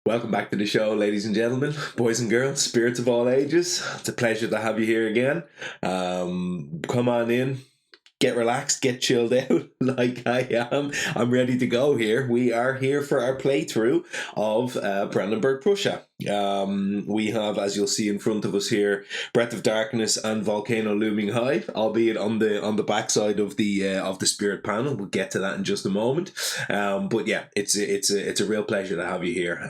Welcome back to the show, ladies and gentlemen, boys and girls, spirits of all ages. It's a pleasure to have you here again. Come on in. Get relaxed, get chilled out like I am. I'm ready to go here. We are here for our playthrough of Brandenburg-Prussia. We have, as you'll see in front of us here, Breath of Darkness and Volcano looming high, albeit on the backside of the spirit panel. We'll get to that in just a moment. But yeah, it's a real pleasure to have you here.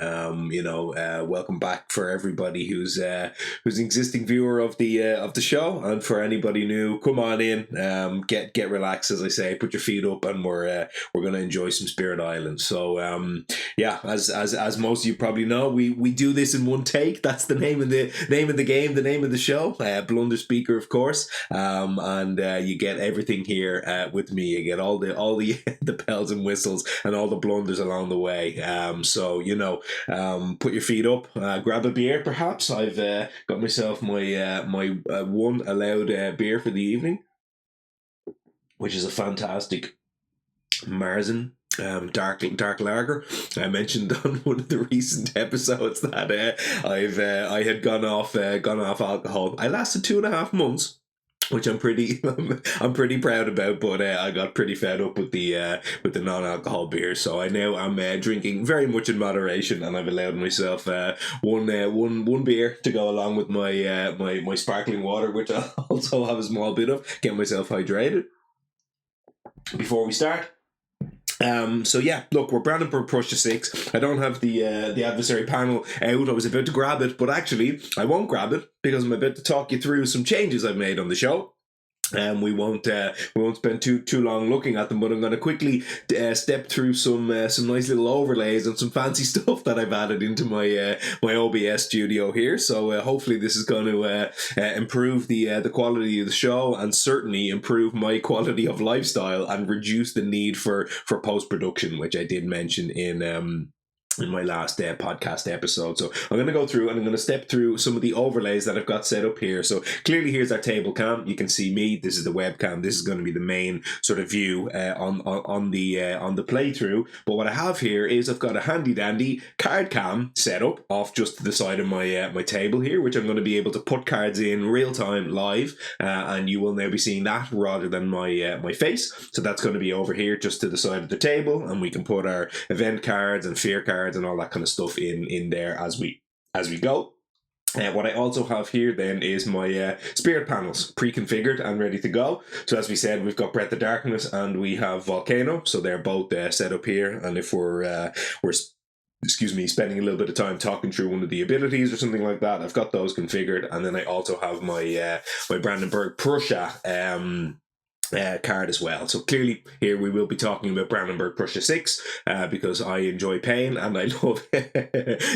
Welcome back for everybody who's an existing viewer of the show, and for anybody new, come on in. Get relaxed, as I say. Put your feet up, and we're gonna enjoy some Spirit Island. So as most of you probably know, we do this in one take. That's the name of the game, the name of the show. BlunderSpeaker, of course. And you get everything here with me. You get all the the bells and whistles and all the blunders along the way. Put your feet up, grab a beer, perhaps. I've got myself my one allowed beer for the evening, which is a fantastic Marzen dark lager. I mentioned on one of the recent episodes that I had gone off alcohol. I lasted 2.5 months, which I'm pretty proud about, but I got pretty fed up with the non-alcohol beer. So I'm drinking very much in moderation, and I've allowed myself one beer to go along with my sparkling water, which I also have a small bit of, get myself hydrated before we start. Look, we're Brandenburg-Prussia 6. I don't have the adversary panel out. I was about to grab it, but actually I won't grab it because I'm about to talk you through some changes I've made on the show. We won't spend too long looking at them, but I'm going to quickly step through some nice little overlays and some fancy stuff that I've added into my OBS studio here. So hopefully this is going to improve the quality of the show, and certainly improve my quality of lifestyle, and reduce the need for post-production, which I did mention in my last podcast episode. So I'm going to go through and I'm going to step through some of the overlays that I've got set up here. So clearly here's our table cam. You can see me. This is the webcam. This is going to be the main sort of view on the playthrough. But what I have here is I've got a handy dandy card cam set up off just to the side of my table here, which I'm going to be able to put cards in real time live, and you will now be seeing that rather than my face. So that's going to be over here just to the side of the table, and we can put our event cards and fear cards and all that kind of stuff in there as we go. What I also have here then is my spirit panels pre-configured and ready to go. So as we said, we've got Breath of Darkness and we have Volcano, so they're both set up here. And if we're spending a little bit of time talking through one of the abilities or something like that, I've got those configured. And then I also have my Brandenburg-Prussia card as well. So clearly here we will be talking about Brandenburg-Prussia 6 because I enjoy pain and I love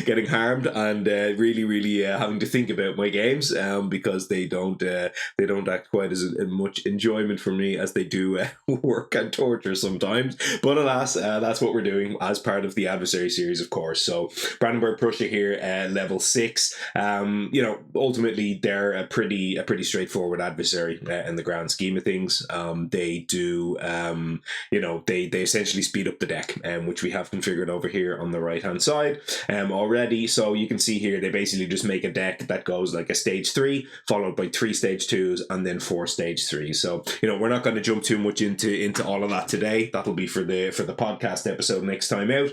getting harmed, and really having to think about my games because they don't act quite as much enjoyment for me as they do work and torture sometimes. But alas, that's what we're doing as part of the adversary series, of course. So Brandenburg-Prussia here, level 6. Ultimately they're a pretty straightforward adversary in the grand scheme of things. They do, they essentially speed up the deck, which we have configured over here on the right hand side already. So you can see here they basically just make a deck that goes like a stage 3 followed by 3 stage 2s and then 4 stage 3s. So we're not going to jump too much into all of that today. That'll be for the podcast episode next time out.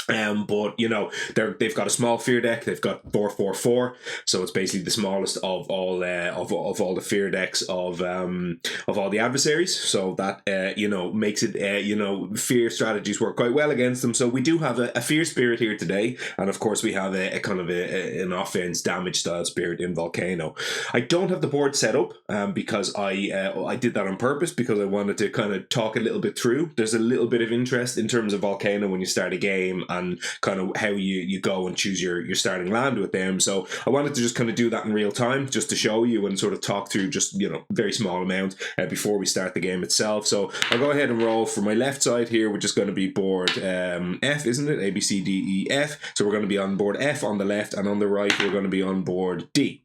But they've got a small fear deck. They've got 4-4-4, so it's basically the smallest of all the fear decks of all the adversaries. So that makes it fear strategies work quite well against them. So we do have a fear spirit here today, and of course we have a kind of an offense damage style spirit in Volcano. I don't have the board set up because I did that on purpose because I wanted to kind of talk a little bit through. There's a little bit of interest in terms of Volcano when you start a game, and kind of how you go and choose your starting land with them. So I wanted to just kind of do that in real time, just to show you and sort of talk through just, very small amount before we start the game itself. So I'll go ahead and roll for my left side here, which is going to be board F, isn't it? A, B, C, D, E, F. So we're going to be on board F on the left, and on the right, we're going to be on board D.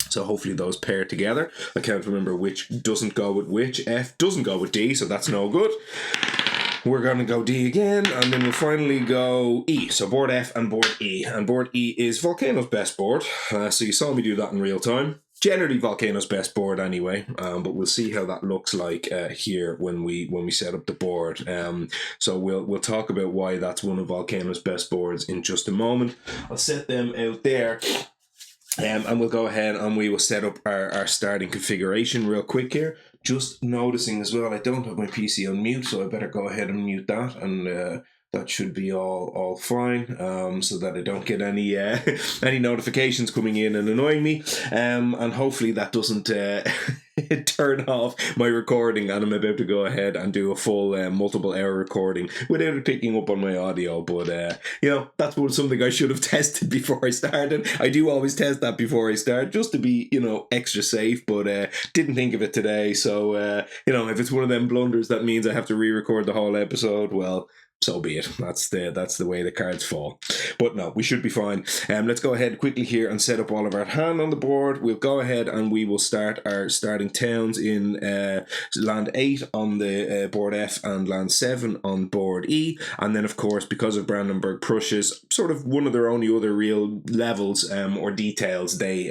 So hopefully those pair together. I can't remember which doesn't go with which. F doesn't go with D, so that's no good. we're going to go D again, and then we'll finally go E. So board F and board E. And board E is Volcano's best board. So you saw me do that in real time. Generally Volcano's best board anyway, but we'll see how that looks like here when we set up the board. So we'll talk about why that's one of Volcano's best boards in just a moment. I'll set them out there. And we'll go ahead and we will set up our starting configuration real quick here. Just noticing as well, I don't have my PC on mute, so I better go ahead and mute that, and that should be all fine, so that I don't get any any notifications coming in and annoying me, and hopefully that doesn't turn off my recording, and I'm about to go ahead and do a full multiple hour recording without it picking up on my audio. But you know, that's something I should have tested before I started. I do always test that before I start, just to be, you know, extra safe, but didn't think of it today. So you know, if it's one of them blunders that means I have to re-record the whole episode, well, so be it. That's the way the cards fall. But no, we should be fine. Let's go ahead quickly here and set up all of our hand on the board. We'll go ahead and we will start our starting towns in land 8 on the board F and land 7 on board E. And then, of course, because of Brandenburg-Prussia's sort of one of their only other real levels or details, they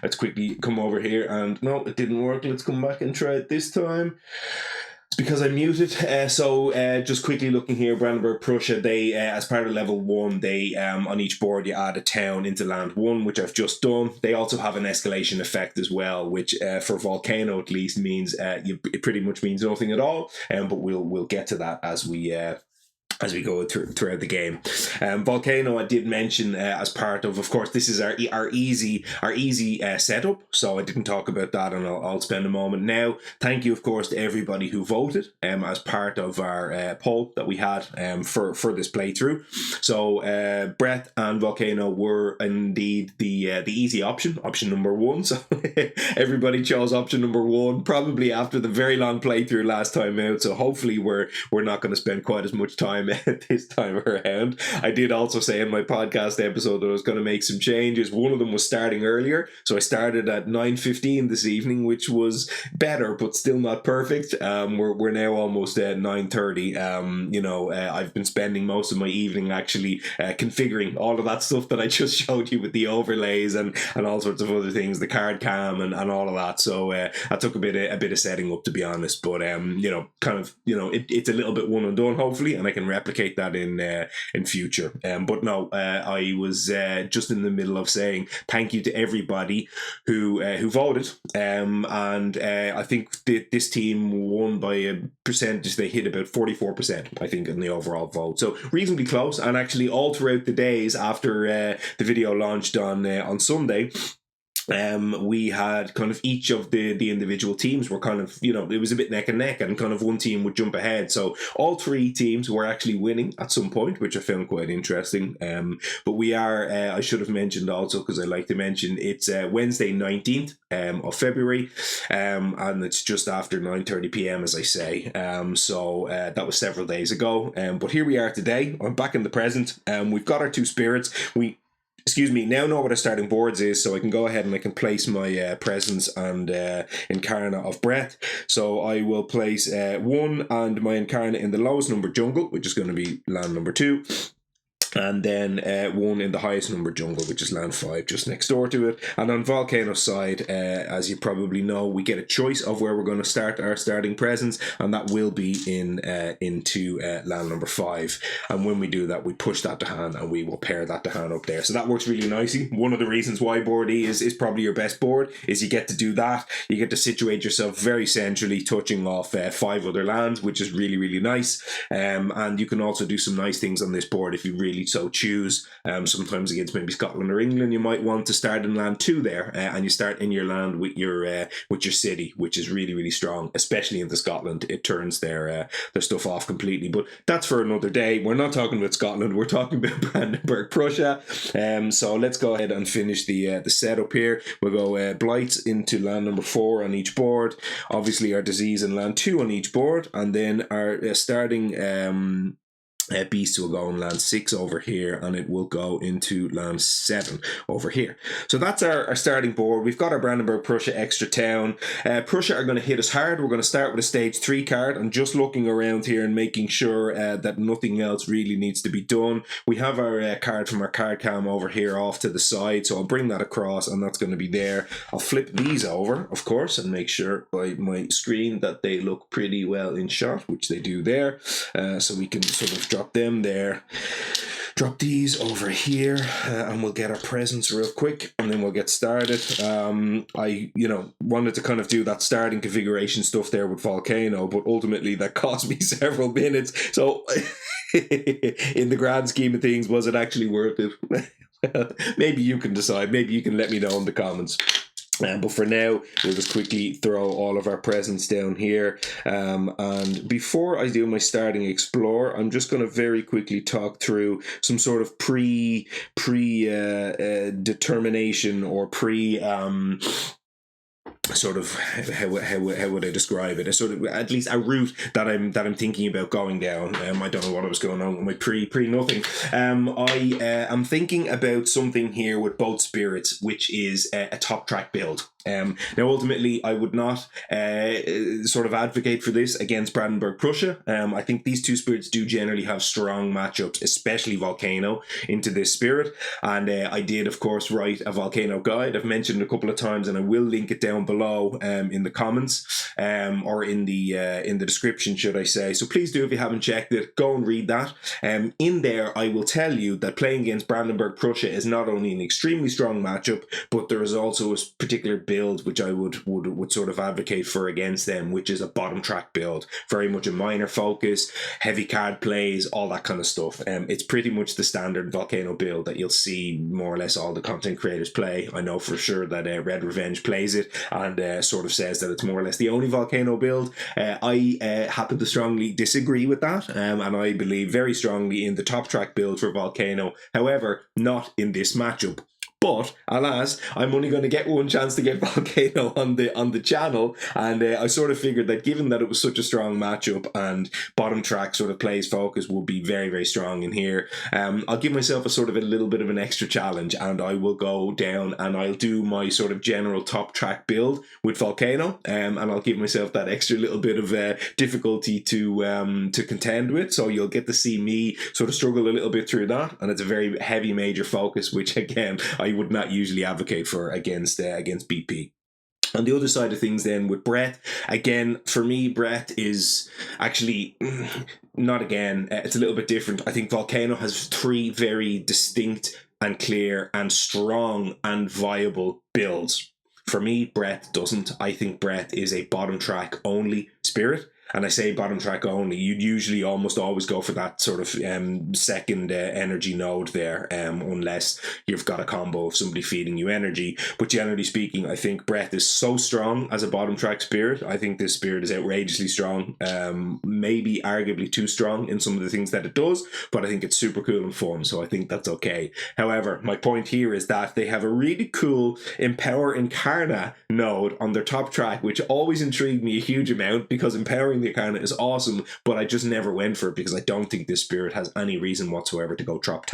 let's quickly come over here, and no, it didn't work. Let's come back and try it this time. It's because I muted. So just quickly looking here, Brandenburg-Prussia, they, as part of level 1, they on each board you add a town into land 1, which I've just done. They also have an escalation effect as well, which for Volcano at least means it pretty much means nothing at all. But we'll get to that as we go throughout the game. Volcano, I did mention as part of course, this is our easy setup, so I didn't talk about that, and I'll spend a moment now. Thank you, of course, to everybody who voted as part of our poll that we had for this playthrough. So Brett and Volcano were indeed the easy option number 1. So everybody chose option number 1, probably after the very long playthrough last time out. So hopefully we're not going to spend quite as much time this time around. I did also say in my podcast episode that I was going to make some changes. One of them was starting earlier, so I started at 9:15 this evening, which was better but still not perfect. We're now almost at 9:30. You know, I've been spending most of my evening actually configuring all of that stuff that I just showed you with the overlays and all sorts of other things, the card cam and all of that. So that took a bit of setting up, to be honest. But you know, kind of, you know, it's a little bit one and done hopefully, and I can replicate that in future. But no, I was just in the middle of saying thank you to everybody who voted, and I think this team won by a percentage. They hit about 44%, I think, in the overall vote, so reasonably close. And actually all throughout the days after the video launched on Sunday, we had kind of each of the individual teams were kind of, you know, it was a bit neck and neck, and kind of one team would jump ahead. So all 3 teams were actually winning at some point, which I found quite interesting. But we are, I should have mentioned also, because I like to mention, it's Wednesday 19th of February, and it's just after 9:30 p.m. as I say. So that was several days ago. But here we are today. I'm back in the present. We've got our 2 spirits. Now know what our starting boards is, so I can go ahead and I can place my presence and Incarna of Breath. So I will place 1 and my Incarna in the lowest number jungle, which is going to be land number 2. And then 1 in the highest number jungle, which is land 5, just next door to it. And on Volcano's side, as you probably know, we get a choice of where we're going to start our starting presence, and that will be into land number 5. And when we do that, we push that to hand, and we will pair that to hand up there. So that works really nicely. One of the reasons why board E is probably your best board is you get to do that. You get to situate yourself very centrally, touching off 5 other lands, which is really, really nice. And you can also do some nice things on this board if you really so choose. Sometimes against maybe Scotland or England, you might want to start in land 2 there, and you start in your land with your city, which is really, really strong, especially into Scotland. It turns their stuff off completely. But that's for another day. We're not talking about Scotland, we're talking about Brandenburg-Prussia. So let's go ahead and finish the setup here. We'll go blights into land number 4 on each board, obviously our disease in land 2 on each board, and then our starting beast will go in land 6 over here, and it will go into land 7 over here. So that's our starting board. We've got our Brandenburg-Prussia extra town. Prussia are going to hit us hard. We're going to start with a stage 3 card. I'm just looking around here and making sure that nothing else really needs to be done. We have our card from our card cam over here off to the side, so I'll bring that across, and that's going to be there. I'll flip these over, of course, and make sure by my screen that they look pretty well in shot, which they do there. So we can sort of drop them there, drop these over here, and we'll get our presents real quick, and then we'll get started. I wanted to kind of do that starting configuration stuff there with Volcano, but ultimately that cost me several minutes, so in the grand scheme of things, was it actually worth it? Maybe you can decide. Maybe you can let me know in the comments. But for now, we'll just quickly throw all of our presents down here. And before I do my starting explore, I'm just going to very quickly talk through some sort of determination or sort of how would I describe it? A sort of at least a route that I'm thinking about going down. I don't know what was going on with my pre nothing. I am thinking about something here with both spirits, which is a top track build. Now, ultimately, I would not sort of advocate for this against Brandenburg-Prussia. I think these two spirits do generally have strong matchups, especially Volcano, into this spirit. And I did, of course, write a Volcano guide. I've mentioned it a couple of times, and I will link it down below in the comments or in the description, should I say. So please do, if you haven't checked it, go and read that. In there, I will tell you that playing against Brandenburg-Prussia is not only an extremely strong matchup, but there is also a particular build which I would sort of advocate for against them, which is a bottom track build, very much a minor focus, heavy card plays, all that kind of stuff. It's pretty much the standard Volcano build that you'll see more or less all the content creators play. I know for sure that Red Revenge plays it and sort of says that it's more or less the only Volcano build. I happen to strongly disagree with that, and I believe very strongly in the top track build for Volcano. However, not in this matchup. But alas, I'm only going to get one chance to get Volcano on the channel, and I sort of figured that given that it was such a strong matchup and bottom track sort of plays focus will be very, very strong in here, I'll give myself a little bit of an extra challenge, and I will go down and I'll do my sort of general top track build with Volcano, and I'll give myself that extra little bit of difficulty to contend with. So you'll get to see me sort of struggle a little bit through that, and it's a very heavy major focus, which again I would not usually advocate for against BP. On the other side of things then with Brett, again, for me, Brett is actually not again, it's a little bit different. I think Volcano has 3 very distinct and clear and strong and viable builds. For me, Brett doesn't. I think Brett is a bottom track only spirit. And I say bottom track only, you'd usually almost always go for that sort of second energy node there, unless you've got a combo of somebody feeding you energy. But generally speaking, I think Breath is so strong as a bottom track spirit. I think this spirit is outrageously strong, maybe arguably too strong in some of the things that it does, but I think it's super cool and fun, so I think that's okay. However, my point here is that they have a really cool Empower Incarna node on their top track, which always intrigued me a huge amount, because Empowering the Incarna is awesome, but I just never went for it because I don't think this spirit has any reason whatsoever to go top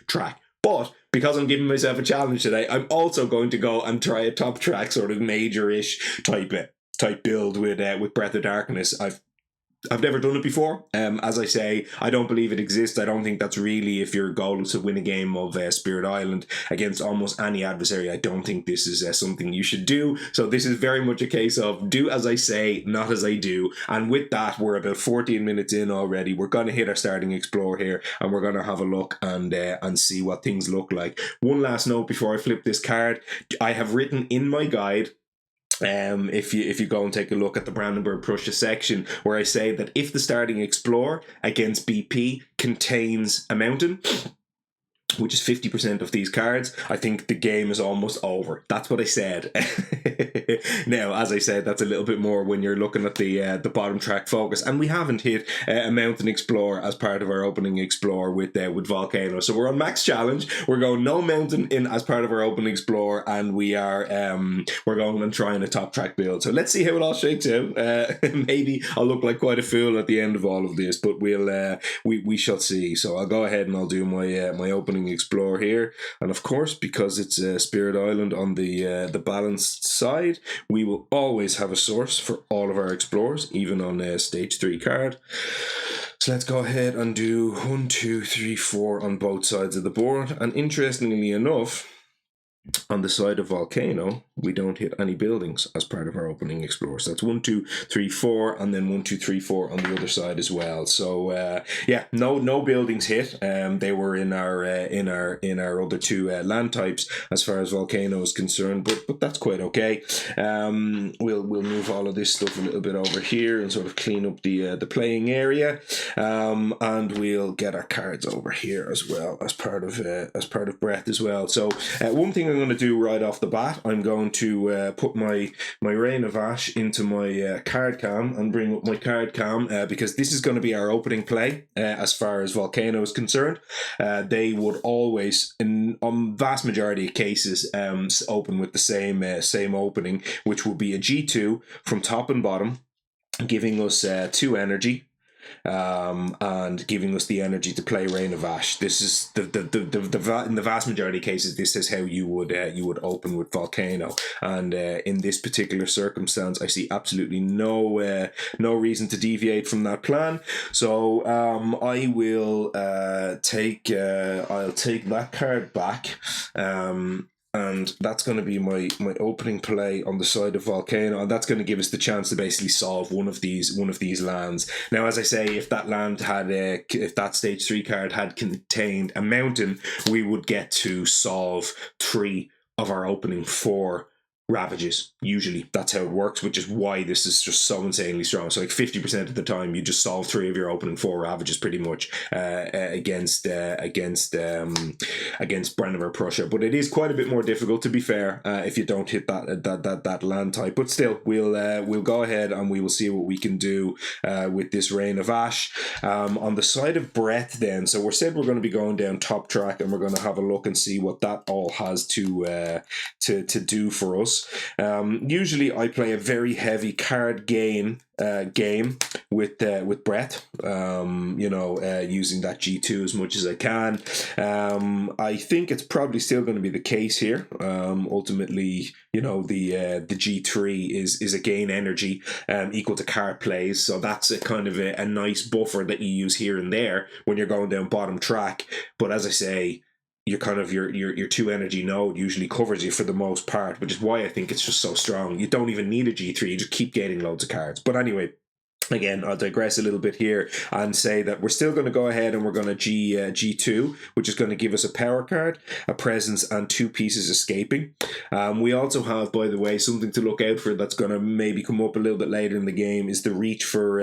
track. But because I'm giving myself a challenge today, I'm also going to go and try a top track sort of major-ish type build with Breath of Darkness. I've never done it before. As I say, I don't believe it exists. I don't think that's really, if your goal is to win a game of Spirit Island against almost any adversary, I don't think this is something you should do. So this is very much a case of do as I say, not as I do. And with that, we're about 14 minutes in already. We're going to hit our starting explore here, and we're going to have a look and see what things look like. One last note before I flip this card. I have written in my guide, if you go and take a look at the Brandenburg-Prussia section, where I say that if the starting explore against BP contains a mountain, which is 50% of these cards, I think the game is almost over. That's what I said. Now, as I said, that's a little bit more when you're looking at the bottom track focus, and we haven't hit a mountain explorer as part of our opening explorer with Volcano. So we're on max challenge. We're going no mountain in as part of our opening explorer, and we're going and trying a top track build. So let's see how it all shakes out. Maybe I'll look like quite a fool at the end of all of this, but we shall see. So I'll go ahead and I'll do my opening explore here, and of course, because it's Spirit Island on the balanced side, we will always have a source for all of our explorers, even on a stage 3 card. So let's go ahead and do 1, 2, 3, 4 on both sides of the board. And interestingly enough, on the side of Volcano, we don't hit any buildings as part of our opening explorer. So that's 1, 2, 3, 4, and then 1, 2, 3, 4 on the other side as well. So yeah, no buildings hit. They were in our other 2 land types as far as Volcano is concerned, but that's quite okay. We'll move all of this stuff a little bit over here and sort of clean up the playing area, and we'll get our cards over here as well as part of Breath as well. So one thing I'm going to do right off the bat, I'm going to put my Rain of Ash into my card cam and bring up my card cam because this is going to be our opening play as far as Volcano is concerned. They would always, in vast majority of cases, open with the same opening, which will be a G2 from top and bottom, giving us 2 energy. And giving us the energy to play Rain of Ash. This is in the vast majority of cases, this is how you would open with Volcano. And in this particular circumstance, I see absolutely no reason to deviate from that plan. So I will take that card back. And that's going to be my opening play on the side of Volcano, and that's going to give us the chance to basically solve one of these lands. Now, as I say, if that land had if that stage 3 card had contained a mountain, we would get to solve 3 of our opening 4 ravages. Usually that's how it works, which is why this is just so insanely strong. So like 50% of the time you just solve 3 of your opening 4 ravages pretty much against Brandenburg-Prussia. But it is quite a bit more difficult, to be fair, if you don't hit that land type. But still, we'll go ahead and we will see what we can do with this Rain of Ash. On the side of Breath then, so we're going to be going down top track, and we're going to have a look and see what that all has to do for us. Usually I play a very heavy card game with Breath, using that G2 as much as I can. I think it's probably still going to be the case here. Ultimately, the G3 is a gain energy equal to card plays, so that's a kind of a nice buffer that you use here and there when you're going down bottom track. But as I say, your 2 energy node usually covers you for the most part, which is why I think it's just so strong. You don't even need a G3, you just keep getting loads of cards. But anyway, again, I'll digress a little bit here and say that we're still going to go ahead and we're going to G2, which is going to give us a power card, a presence, and 2 pieces escaping. We also have, by the way, something to look out for that's going to maybe come up a little bit later in the game, is the reach for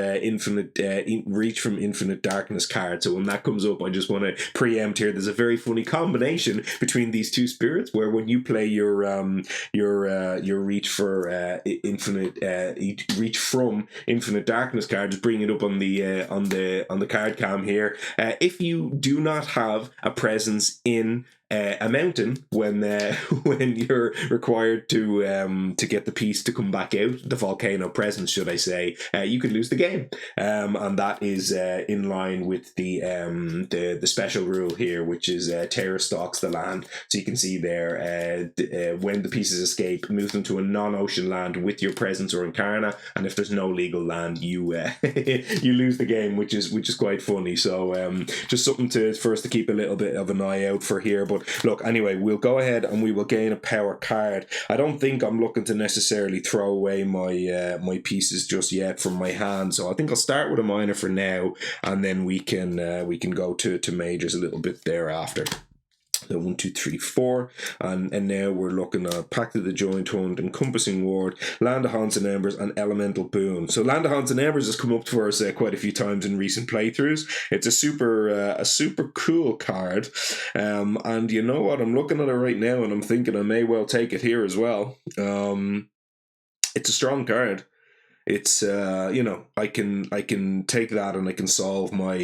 reach from infinite darkness card. So when that comes up, I just want to preempt here. There's a very funny combination between these 2 spirits, where when you play your reach for reach from infinite darkness card, just bring it up on the card cam here. If you do not have a presence in a mountain when you're required to get the piece to come back out, the Volcano presence, should I say, you could lose the game, and that is in line with the special rule here, which is terror stalks the land. So you can see there, when the pieces escape, move them to a non-ocean land with your presence or Incarna, and if there's no legal land, you you lose the game, which is quite funny. So just something for us to keep a little bit of an eye out for here. But look, anyway, we'll go ahead and we will gain a power card. I don't think I'm looking to necessarily throw away my pieces just yet from my hand, so I think I'll start with a minor for now, and then we can go to majors a little bit thereafter. 1, 2, 3, 4, and now we're looking at Pact of the Joint Hunt, Encompassing Ward, Land of Haunts and Embers, and Elemental Boon. So Land of Haunts and Embers has come up for us quite a few times in recent playthroughs. It's a super cool card, and you know what? I'm looking at it right now, and I'm thinking I may well take it here as well. It's a strong card. It's I can take that and I can solve my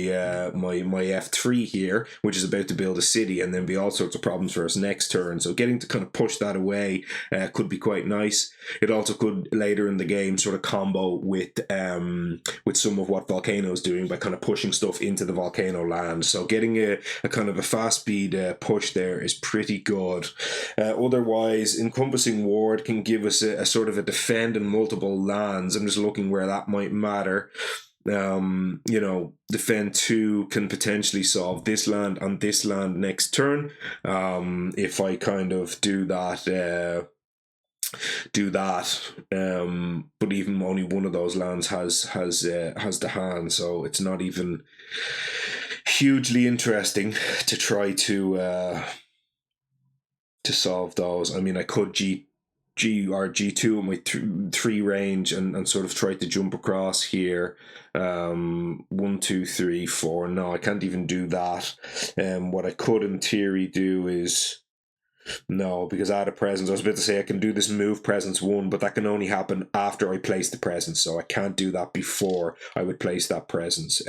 my F3 here, which is about to build a city, and then be all sorts of problems for us next turn. So getting to kind of push that away could be quite nice. It also could later in the game sort of combo with some of what Volcano is doing by kind of pushing stuff into the Volcano land. So getting a kind of a fast speed push there is pretty good. Otherwise, Encompassing Ward can give us a sort of a defend in multiple lands. I'm just looking where that might matter. Defend 2 can potentially solve this land and this land next turn. If I kind of do that, but even only one of those lands has the hand, so it's not even hugely interesting to try to solve those. I mean, I could G2 on my 3 range and sort of try to jump across here. 1, 2, 3, 4. No, I can't even do that. What I could in theory do is no, because I had a presence. I was about to say I can do this move presence 1, but that can only happen after I place the presence, so I can't do that before I would place that presence.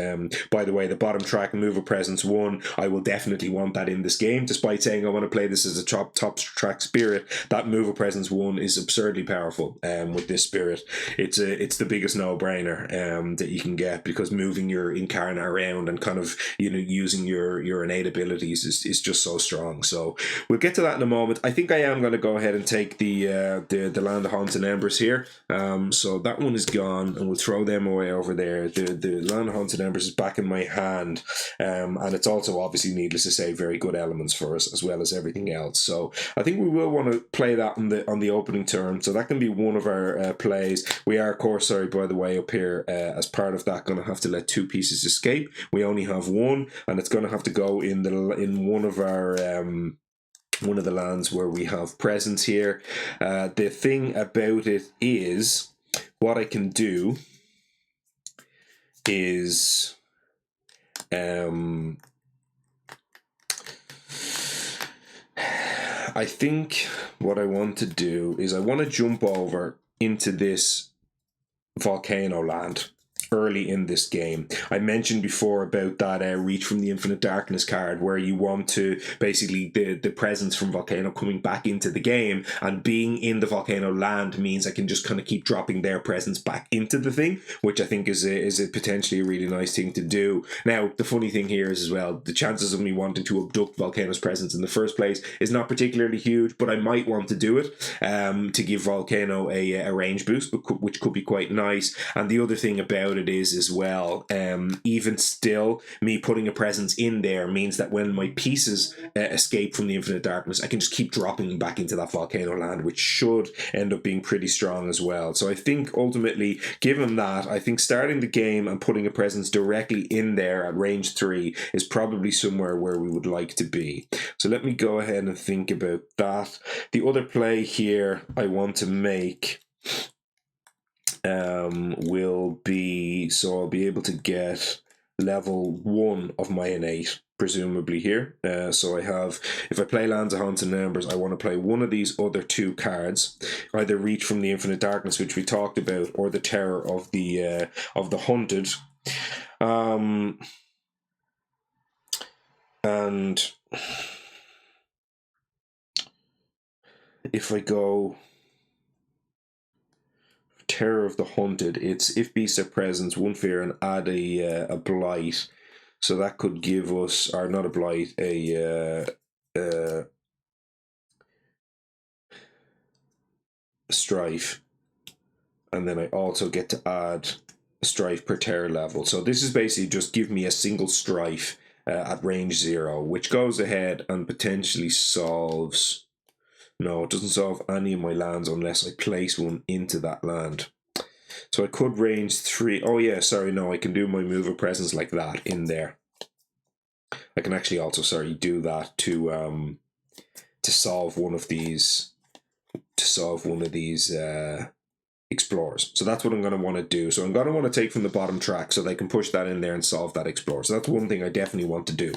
By the way, the bottom track move a presence 1, I will definitely want that in this game. Despite saying I want to play this as a top track spirit, that move a presence 1 is absurdly powerful. With this spirit, it's the biggest no-brainer that you can get, because moving your incarnate around and kind of using your innate abilities is just so strong. So we'll get to that in a moment. I think I am going to go ahead and take the Land of Haunts and Embers here. So that one is gone, and we'll throw them away over there. The Land of Haunts and Embers is back in my hand, and it's also obviously, needless to say, very good elements for us as well as everything else. So I think we will want to play that on the opening turn. So that can be one of our plays. We are, of course, sorry, by the way, up here as part of that, going to have to let 2 pieces escape. We only have 1, and it's going to have to go in one of our one of the lands where we have presence here. The thing about it is, what I can do is I think what I want to do is I want to jump over into this Volcano land early in this game. I mentioned before about that Reach from the Infinite Darkness card, where you want to basically the presence from Volcano coming back into the game, and being in the Volcano land means I can just kind of keep dropping their presence back into the thing, which I think is a potentially a really nice thing to do. Now, the funny thing here is as well, the chances of me wanting to abduct Volcano's presence in the first place is not particularly huge, but I might want to do it to give Volcano a range boost, which could be quite nice. And the other thing about it is as well, even still, me putting a presence in there means that when my pieces escape from the Infinite Darkness, I can just keep dropping them back into that Volcano land, which should end up being pretty strong as well. So I think ultimately, given that, I think starting the game and putting a presence directly in there at range 3 is probably somewhere where we would like to be. So let me go ahead and think about that. The other play here I want to make will be, so I'll be able to get level 1 of my innate, presumably here. So I have, if I play Lands of Haunts and Embers, I want to play one of these other 2 cards, either Reach from the Infinite Darkness, which we talked about, or the Terror of the Hunted. And if I go Terror of the Hunted, it's if beasts are presence, 1 fear, and add a blight. So that could give us, or not a blight, a strife. And then I also get to add a strife per terror level. So this is basically just give me a single strife at range 0, which goes ahead and potentially solves... No, it doesn't solve any of my lands unless I place one into that land. So I could range 3. Oh yeah, sorry, no, I can do my move of presence like that in there. I can actually also, sorry, do that to to solve one of these explorers. So that's what I'm going to want to do. So I'm going to want to take from the bottom track so they can push that in there and solve that explorer. So that's one thing I definitely want to do.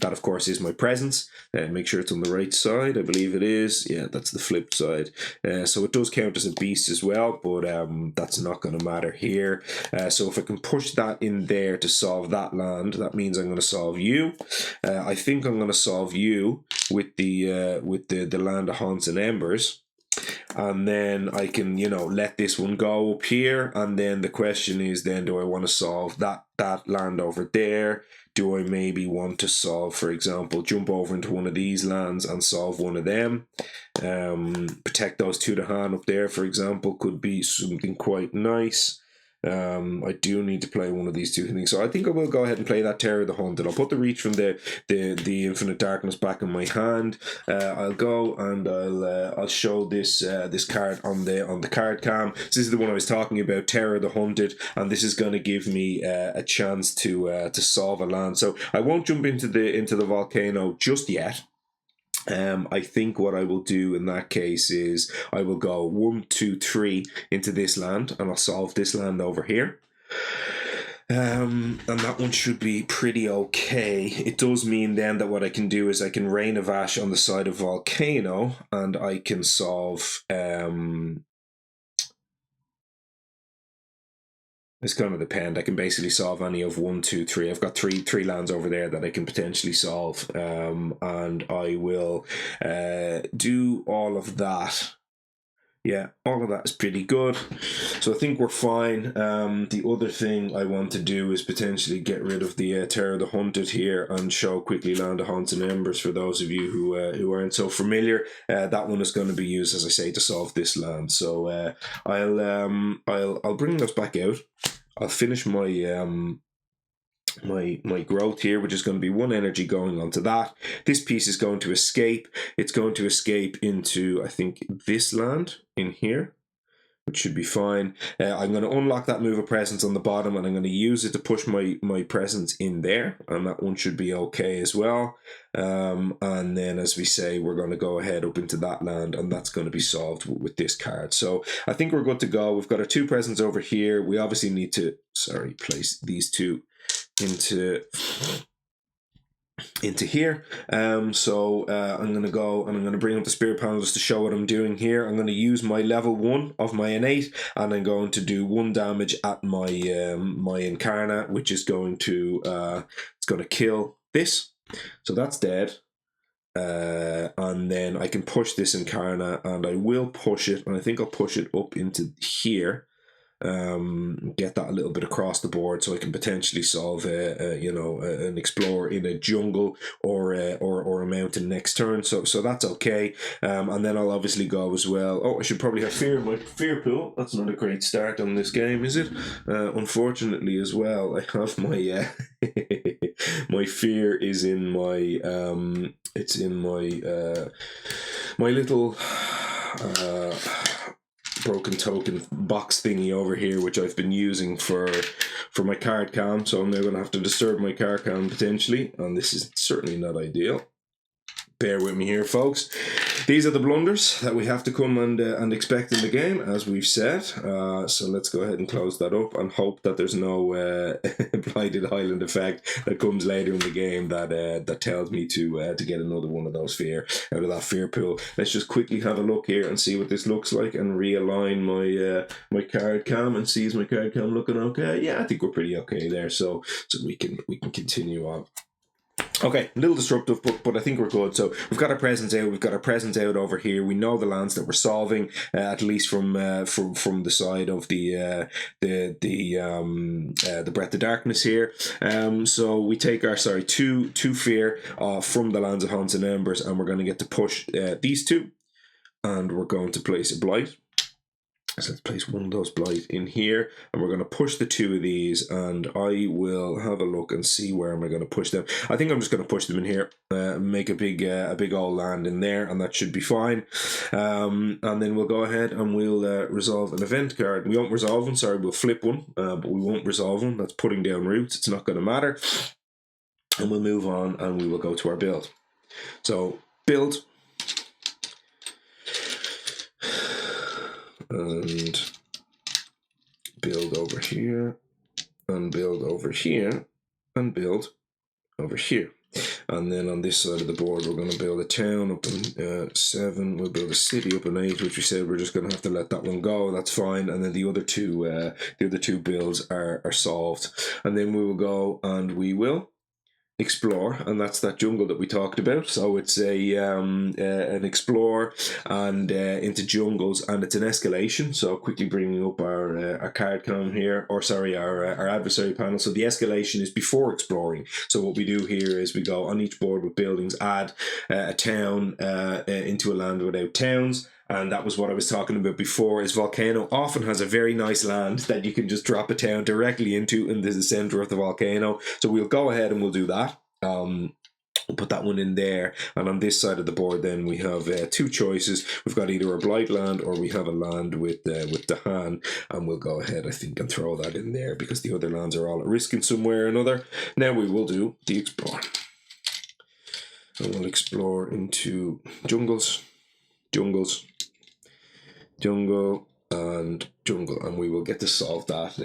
That, of course, is my presence. Make sure it's on the right side. I believe it is. Yeah, that's the flip side. So it does count as a beast as well, but that's not going to matter here. So if I can push that in there to solve that land, that means I'm going to solve you. I think I'm going to solve you with the land of haunts and embers. And then I can, let this one go up here. And then the question is then, do I want to solve that land over there? Do I maybe want to solve, for example, jump over into one of these lands and solve one of them? Protect those two to hand up there, for example, could be something quite nice. I do need to play one of these two things, so I think I will go ahead and play that Terror of the Hunted. I'll put the reach from the Infinite Darkness back in my hand. I'll go and I'll show this card on the card cam. So this is the one I was talking about, Terror of the Hunted, and this is going to give me a chance to solve a land. So I won't jump into the volcano just yet. I think what I will do in that case is I will go 1, 2, 3 into this land, and I'll solve this land over here. And that one should be pretty okay. It does mean then that what I can do is I can Rain of Ash on the side of Volcano, and I can solve it's going to depend. I can basically solve any of 1, 2, 3. I've got three lands over there that I can potentially solve, and I will do all of that. Yeah, all of that is pretty good. So I think we're fine. The other thing I want to do is potentially get rid of the Terror of the Hunted here and show quickly Land of Haunts and Embers for those of you who aren't so familiar. That one is going to be used, as I say, to solve this land. So I'll bring those back out. I'll finish my my growth here, which is going to be 1 energy going onto that. This piece is going to escape. It's going to escape into, I think, this land in here, which should be fine. I'm going to unlock that Move of Presence on the bottom, and I'm going to use it to push my presence in there, and that one should be okay as well. And then, as we say, we're going to go ahead up into that land, and that's going to be solved with this card. So I think we're good to go. We've got our 2 presents over here. We obviously need to, place these 2 into here. So I'm going to go and I'm going to bring up the Spirit Panel just to show what I'm doing here. I'm going to use my level 1 of my innate, and I'm going to do 1 damage at my my Incarna, which is going to it's going to kill this. So that's dead. And then I can push this Incarna, and I will push it, and I think I'll push it up into here. Get that a little bit across the board, so I can potentially solve an explorer in a jungle or a mountain next turn. So that's okay. And then I'll obviously go as well. Oh, I should probably have fear in my fear pool. That's not a great start on this game, is it? Unfortunately, as well, I have my my fear is in my it's in my my little broken token box thingy over here, which I've been using for my card cam. So I'm now going to have to disturb my card cam potentially, and this is certainly not ideal. Bear with me here, folks. These are the blunders that we have to come and expect in the game, as we've said. So let's go ahead and close that up and hope that there's no Blighted Highland effect that comes later in the game that tells me to get another one of those fear out of that fear pool. Let's just quickly have a look here and see what this looks like, and realign my my card cam and see, is my card cam looking okay? Yeah, I think we're pretty okay there. So we can continue on. Okay, a little disruptive, but I think we're good. So we've got our presence out. We've got our presence out over here. We know the lands that we're solving, at least from the side of the Breath of Darkness here. So we take our two fear from the lands of Haunts and Embers, and we're going to get to push these 2, and we're going to place a blight. So let's place one of those blight in here, and we're going to push the 2 of these, and I will have a look and see where am I going to push them. I think I'm just going to push them in here, make a big old land in there, and that should be fine. And then we'll go ahead and we'll resolve an event card. We won't resolve one, sorry, we'll flip one, but we won't resolve one. That's putting down roots. It's not going to matter. And we'll move on, and we will go to our build. So build. and build over here, and build over here, and build over here. And then on this side of the board, we're going to build a town up in 7. We'll build a city up in 8, which we said we're just going to have to let that one go. That's fine. And then the other two builds are solved. And then we will go and we will explore, and that's that jungle that we talked about. So it's an explore and into jungles, and it's an escalation. So quickly bringing up our card count here, or sorry, our adversary panel. So the escalation is before exploring. So what we do here is we go on each board with buildings, add a town into a land without towns. And that was what I was talking about before, is Volcano often has a very nice land that you can just drop a town directly into in the center of the volcano. So we'll go ahead and we'll do that. We'll put that one in there. And on this side of the board then we have two choices. We've got either a blight land or we have a land with the Han. And we'll go ahead, I think, and throw that in there because the other lands are all at risk in some way or another. Now we will do the explore. And we'll explore into jungles, jungle and jungle, and we will get to solve that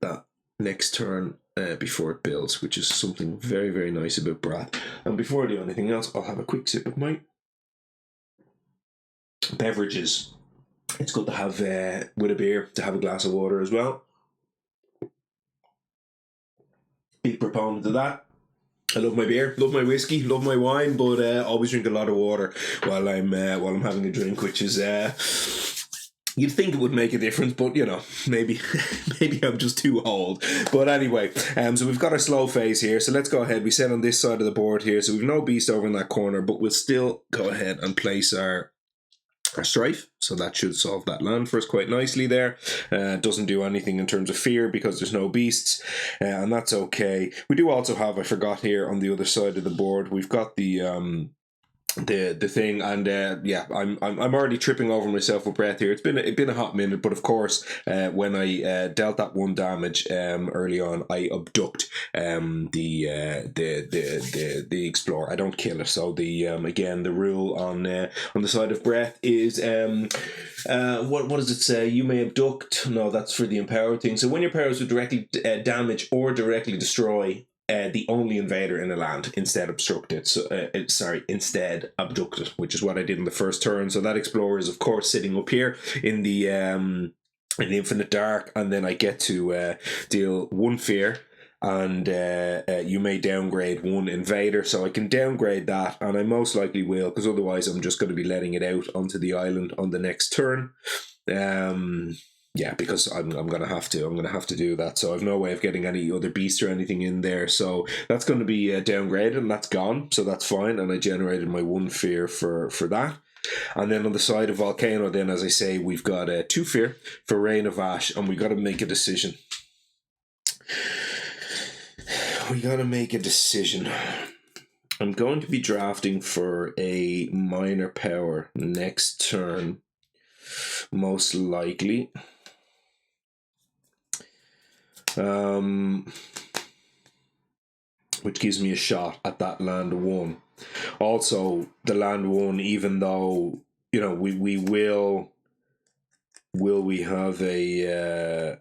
that next turn before it builds, which is something very, very nice about Brath. And before I do anything else, I'll have a quick sip of my beverages. It's good to have with a beer, to have a glass of water as well. Big proponent of that. I love my beer, love my whiskey, love my wine, but always drink a lot of water while I'm having a drink, which is you'd think it would make a difference, but you know, maybe I'm just too old. But anyway, so we've got our slow phase here. So let's go ahead. We set on this side of the board here, so we've no beast over in that corner, but we'll still go ahead and place our strife. So that should solve that land for us quite nicely there. Doesn't do anything in terms of fear because there's no beasts, and that's okay. We do also have, I forgot here on the other side of the board, we've got the thing, and yeah, I'm already tripping over myself with breath here. It's been a hot minute, but of course, when I dealt that 1 damage early on, I abduct the explorer. I don't kill it. So the again, the rule on the side of breath is what does it say? You may abduct. No, that's for the empower thing. So when your powers would directly damage or directly destroy the only invader in a land, instead obstructed. So instead abducted, which is what I did in the first turn. So that explorer is of course sitting up here in the infinite dark, and then I get to deal 1 fear, and you may downgrade 1 invader. So I can downgrade that, and I most likely will, because otherwise I'm just going to be letting it out onto the island on the next turn. Yeah, because I'm gonna have to do that. So I've no way of getting any other beast or anything in there. So that's going to be downgraded, and that's gone. So that's fine. And I generated my 1 fear for that. And then on the side of Volcano, then as I say, we've got 2 fear for Rain of Ash, and we got to make a decision. I'm going to be drafting for a minor power next turn, most likely. Which gives me a shot at that land 1. Also, the land 1, even though, you know, we will we have a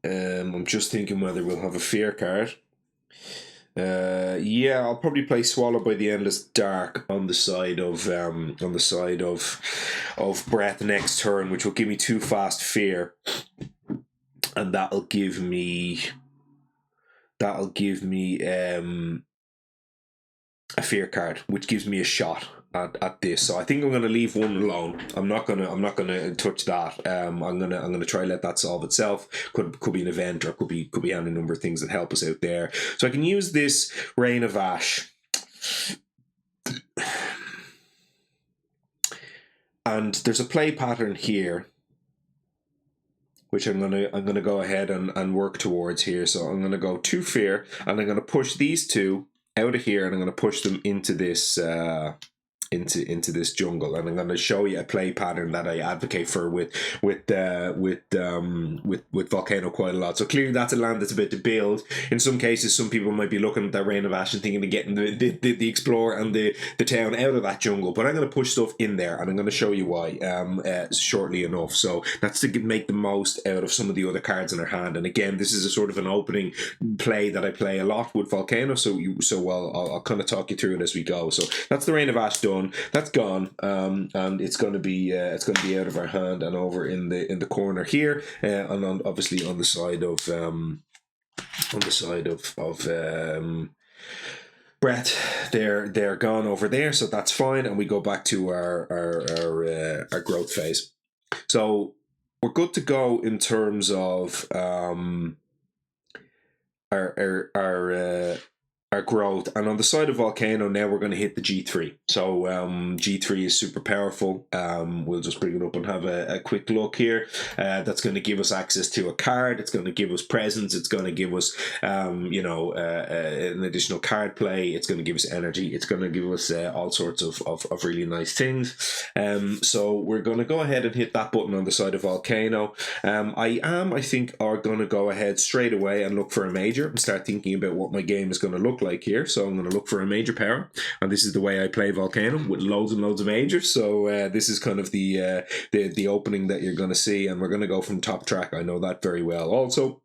I'm just thinking whether we'll have a fear card. Yeah, I'll probably play Swallow by the Endless Dark on the side of Breath next turn, which will give me 2 fast fear, and that'll give me a fear card, which gives me a shot at this. So I think I'm gonna leave 1 alone. I'm not gonna touch that. I'm gonna try let that solve itself. Could be an event, or could be any number of things that help us out there. So I can use this Rain of Ash. And there's a play pattern here, which I'm gonna go ahead and work towards here. So I'm gonna go 2 fear, and I'm gonna push these 2 out of here, and I'm gonna push them into this into this jungle, and I'm going to show you a play pattern that I advocate for with Volcano quite a lot. So clearly that's a land that's about to build. In some cases, some people might be looking at that Reign of Ash and thinking of getting the explorer and the town out of that jungle, but I'm going to push stuff in there, and I'm going to show you why shortly enough. So that's to make the most out of some of the other cards in our hand. And again, this is a sort of an opening play that I play a lot with Volcano, so I'll kind of talk you through it as we go. So that's the Reign of Ash done. That's gone, and it's going to be out of our hand and over in the corner here, and obviously on the side of Brett. They're gone over there, so that's fine, and we go back to our growth phase. So we're good to go in terms of our growth. And on the side of Volcano, now we're going to hit the G3. So G3 is super powerful. We'll just bring it up and have a quick look here. That's going to give us access to a card. It's going to give us presence. It's going to give us an additional card play. It's going to give us energy. It's going to give us all sorts of really nice things. So we're going to go ahead and hit that button on the side of Volcano. I think are going to go ahead straight away and look for a major and start thinking about what my game is going to look like here. So I'm going to look for a major power, and this is the way I play Volcano, with loads and loads of majors. So this is kind of the opening that you're going to see, and we're going to go from top track. I know that very well also.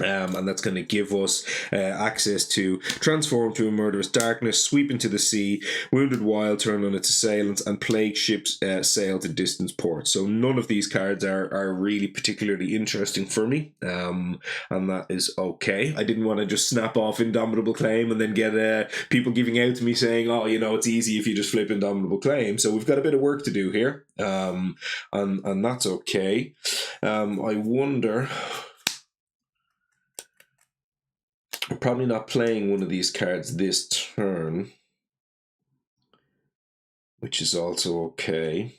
And that's going to give us access to transform through murderous darkness, sweep into the sea, wounded wild, turn on its assailants, and plague ships sail to distant ports. So none of these cards are really particularly interesting for me, and that is okay. I didn't want to just snap off Indomitable Claim and then get people giving out to me saying, oh, it's easy if you just flip Indomitable Claim. So we've got a bit of work to do here, and that's okay. I wonder... I'm probably not playing one of these cards this turn, which is also okay.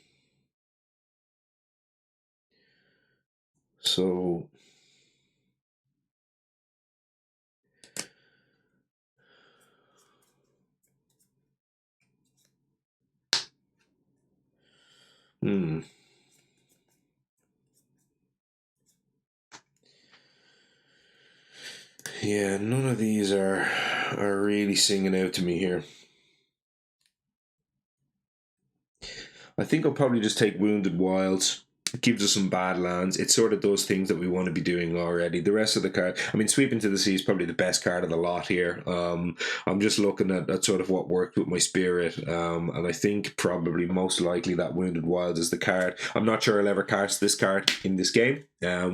So yeah, none of these are really singing out to me here. I think I'll probably just take Wounded Wilds. It gives us some bad lands. It sort of does things that we want to be doing already. The rest of the card, Sweep into the Sea is probably the best card of the lot here. I'm just looking at sort of what worked with my spirit, and I think probably most likely that Wounded Wilds is the card. I'm not sure I'll ever cast this card in this game,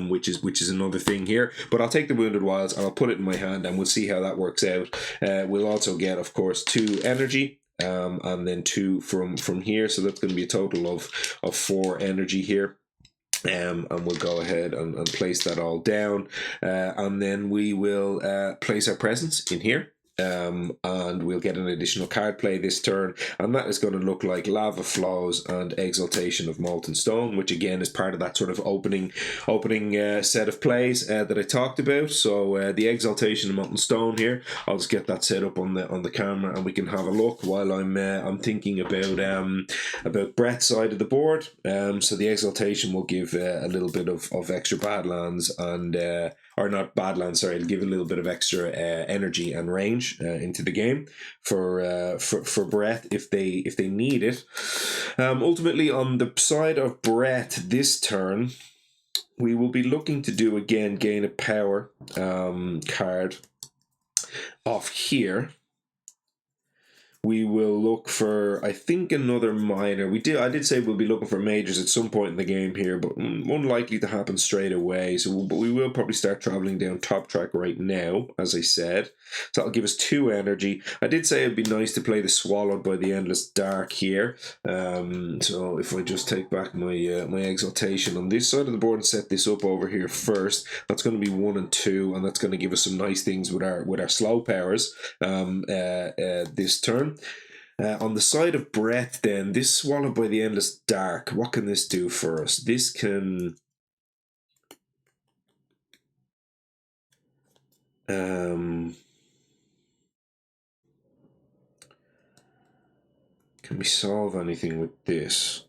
which is another thing here. But I'll take the Wounded Wilds and I'll put it in my hand, and we'll see how that works out. We'll also get, of course, 2 energy. And then 2 from here, so that's going to be a total of 4 energy here. And we'll go ahead and place that all down, and then we will place our presence in here. And we'll get an additional card play this turn, and that is going to look like Lava Flows and Exaltation of Molten Stone, which again is part of that sort of opening set of plays that I talked about. So the Exaltation of Molten Stone here, I'll just get that set up on the camera, and we can have a look while I'm thinking about Brett's side of the board. So the Exaltation will give a little bit of extra badlands and or not badlands, sorry, it'll give a little bit of extra energy and range into the game for Brett if they need it. Ultimately, on the side of Brett this turn, we will be looking to do again gain a power card off here. We will look for, I think, another minor. I did say we'll be looking for majors at some point in the game here, but unlikely to happen straight away. But we will probably start traveling down top track right now, as I said. So that'll give us 2 energy. I did say it'd be nice to play the Swallowed by the Endless Dark here. So if I just take back my my Exaltation on this side of the board and set this up over here first, that's going to be 1 and 2, and that's going to give us some nice things with our slow powers this turn. On the side of Brett, then, this Swallowed by the Endless Dark, what can this do for us? This can... can Can we solve anything with this?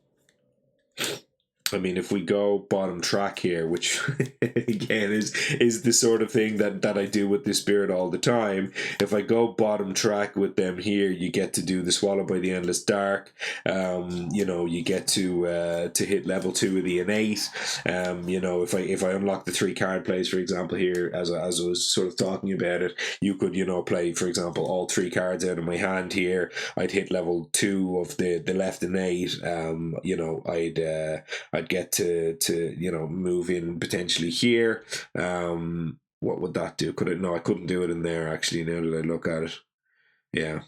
I mean, if we go bottom track here, which again is the sort of thing that I do with this spirit all the time. If I go bottom track with them here, you get to do the Swallow by the Endless Dark. You know, you get to hit level 2 of the innate. You know, if I unlock the 3 card plays, for example, here as I was sort of talking about it, you could, you know, play, for example, all 3 cards out of my hand here. I'd hit level 2 of the left innate. You know, I'd get to you know, move in potentially here. What would that do? Could it? No, I couldn't do it in there actually. Now that I look at it, yeah.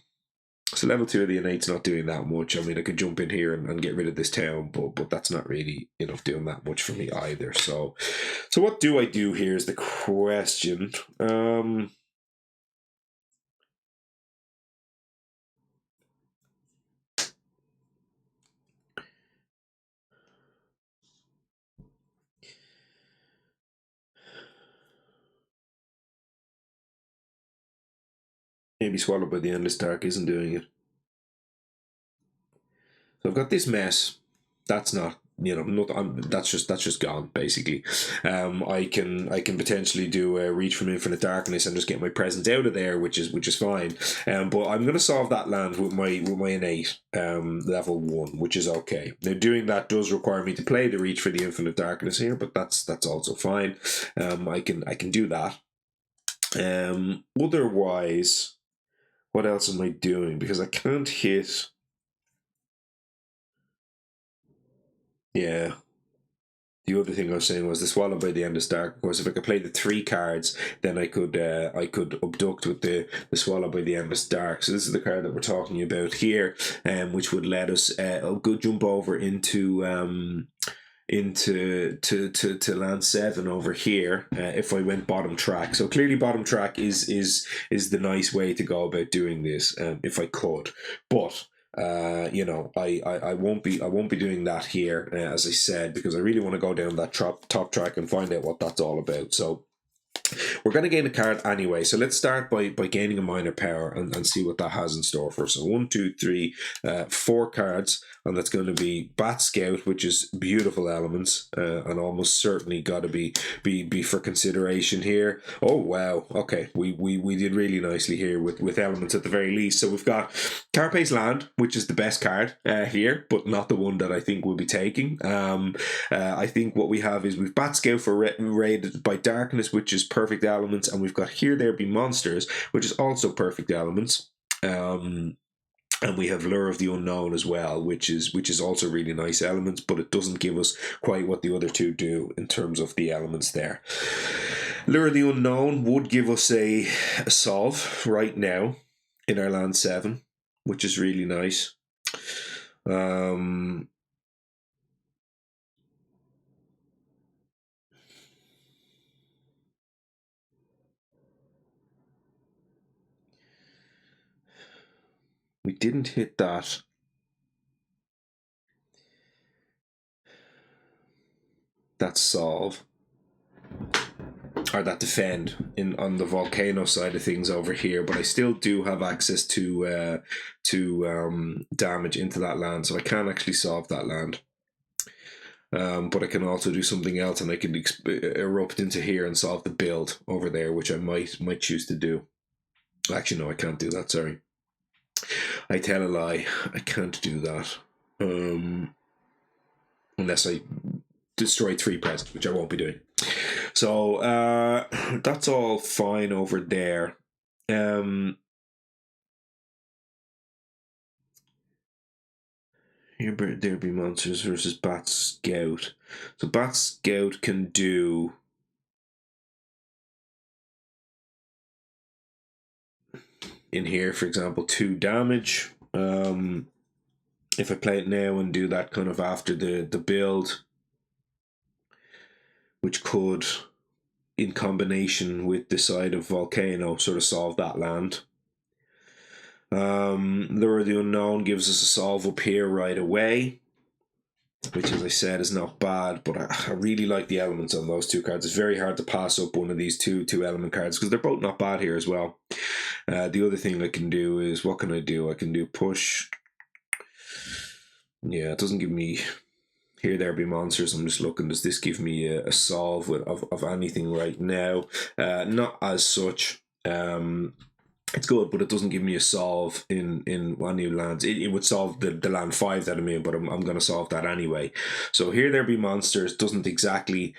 So level 2 of the innate's not doing that much. I mean, I could jump in here and get rid of this town, but that's not really, you know, doing that much for me either. So what do I do here is the question. Maybe Swallowed by the Endless Dark isn't doing it. So I've got this mess. That's not, you know, that's just gone basically. I can potentially do a Reach from Infinite Darkness and just get my presence out of there, which is fine. But I'm going to solve that land with my innate level 1, which is okay. Now doing that does require me to play the Reach for the Infinite Darkness here, but that's also fine. I can do that. Otherwise, what else am I doing? Because I can't hit. Yeah. The other thing I was saying was the Swallow by the Endless Dark. Of course, if I could play the 3 cards, then I could abduct with the Swallow by the Endless Dark. So this is the card that we're talking about here, which would let us go jump over into land 7 over here if I went bottom track. So clearly bottom track is the nice way to go about doing this if I could, but you know, I won't be doing that here as I said, because I really want to go down that top track and find out what that's all about. So we're going to gain a card anyway, so let's start by gaining a minor power and see what that has in store for us. So 1, 2, 3, 4 cards, and that's going to be Bat Scout, which is beautiful elements, and almost certainly got to be for consideration here. Oh wow, okay, we did really nicely here with elements at the very least. So we've got Carpe's Land, which is the best card here, but not the one that I think we'll be taking. I think what we have is we've Bat Scout for Raided by Darkness, which is perfect elements, and we've got Here There Be Monsters, which is also perfect elements. And we have Lure of the Unknown as well, which is also really nice elements, but it doesn't give us quite what the other two do in terms of the elements there. Lure of the Unknown would give us a solve right now in our land 7, which is really nice. We didn't hit that. That solve. Or that defend on the Volcano side of things over here, but I still do have access to damage into that land, so I can actually solve that land. But I can also do something else, and I can erupt into here and solve the build over there, which I might choose to do. Actually, no, I can't do that. Sorry, I tell a lie. I can't do that unless I destroy 3 presents, which I won't be doing. So that's all fine over there. Here there be monsters versus Bat Scout. So Bat Scout can do in here, for example, 2 damage. If I play it now and do that kind of after the build, which could, in combination with the side of Volcano, sort of solve that land. Lure of the Unknown gives us a solve up here right away, which, as I said, is not bad, but I really like the elements on those 2 cards. It's very hard to pass up one of these two element cards because they're both not bad here as well. The other thing I can do is, what can I do? I can do push. Yeah, it doesn't give me here there be monsters. I'm just looking, does this give me a solve of anything right now? Not as such. It's good, but it doesn't give me a solve in one new lands. It would solve the land 5 that I'm in, but I'm going to solve that anyway. So here there be monsters doesn't exactly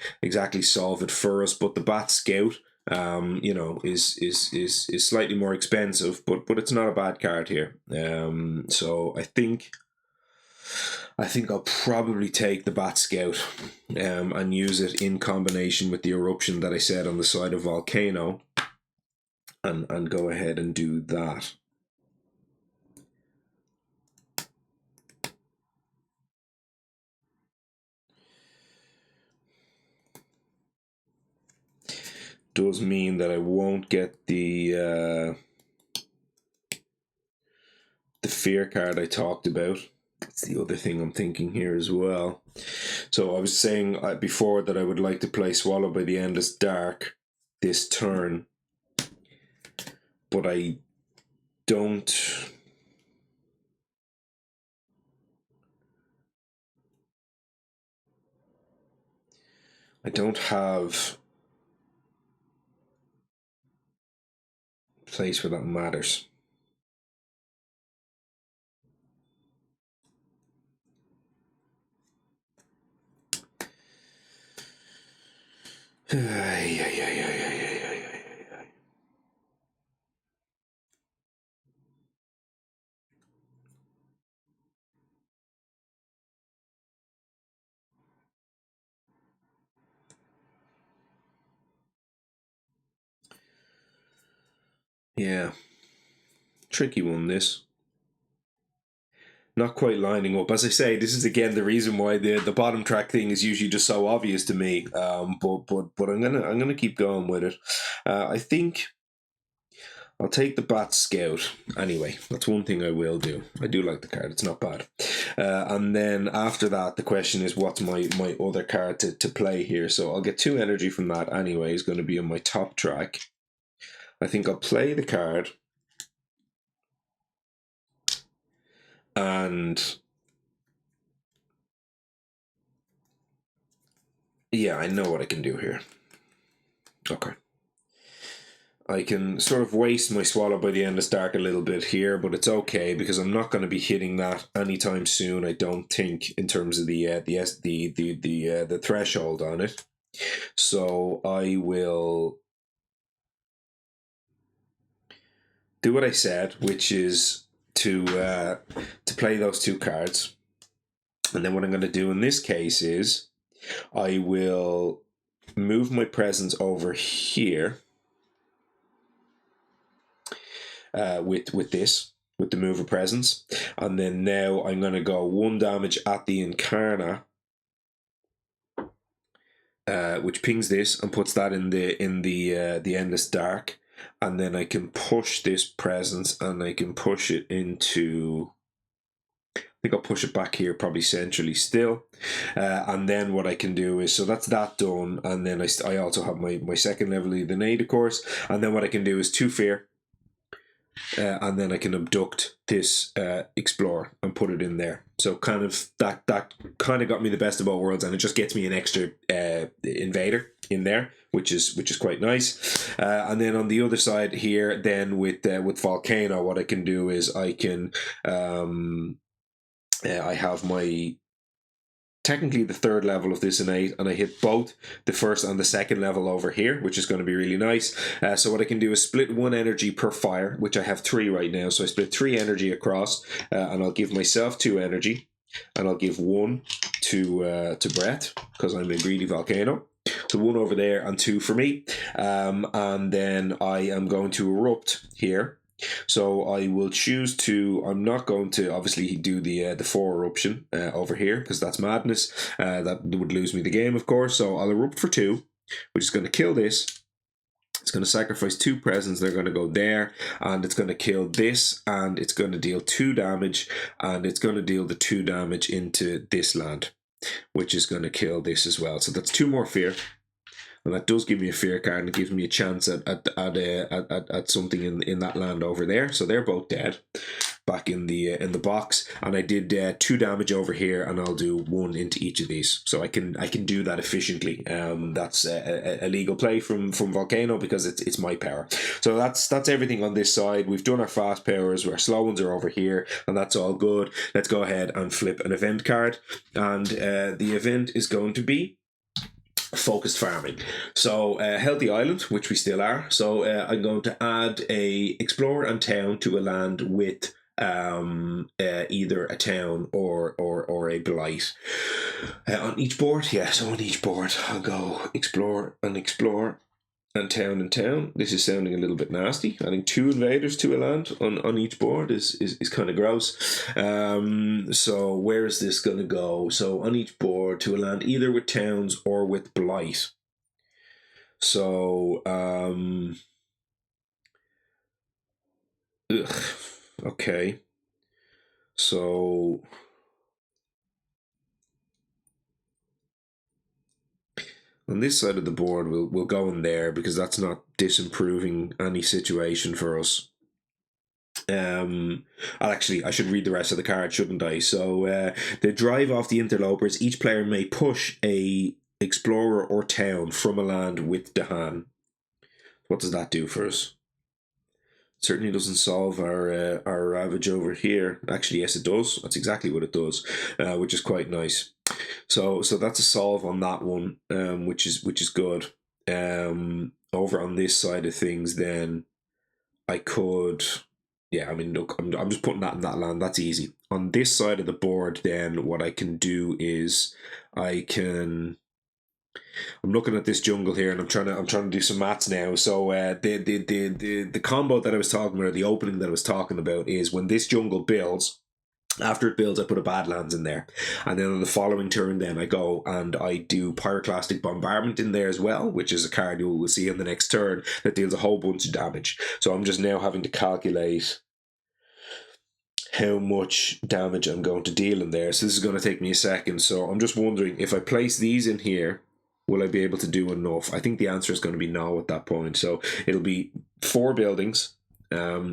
solve it for us, but the Bat Scout, you know, is slightly more expensive, but it's not a bad card here. So I think I'll probably take the Bat Scout and use it in combination with the eruption that I said on the side of Volcano, and go ahead and do that. Does mean that I won't get the fear card I talked about. That's the other thing I'm thinking here as well. So I was saying before that I would like to play Swallow by the Endless Dark this turn, but I don't. I don't have a place where that matters. Yeah, tricky one, this. Not quite lining up. As I say, this is again the reason why the bottom track thing is usually just so obvious to me. But I'm gonna keep going with it. I think I'll take the Bat Scout anyway. That's one thing I will do. I do like the card. It's not bad. And then after that, the question is, what's my other card to play here? So I'll get 2 energy from that anyway. It's going to be on my top track. I think I'll play the card. And yeah, I know what I can do here. Okay. I can sort of waste my Swallow by the Endless Dark a little bit here, but it's okay because I'm not going to be hitting that anytime soon. I don't think, in terms of the threshold on it. So I will do what I said, which is to play those 2 cards, and then what I'm going to do in this case is I will move my presence over here. With the mover presence, and then now I'm going to go 1 damage at the Incarna, which pings this and puts that in the Endless Dark, and then I can push this presence and I can push it into. I think I'll push it back here, probably centrally still, and then what I can do is, so that's that done, and then I also have my second level of the innate, of course, and then what I can do is 2 fear. And then I can abduct this Explorer and put it in there. So kind of that kind of got me the best of both worlds, and it just gets me an extra invader in there, which is quite nice. And then on the other side here, then with Volcano, what I can do is I can I have my technically the 3rd level of this innate, and I hit both the 1st and the 2nd level over here, which is going to be really nice. So what I can do is split 1 energy per fire, which I have 3 right now. So I split 3 energy across, and I'll give myself 2 energy, and I'll give 1 to Brett because I'm a greedy Volcano. So 1 over there and 2 for me, and then I am going to erupt here. So I will choose to. I'm not going to obviously do the 4 eruption over here because that's madness. That would lose me the game, of course. So I'll erupt for 2, which is going to kill this. It's going to sacrifice 2 presents. They're going to go there, and it's going to kill this, and it's going to deal 2 damage, and it's going to deal the 2 damage into this land, which is going to kill this as well. So that's 2 more fear. And that does give me a fear card, and it gives me a chance at something in that land over there. So they're both dead. back in the box, and I did 2 damage over here, and I'll do 1 into each of these, so I can do that efficiently. That's a legal play from Volcano because it's my power. So that's everything on this side. We've done our fast powers. Our slow ones are over here, and that's all good. Let's go ahead and flip an event card, and the event is going to be focused farming. So healthy island, which we still are. So I'm going to add a explorer and town to a land with either a town or a blight on each board. Yeah, so on each board I'll go explore and town. This is sounding a little bit nasty. Adding 2 invaders to a land on each board is kind of gross. So where is this going to go? So on each board to a land either with towns or with blight. So okay. So on this side of the board, we'll go in there because that's not disimproving any situation for us. I should read the rest of the card, shouldn't I? So the drive off the interlopers. Each player may push a explorer or town from a land with Dahan. What does that do for us? Certainly doesn't solve our ravage over here. Actually, yes, it does. That's exactly what it does, which is quite nice. So that's a solve on that one, which is good. Over on this side of things, then I could, yeah. I mean, look, I'm just putting that in that land. That's easy. On this side of the board, then what I can do is I'm looking at this jungle here, and I'm trying to do some maths now. So the combo that I was talking about, or the opening that I was talking about, is when this jungle builds. After it builds, I put a Badlands in there, and then on the following turn, then I go and I do Pyroclastic Bombardment in there as well, which is a card you will see in the next turn that deals a whole bunch of damage. So I'm just now having to calculate how much damage I'm going to deal in there. So this is going to take me a second. So I'm just wondering, if I place these in here, will I be able to do enough? I think the answer is going to be no at that point. So it'll be 4 buildings.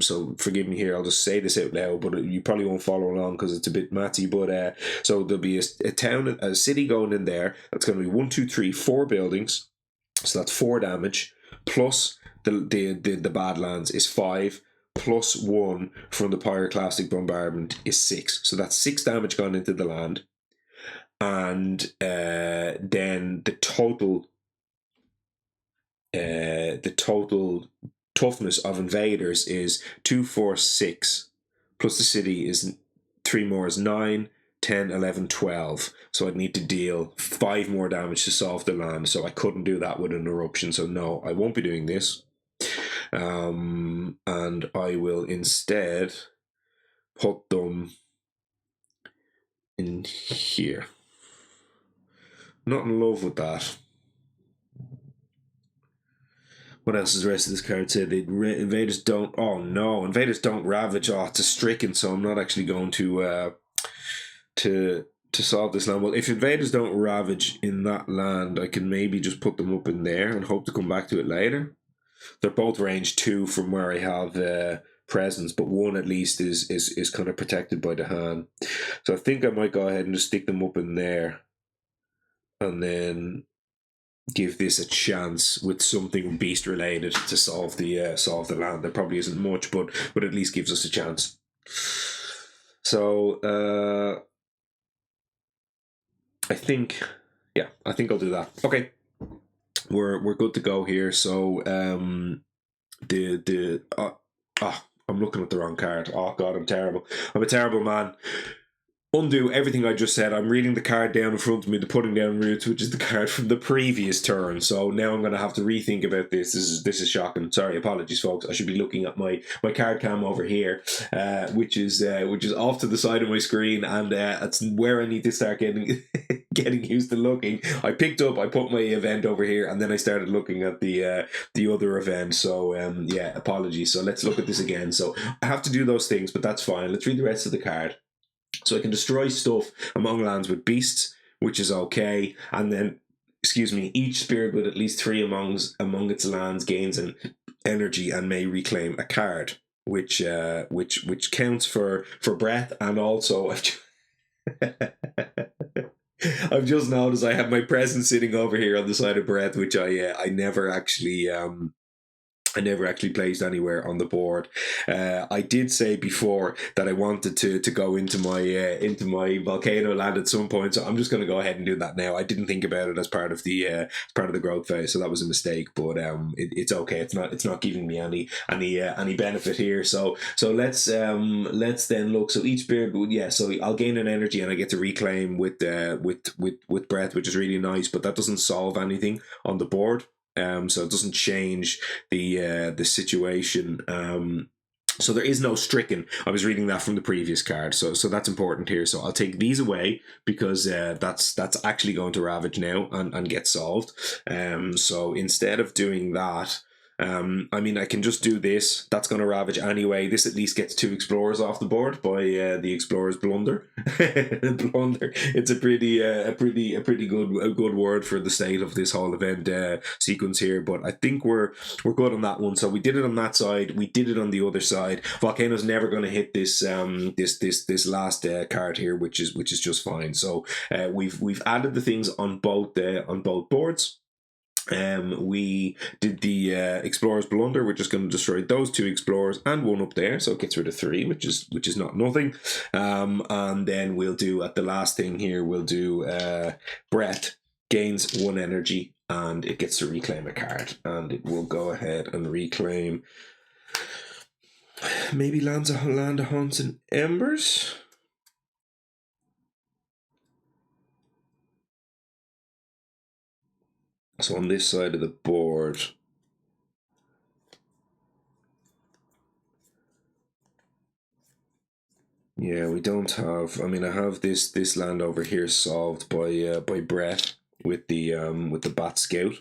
So forgive me here, I'll just say this out loud, but you probably won't follow along because it's a bit matty. But so there'll be a town, a city going in there. That's going to be 1, 2, 3, 4 buildings. So that's 4 damage, plus the Badlands is 5, plus 1 from the Pyroclastic Bombardment is 6. So that's 6 damage gone into the land, and then the total toughness of invaders is 2, 4, 6, plus the city is 3 more is 9, 10, 11, 12. So I'd need to deal 5 more damage to solve the land. So I couldn't do that with an eruption. So no, I won't be doing this. And I will instead put them in here. Not in love with that. What else does the rest of this card say? The invaders don't. Oh no, invaders don't ravage. Oh, it's a stricken, so I'm not actually going to solve this land. Well, if invaders don't ravage in that land, I can maybe just put them up in there and hope to come back to it later. They're both range 2 from where I have presence, but 1 at least is kind of protected by the hand. So I think I might go ahead and just stick them up in there, and then give this a chance with something beast related to solve the land. There probably isn't much, but at least gives us a chance. So I think I'll do that. Okay, we're good to go here. So I'm looking at the wrong card. Oh god, I'm terrible. I'm a terrible man. Undo everything I just said. I'm reading the card down in front of me, the Putting Down Roots, which is the card from the previous turn. So now I'm going to have to rethink about this. This is shocking. Sorry, apologies, folks. I should be looking at my card cam over here, which is off to the side of my screen, and that's where I need to start getting getting used to looking. I put my event over here, and then I started looking at the other event. So yeah, apologies. So let's look at this again. So I have to do those things, but that's fine. Let's read the rest of the card. So I can destroy stuff among lands with beasts, which is okay. And then, each spirit with at least 3 among its lands gains an energy and may reclaim a card. which counts for breath, and also I've just noticed I have my present sitting over here on the side of breath, which I never actually I never actually placed anywhere on the board. I did say before that I wanted to go into my volcano land at some point, so I'm just going to go ahead and do that now. I didn't think about it as part of the growth phase, so that was a mistake. But it's okay. It's not giving me any benefit here. So let's then look. So each beard, yeah. So I'll gain an energy and I get to reclaim with breath, which is really nice. But that doesn't solve anything on the board. So it doesn't change the situation. So there is no stricken. I was reading that from the previous card, so that's important here. So I'll take these away because that's actually going to ravage now and get solved. So instead of doing that, I mean, I can just do this. That's going to ravage anyway. This at least gets 2 explorers off the board by the explorer's blunder. Blunder. It's a pretty good word for the state of this whole event sequence here. But I think we're good on that one. So we did it on that side. We did it on the other side. Volcano's never going to hit this this last card here, which is just fine. So we've added the things on both boards. We did the explorer's blunder. We're just going to destroy those 2 explorers and 1 up there, so it gets rid of 3, which is not nothing. And then we'll do at the last thing here, we'll do breath gains 1 energy and it gets to reclaim a card, and it will go ahead and reclaim maybe land of haunts and embers. So on this side of the board, yeah, we don't have. I mean, I have this land over here solved by breath with the Bat Scout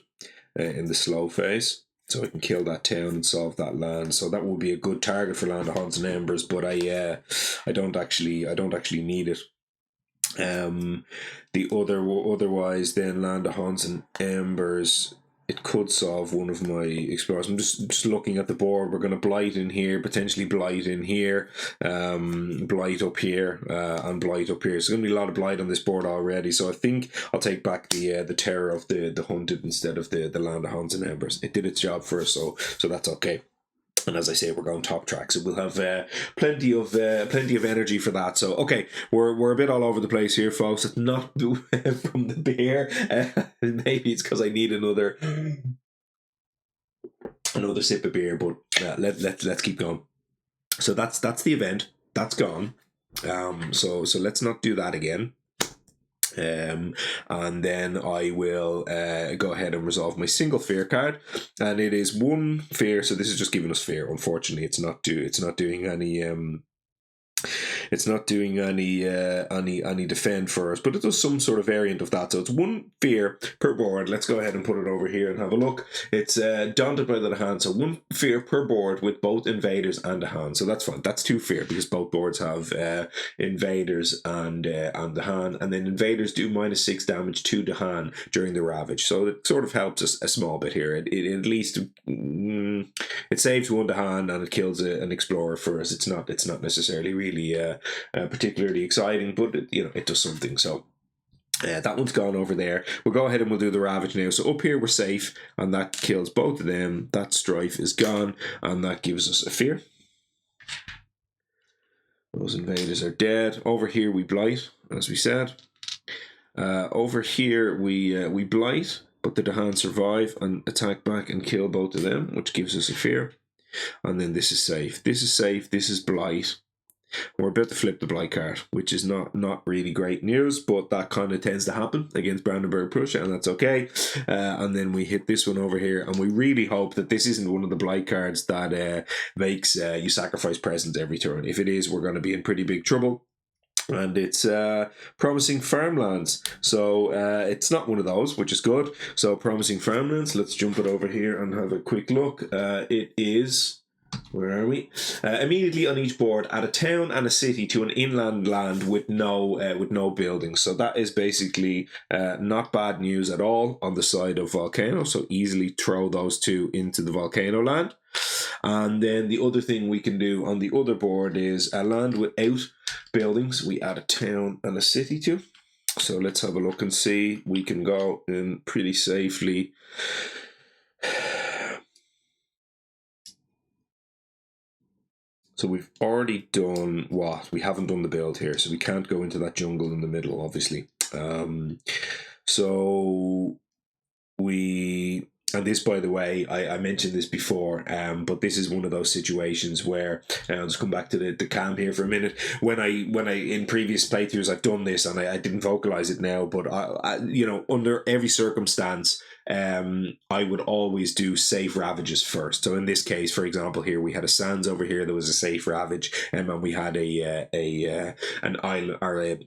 in the slow phase, so I can kill that town and solve that land. So that would be a good target for Land of Haunts and Embers, but I don't actually need it. Otherwise then Land of Haunts and Embers, it could solve one of my explorers. I'm just looking at the board. We're going to blight in here, potentially blight in here, blight up here, and blight up here. So there's going to be a lot of blight on this board already. So I think I'll take back the terror of the hunted instead of the Land of Haunts and Embers. It did its job for us, so that's okay. And as I say, we're going top track, so we'll have plenty of energy for that. So okay, we're a bit all over the place here, folks. It's not from the beer. Maybe it's because I need another sip of beer. But let's keep going. So that's the event. That's gone. So let's not do that again. And then I will go ahead and resolve my single fear card, and it is 1 fear. So this is just giving us fear. Unfortunately, it's not doing any any defend for us, but it does some sort of variant of that. So it's 1 fear per board. Let's go ahead and put it over here and have a look. It's daunted by the hand, so 1 fear per board with both invaders and a hand. So that's fine. That's 2 fear because both boards have invaders and the hand, and then invaders do -6 damage to the hand during the ravage. So it sort of helps us a small bit here. It at least it saves 1 to hand and it kills an explorer for us. It's not necessarily really particularly exciting, but it does something. So that one's gone over there. We'll go ahead and we'll do the ravage now. So up here we're safe, and that kills both of them. That strife is gone, and that gives us a fear. Those invaders are dead. Over here we blight, as we said. Over here we blight, but the Dahan survive and attack back and kill both of them, which gives us a fear. And then this is safe. This is safe. This is blight. We're about to flip the blight card, which is not really great news, but that kind of tends to happen against Brandenburg-Prussia, and that's okay. And then we hit this one over here, and we really hope that this isn't one of the blight cards that makes you sacrifice presence every turn. If it is, we're going to be in pretty big trouble. And it's promising farmlands, so it's not one of those, which is good. So promising farmlands, let's jump it over here and have a quick look. It is, where are we? Immediately on each board, add a town and a city to an inland land with no buildings. So that is basically not bad news at all on the side of Volcano. So easily throw those 2 into the Volcano land. And then the other thing we can do on the other board is a land without buildings. We add a town and a city to. So let's have a look and see. We can go in pretty safely. So we've already done what? We haven't done the build here, so we can't go into that jungle in the middle, obviously. So we, and this, by the way, I mentioned this before, but this is one of those situations where, I'll just come back to the cam here for a minute. When I in previous playthroughs I've done this, and I didn't vocalize it now, but I under every circumstance, I would always do safe ravages first. So in this case, for example, here we had a sands over here. There was a safe ravage, and we had an island or a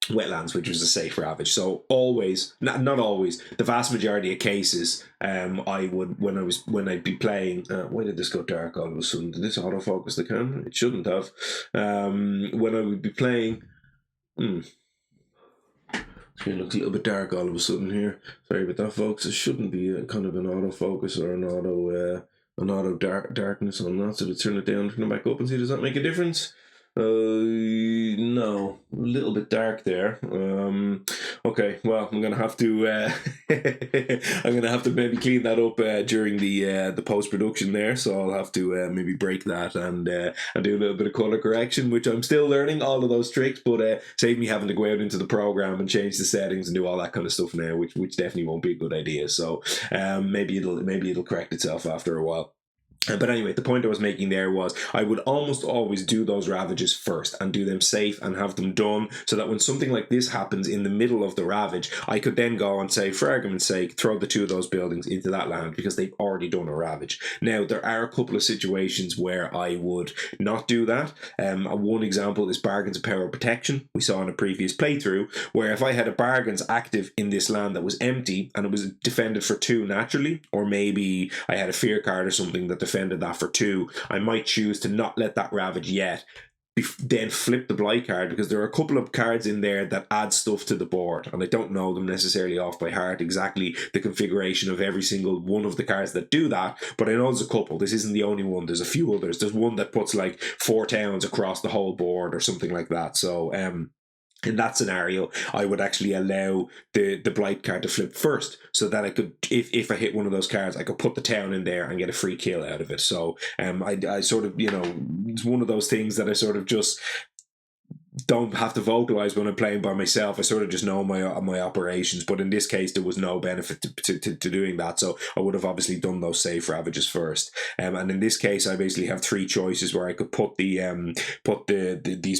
wetlands, which was a safe ravage. So always, not always, the vast majority of cases, I would when I'd be playing. Why did this go dark all of a sudden? Did this autofocus the camera? It shouldn't have. When I would be playing. It looks a little bit dark all of a sudden here. Sorry about that, folks. It shouldn't be kind of an autofocus or an auto darkness on that. So to turn it down, turn it back up and see, does that make a difference? No, a little bit dark there. Okay, well, I'm gonna have to I'm gonna have to maybe clean that up during the post production there. So I'll have to maybe break that and do a little bit of color correction, which I'm still learning all of those tricks. But save me having to go out into the program and change the settings and do all that kind of stuff now, which definitely won't be a good idea. So maybe it'll correct itself after a while. But anyway, the point I was making there was I would almost always do those ravages first and do them safe and have them done so that when something like this happens in the middle of the ravage, I could then go and say, for argument's sake, throw the two of those buildings into that land because they've already done a ravage. Now, there are a couple of situations where I would not do that. One example is bargains of power protection we saw in a previous playthrough, where if I had a bargains active in this land that was empty and it was defended for 2 naturally, or maybe I had a fear card or something that defended that for 2, I might choose to not let that ravage yet, then flip the blight card, because there are a couple of cards in there that add stuff to the board, and I don't know them necessarily off by heart exactly the configuration of every single one of the cards that do that, but I know there's a couple. This isn't the only one, there's a few others. There's one that puts like 4 towns across the whole board or something like that. So in that scenario, I would actually allow the blight card to flip first, so that I could, if I hit one of those cards, I could put the town in there and get a free kill out of it. So I sort of, it's one of those things that I sort of just don't have to vocalize when I'm playing by myself. I sort of just know my operations, but in this case there was no benefit to doing that, so I would have obviously done those safe ravages first. And in this case I basically have 3 choices where I could put these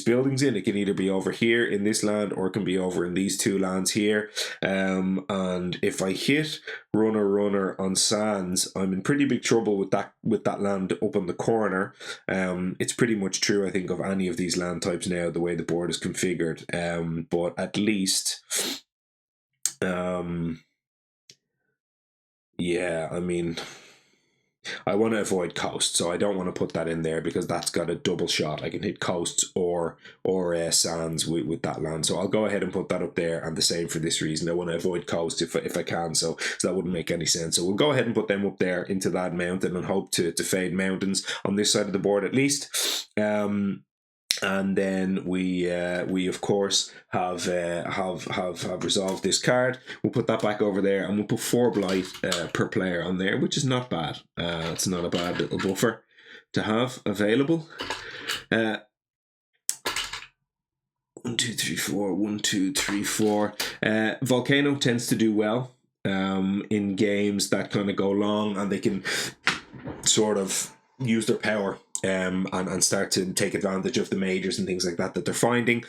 buildings in. It can either be over here in this land, or it can be over in these 2 lands here. And if I hit runner on sands, I'm in pretty big trouble with that land up on the corner. It's pretty much true, I think, of any of these land types now, the way the board is configured. But at least yeah, I mean, I want to avoid coast, so I don't want to put that in there because that's got a double shot. I can hit coasts or sands with that land, so I'll go ahead and put that up there. And the same for this reason, I want to avoid coast if I can, so that wouldn't make any sense. So we'll go ahead and put them up there into that mountain and hope to fade mountains on this side of the board at least. And then we of course have resolved this card. We'll put that back over there, and we'll put 4 blight per player on there, which is not bad. It's not a bad little buffer to have available. 1, 2, 3, 4. 1, 2, 3, 4. Volcano tends to do well in games that kind of go long, and they can sort of use their power and start to take advantage of the majors and things like that they're finding.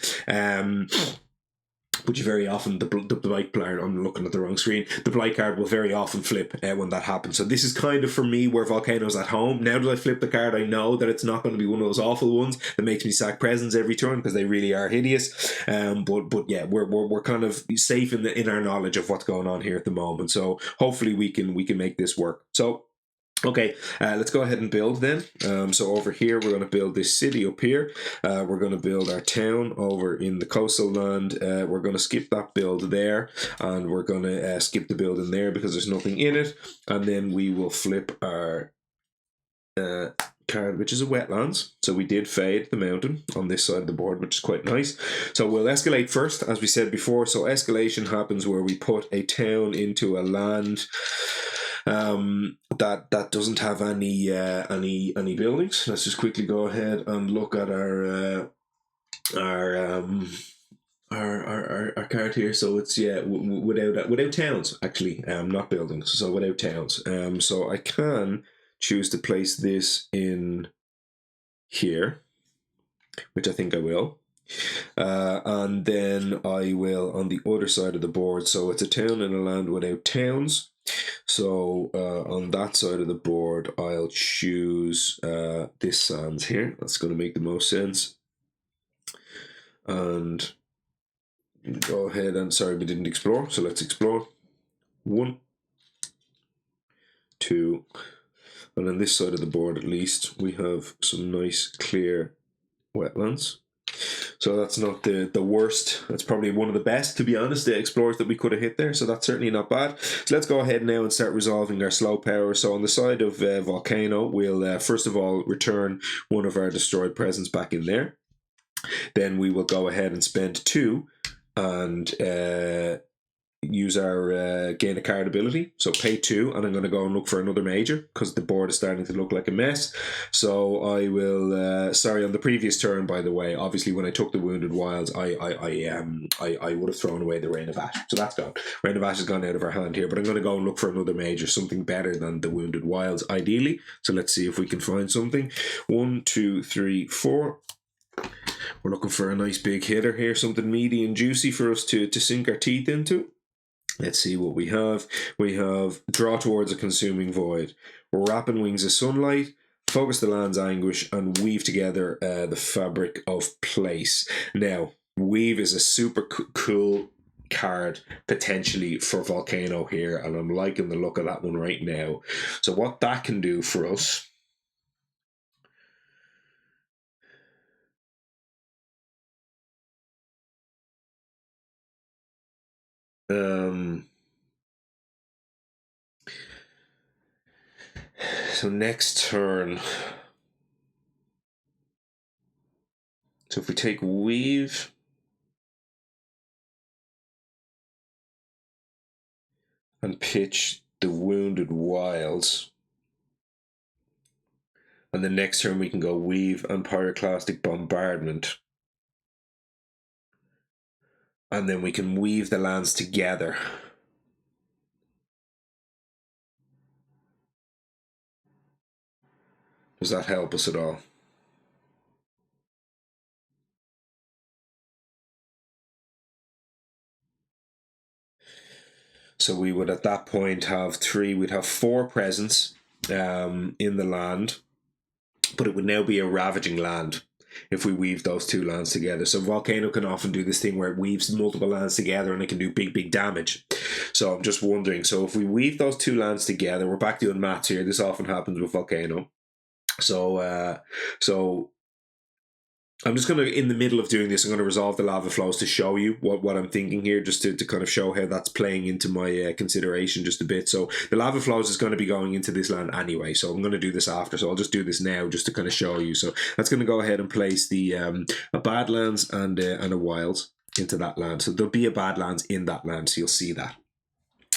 Which very often the blight player, I'm looking at the wrong screen, the blight card will very often flip when that happens. So this is kind of for me where Volcano's at home. Now that I flip the card, I know that it's not going to be one of those awful ones that makes me sack presents every turn, because they really are hideous. But yeah, we're kind of safe in our knowledge of what's going on here at the moment. So hopefully we can make this work. So Okay, let's go ahead and build then. So over here, we're going to build this city up here. We're going to build our town over in the coastal land. We're going to skip that build there, and we're going to skip the build in there because there's nothing in it. And then we will flip our card, which is a wetlands. So we did fade the mountain on this side of the board, which is quite nice. So we'll escalate first, as we said before. So escalation happens where we put a town into a land that doesn't have any buildings. Let's just quickly go ahead and look at our card here. So it's without towns, actually, not buildings. So without towns. So I can choose to place this in here, which I think I will. And then I will on the other side of the board. So it's a town in a land without towns. So on that side of the board, I'll choose this sands here. That's going to make the most sense. And go ahead and, sorry, we didn't explore. So let's explore. 1, 2, and on this side of the board, at least, we have some nice clear wetlands. So that's not the worst. That's probably one of the best, to be honest, the explorers that we could have hit there. So that's certainly not bad. So let's go ahead now and start resolving our slow power. So on the side of Volcano, we'll first of all return one of our destroyed presents back in there. Then we will go ahead and spend 2 and use our gain a card ability. So pay 2, and I'm going to go and look for another major because the board is starting to look like a mess. So I will sorry, on the previous turn, by the way, obviously when I took the Wounded Wilds, I would have thrown away the Rain of Ash. So that's gone. Rain of Ash has gone out of our hand here, but I'm going to go and look for another major, something better than the Wounded Wilds ideally. So let's see if we can find something. 1, 2, 3, 4. We're looking for a nice big hitter here, something meaty and juicy for us to sink our teeth into. Let's see what we have. We have Draw Towards a Consuming Void, Wrapping Wings of Sunlight, Focus the Land's Anguish, and Weave Together the Fabric of Place. Now, Weave is a super cool card potentially for Volcano here, and I'm liking the look of that one right now. So what that can do for us... So next turn, so if we take Weave and pitch the Wounded Wilds, and the next turn we can go Weave and Pyroclastic Bombardment, and then we can weave the lands together. Does that help us at all? So we would at that point have 3, we'd have 4 presents in the land, but it would now be a ravaging land if we weave those 2 lands together. So Volcano can often do this thing where it weaves multiple lands together and it can do big damage. So I'm just wondering, so if we weave those 2 lands together, we're back doing maths here, this often happens with Volcano. So I'm just going to, in the middle of doing this, I'm going to resolve the lava flows to show you what I'm thinking here, just to kind of show how that's playing into my consideration just a bit. So the lava flows is going to be going into this land anyway, so I'm going to do this after. So I'll just do this now just to kind of show you. So that's going to go ahead and place the a Badlands and a Wilds into that land. So there'll be a Badlands in that land, so you'll see that.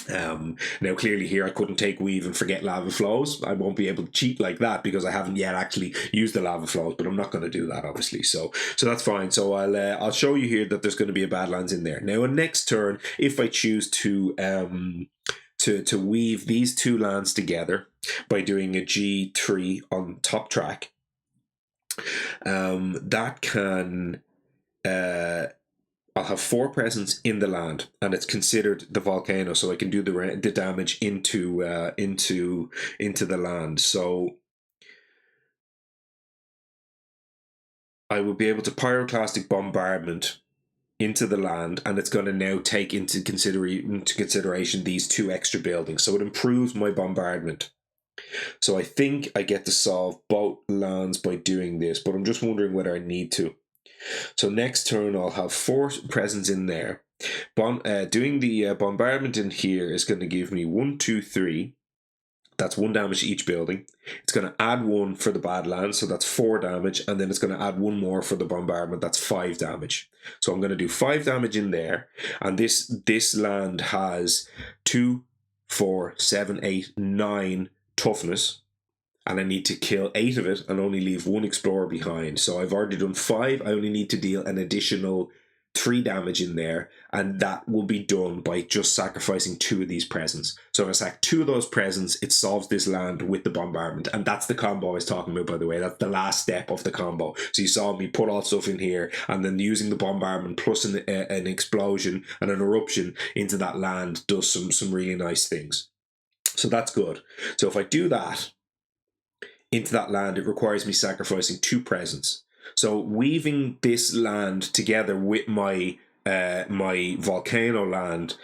Now clearly here I couldn't take Weave and forget lava flows. I won't be able to cheat like that because I haven't yet actually used the lava flows, but I'm not going to do that obviously, so that's fine. So I'll show you here that there's going to be a Badlands in there. Now in next turn, if I choose to weave these 2 lands together by doing a G3 on top track, that can I'll have 4 presents in the land, and it's considered the Volcano, so I can do the damage into the land. So I will be able to Pyroclastic Bombardment into the land, and it's going to now take into consideration these 2 extra buildings. So it improves my bombardment. So I think I get to solve both lands by doing this, but I'm just wondering whether I need to. So next turn I'll have 4 presents in there. Doing the bombardment in here is going to give me 1, 2, 3. That's 1 damage to each building. It's going to add 1 for the Badlands, so that's 4 damage, and then it's going to add 1 more for the bombardment, that's 5 damage. So I'm going to do 5 damage in there, and this land has 2, 4, 7, 8, 9 toughness, and I need to kill 8 of it and only leave 1 explorer behind. So I've already done 5. I only need to deal an additional 3 damage in there, and that will be done by just sacrificing 2 of these presents. So if I sack 2 of those presents, it solves this land with the bombardment, and that's the combo I was talking about, by the way. That's the last step of the combo. So you saw me put all stuff in here, and then using the bombardment plus an explosion and an eruption into that land does some really nice things. So that's good. So if I do that into that land, it requires me sacrificing 2 presents. So weaving this land together with my my volcano land,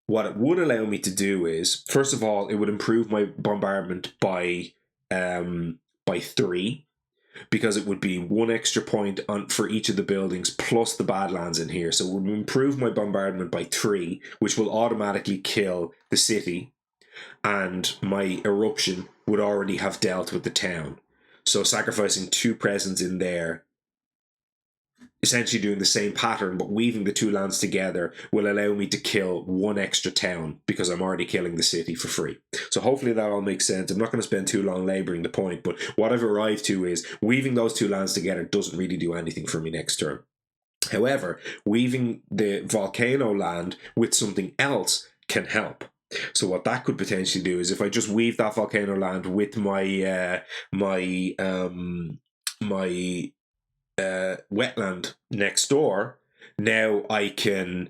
what it would allow me to do is, first of all, it would improve my bombardment by 3, because it would be 1 extra point on for each of the buildings plus the Badlands in here. So it would improve my bombardment by 3, which will automatically kill the city, and my eruption would already have dealt with the town. So sacrificing 2 presents in there, essentially doing the same pattern but weaving the 2 lands together, will allow me to kill 1 extra town because I'm already killing the city for free. So hopefully that all makes sense. I'm not going to spend too long labouring the point, but what I've arrived to is weaving those 2 lands together doesn't really do anything for me next turn. However, weaving the volcano land with something else can help. So what that could potentially do is, if I just weave that volcano land with my wetland next door, now I can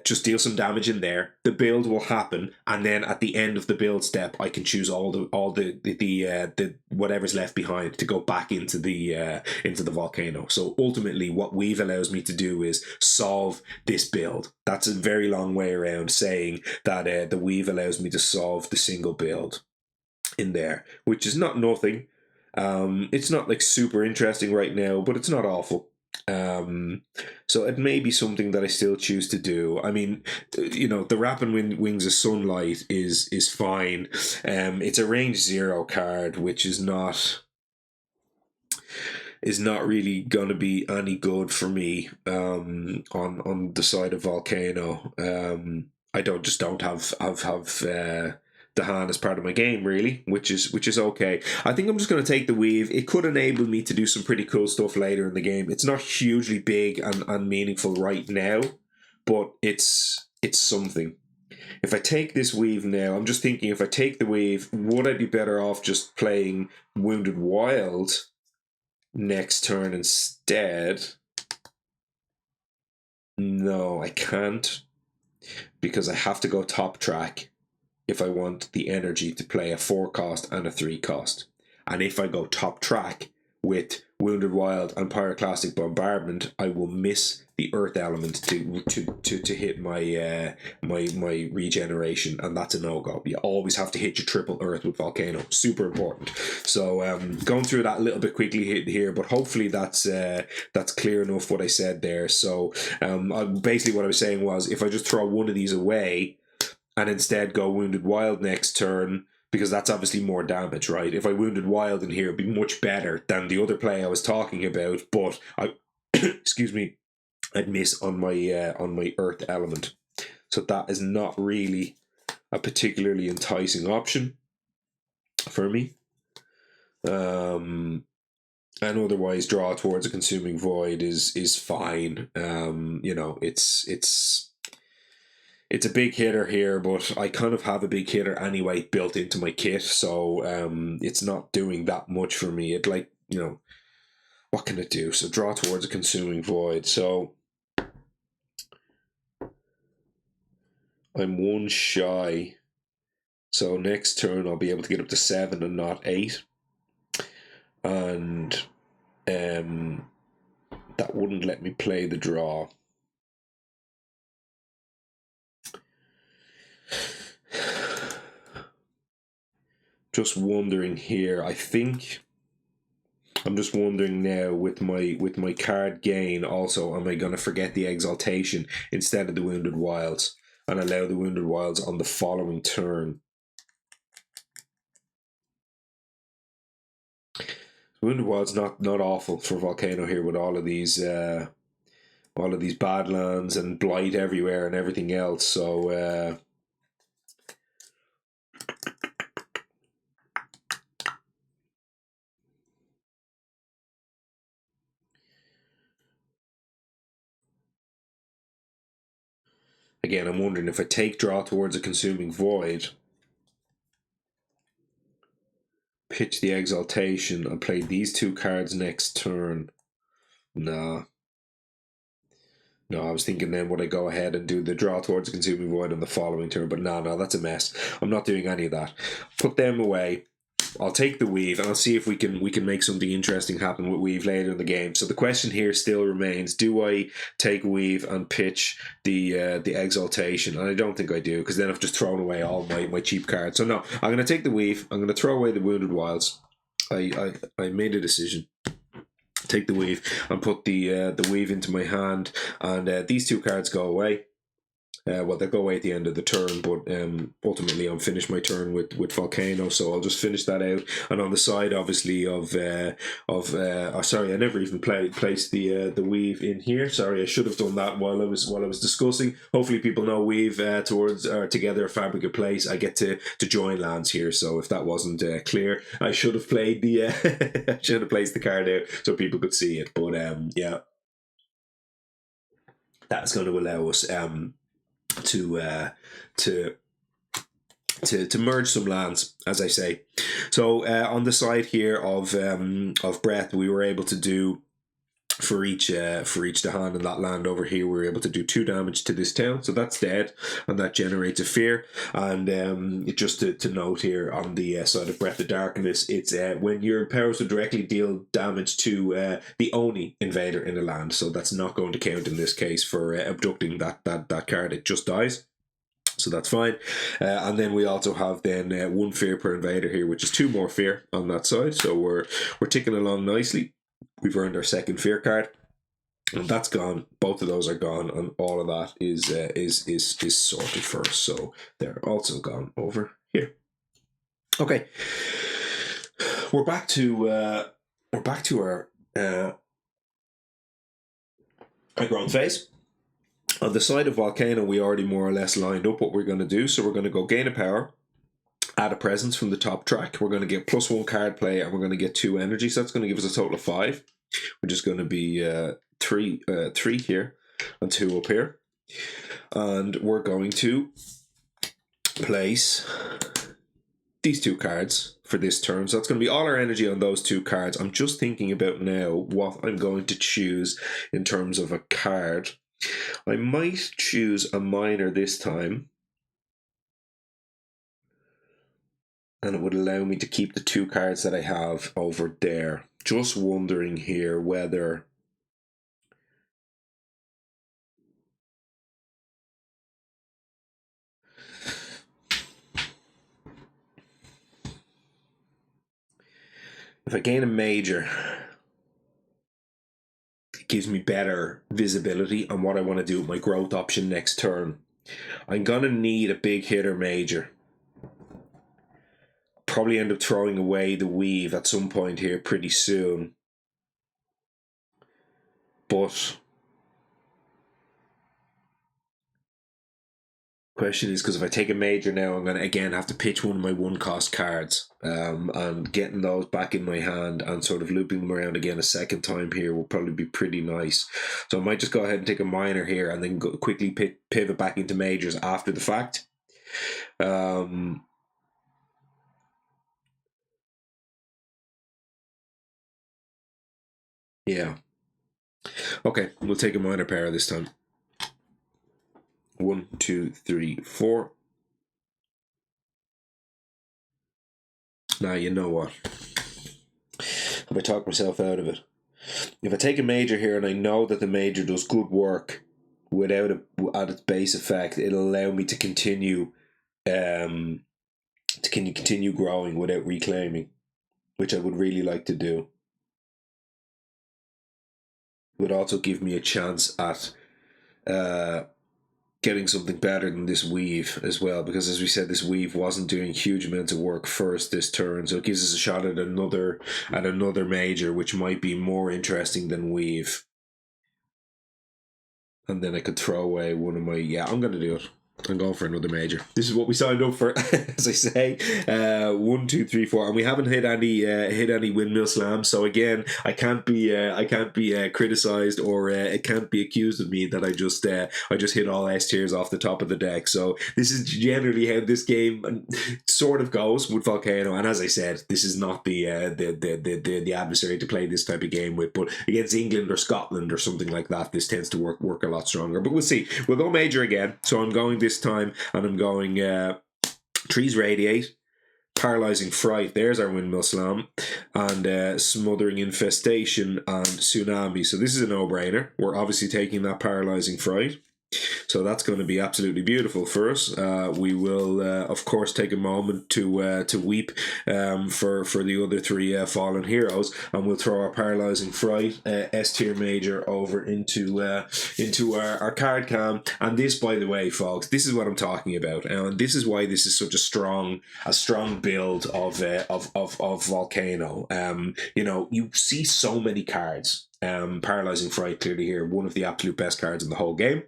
just deal some damage in there. The build will happen, and then at the end of the build step, I can choose all the whatever's left behind to go back into the volcano. So ultimately, what weave allows me to do is solve this build. That's a very long way around saying that the weave allows me to solve the single build in there, which is not nothing. It's not like super interesting right now, but it's not awful. So it may be something that I still choose to do. I mean, the Rapid Wings of Sunlight is fine. It's a range 0 card, which is not really going to be any good for me on the side of Volcano. I don't have the hand as part of my game, really, which is okay. I think I'm just going to take the weave. It could enable me to do some pretty cool stuff later in the game. It's not hugely big and meaningful right now, but it's something. If I take this weave now, I'm just thinking, if I take the weave, would I be better off just playing Wounded Wild next turn instead? No, I can't, because I have to go top track if I want the energy to play a 4 cost and a 3 cost. And if I go top track with Wounded Wild and Pyroclastic Bombardment, I will miss the Earth element to hit my my regeneration, and that's a no-go. You always have to hit your triple Earth with Volcano. Super important. So going through that a little bit quickly here, but hopefully that's clear enough what I said there. So basically what I was saying was, if I just throw one of these away and instead go Wounded Wild next turn, because that's obviously more damage, right? If I Wounded Wild in here, it'd be much better than the other play I was talking about, but I excuse me, I'd miss on my Earth element. So that is not really a particularly enticing option for me. And otherwise, draw towards a Consuming Void is fine. It's a big hitter here, but I kind of have a big hitter anyway built into my kit, so it's not doing that much for me. It what can it do? So draw towards a Consuming Void. So I'm 1 shy. So next turn I'll be able to get up to 7 and not 8. And that wouldn't let me play the draw. just wondering here. I think I'm just wondering now with my card gain also, am I going to forget the exaltation instead of the wounded wilds and allow the wounded wilds on the following turn? Wounded wilds not awful for Volcano here with all of these badlands and blight everywhere and everything else. So again, I'm wondering if I take draw towards a consuming void, pitch the exaltation, and play these two cards next turn. Nah. No, I was thinking then would I go ahead and do the draw towards a consuming void on the following turn, but no, that's a mess. I'm not doing any of that. Put them away. I'll take the weave and I'll see if we can make something interesting happen with weave later in the game. So the question here still remains: do I take weave and pitch the exaltation? And I don't think I do, because then I've just thrown away all my cheap cards. So no, I'm going to take the weave. I'm going to throw away the wounded wilds. I made a decision. Take the weave and put the weave into my hand, and these two cards go away. Well, they'll go away at the end of the turn, but ultimately I'm finished my turn with Volcano, so I'll just finish that out. And on the side, obviously, sorry, I never even placed the weave in here. Sorry, I should have done that while I was discussing. Hopefully, people know weave towards or together a fabric of place. I get to join lands here, so if that wasn't clear, I should have played the I should have placed the card out so people could see it. But yeah, that's going to allow us to merge some lands, as I say. So on the side here of breath, we were able to do for each the hand in that land over here, we were able to do 2 damage to this town, so that's dead, and that generates a fear. And just to note here on the side of Breath of Darkness, it's when your empowers to directly deal damage to the only invader in the land, so that's not going to count in this case for abducting that card. It just dies. So that's fine. And then we also have then 1 fear per invader here, which is 2 more fear on that side. So we're ticking along nicely. We've earned our 2nd fear card, and that's gone. Both of those are gone, and all of that is sorted first. So they're also gone over here. Okay, we're back to our ground phase. On the side of Volcano, we already more or less lined up what we're going to do. So we're going to go gain a power, add a presence from the top track. We're going to get +1 card play, and we're going to get 2 energy. So that's going to give us a total of 5, which is going to be 3 here and 2 up here. And we're going to place these 2 cards for this turn. So that's going to be all our energy on those 2 cards. I'm just thinking about now what I'm going to choose in terms of a card. I might choose a minor this time, and it would allow me to keep the 2 cards that I have over there. Just wondering here whether if I gain a major, it gives me better visibility on what I want to do with my growth option next turn. I'm going to need a big hitter major. Probably end up throwing away the weave at some point here pretty soon. But question is, because if I take a major now, I'm going to again have to pitch one of my 1-cost cards, and getting those back in my hand and sort of looping them around again a second time here will probably be pretty nice. So I might just go ahead and take a minor here and then quickly pivot back into majors after the fact. Yeah. Okay, we'll take a minor pair this time. 1, 2, 3, 4. Now you know what? If I talk myself out of it, if I take a major here and I know that the major does good work without at its base effect, it'll allow me to continue Can you continue growing without reclaiming, which I would really like to do. It would also give me a chance at getting something better than this weave as well, because as we said, this weave wasn't doing huge amounts of work first this turn, so it gives us a shot at another major, which might be more interesting than weave. And then I could throw away one of my... Yeah, I'm going to do it. I'm going for another major. This is what we signed up for, as I say. 1, 2, 3, 4, and we haven't hit any windmill slams. So again, I can't be criticized, or it can't be accused of me that I just hit all S tiers off the top of the deck. So this is generally how this game sort of goes with Volcano. And as I said, this is not the adversary to play this type of game with. But against England or Scotland or something like that, this tends to work a lot stronger. But we'll see. We'll go major again. So I'm going this time, and I'm going Trees Radiate, Paralyzing Fright, there's our Windmill Slam, and Smothering Infestation and Tsunami. So this is a no-brainer. We're obviously taking that Paralyzing Fright. So that's going to be absolutely beautiful for us. We will, of course, take a moment to weep for the other three fallen heroes, and we'll throw our Paralyzing Fright S tier major over into our card cam. And this, by the way, folks, this is what I'm talking about, and this is why this is such a strong build of Volcano. You see so many cards. Paralyzing Fright clearly here, one of the absolute best cards in the whole game.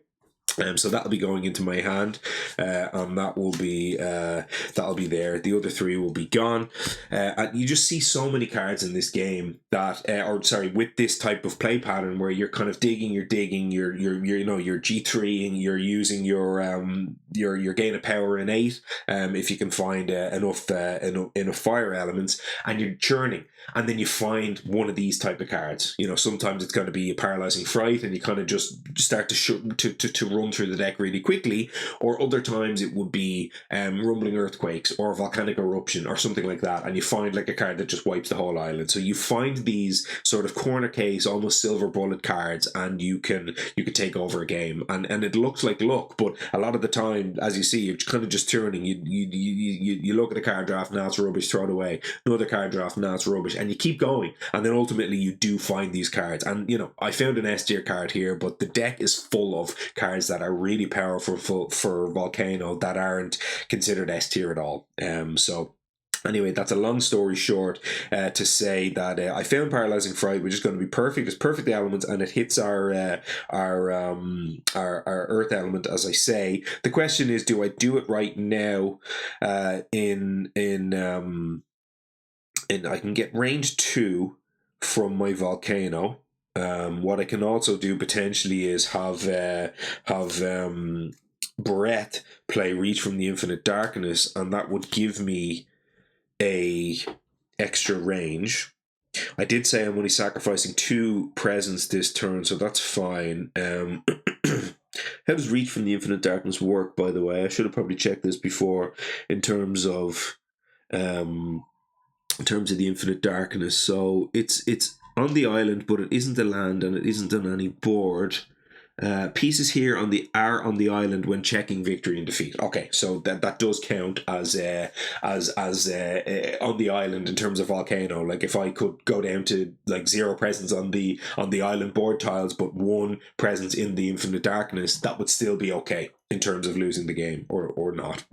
So that'll be going into my hand, and that'll be there. The other three will be gone, and you just see so many cards in this game that, with this type of play pattern where you're kind of digging, you're G3, and you're using your gain of power innate, if you can find enough fire elements, and you're churning, and then you find one of these type of cards. Sometimes it's going to be a Paralyzing Fright, and you kind of just start to run through the deck really quickly, or other times it would be Rumbling Earthquakes or Volcanic Eruption or something like that, and you find like a card that just wipes the whole island. So you find these sort of corner case, almost silver bullet cards, and you can take over a game, and it looks like luck, but a lot of the time, as you see, you're kind of just turning. You look at a card draft, now it's rubbish, throw it away. Another card draft, now it's rubbish, and you keep going, and then ultimately you do find these cards. And I found an S tier card here, but the deck is full of cards that are really powerful for Volcano that aren't considered S tier at all. So anyway, that's a long story short to say that I found Paralyzing Fright, which is going to be perfect. It's perfect elements, and it hits our Earth element, as I say. The question is, do I do it right now? In I can get range 2 from my Volcano. What I can also do potentially is have Breath play Reach from the Infinite Darkness, and that would give me a extra range. I did say I'm only sacrificing 2 presence this turn, so that's fine. How does Reach from the Infinite Darkness work, by the way? I should have probably checked this before in terms of the Infinite Darkness. So it's on the island, but it isn't a land, and it isn't on any board. Pieces here are on the island when checking victory and defeat. Okay, so that does count as on the island in terms of Volcano. Like if I could go down to like 0 presence on the island board tiles, but 1 presence in the Infinite Darkness, that would still be okay in terms of losing the game, or not,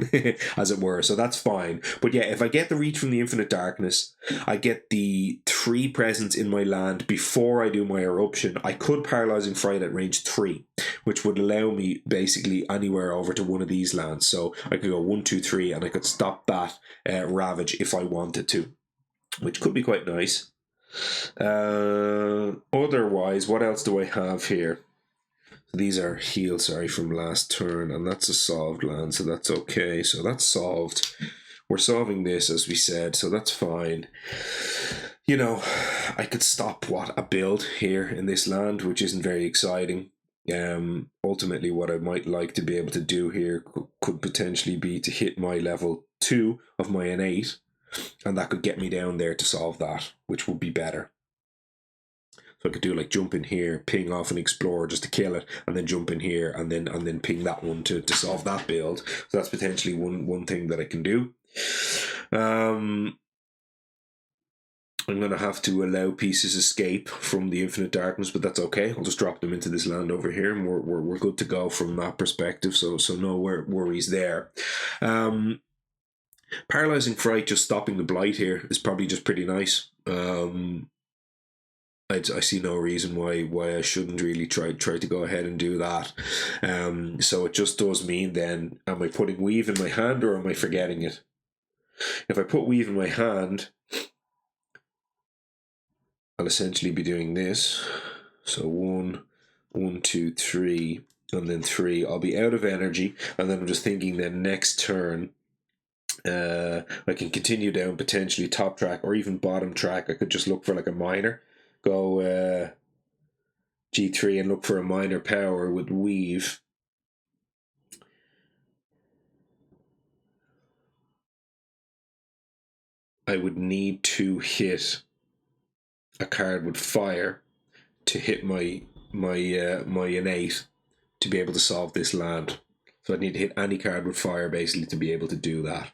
as it were. So that's fine. But yeah, if I get the Reach from the Infinite Darkness, I get the 3 presence in my land before I do my eruption. I could Paralyzing Fright at range 3, which would allow me basically anywhere over to one of these lands. So I could go 1, 2, 3, and I could stop that Ravage if I wanted to, which could be quite nice. Otherwise, what else do I have here? These are healed, from last turn, and that's a solved land, so that's okay. So that's solved. We're solving this, as we said, so that's fine. I could stop a build here in this land, which isn't very exciting. Ultimately, what I might like to be able to do here could potentially be to hit my level 2 of my innate, and that could get me down there to solve that, which would be better. So I could do like jump in here, ping off an explorer just to kill it, and then jump in here, and then ping that one to solve that build. So that's potentially one thing that I can do. I'm going to have to allow pieces escape from the infinite darkness, but that's okay. I'll just drop them into this land over here, and we're good to go from that perspective. So no worries there. Paralyzing Fright, just stopping the blight here, is probably just pretty nice. I see no reason why I shouldn't really try to go ahead and do that. So it just does mean then, am I putting Weave in my hand or am I forgetting it? If I put Weave in my hand, I'll essentially be doing this. So 1, 2, 3, and then 3. I'll be out of energy, and then I'm just thinking then next turn, I can continue down potentially top track or even bottom track. I could just look for like a minor, go G3 and look for a minor power with Weave. I would need to hit a card with fire to hit my innate to be able to solve this land. So I need to hit any card with fire basically to be able to do that,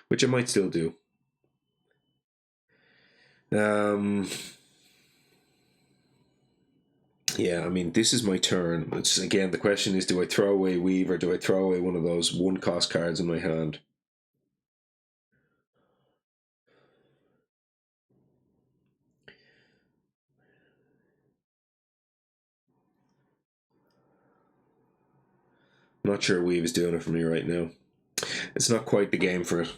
which I might still do. Yeah, I mean, this is my turn. It's, again, the question is, do I throw away Weave or do I throw away one of those 1-cost cards in my hand? I'm not sure Weave is doing it for me right now. It's not quite the game for it.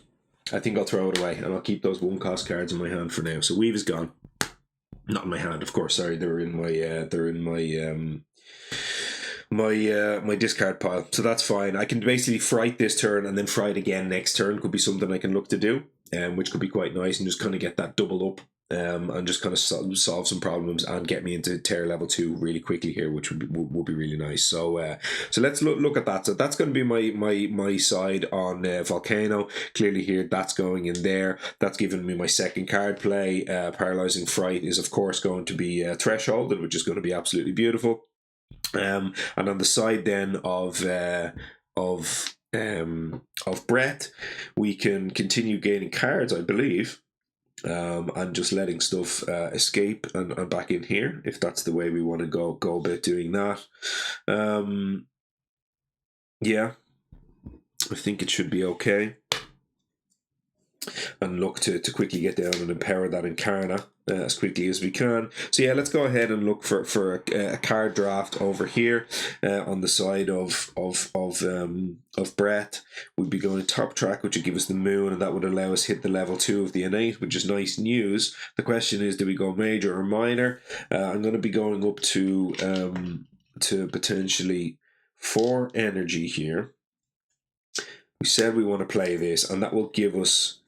I think I'll throw it away and I'll keep those 1-cost cards in my hand for now. So Weave is gone. Not in my hand, of course. Sorry, they're in my discard pile. So that's fine. I can basically fright this turn and then fright again next turn. Could be something I can look to do, which could be quite nice, and just kind of get that double up. And just kind of solve some problems and get me into tier level 2 really quickly here, which would be really nice. So so let's look at that. So that's going to be my side on Volcano. Clearly here, that's going in there. That's giving me my second card play. Paralyzing Fright is of course going to be thresholded, which is going to be absolutely beautiful. And on the side then of Breath, we can continue gaining cards, I believe. And just letting stuff escape and back in here, if that's the way we want to go about doing that. Yeah, I think it should be okay. And look to quickly get down and empower that Incarna as quickly as we can. So yeah, let's go ahead and look for a card draft over here on the side of Breath. We'd be going top track, which would give us the Moon, and that would allow us hit the level 2 of the innate, which is nice news. The question is, do we go major or minor? I'm going to be going up to potentially 4 energy here. We said we want to play this, and that will give us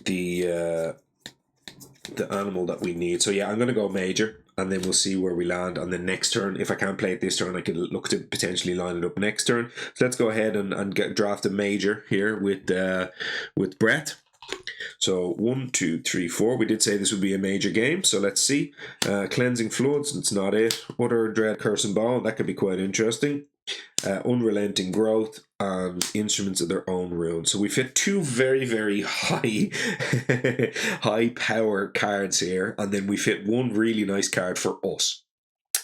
the animal that we need. So yeah, I'm going to go major, and then we'll see where we land on the next turn. If I can't play it this turn, I can look to potentially line it up next turn. So let's go ahead and draft a major here with Brett. So 1, 2, 3, 4. We did say this would be a major game, so let's see. Cleansing Floods, it's not it. Other Dread, Curse and Ball, that could be quite interesting. Unrelenting Growth, and Instruments of Their Own Ruin. So we fit 2 very, very high high power cards here, and then we fit 1 really nice card for us.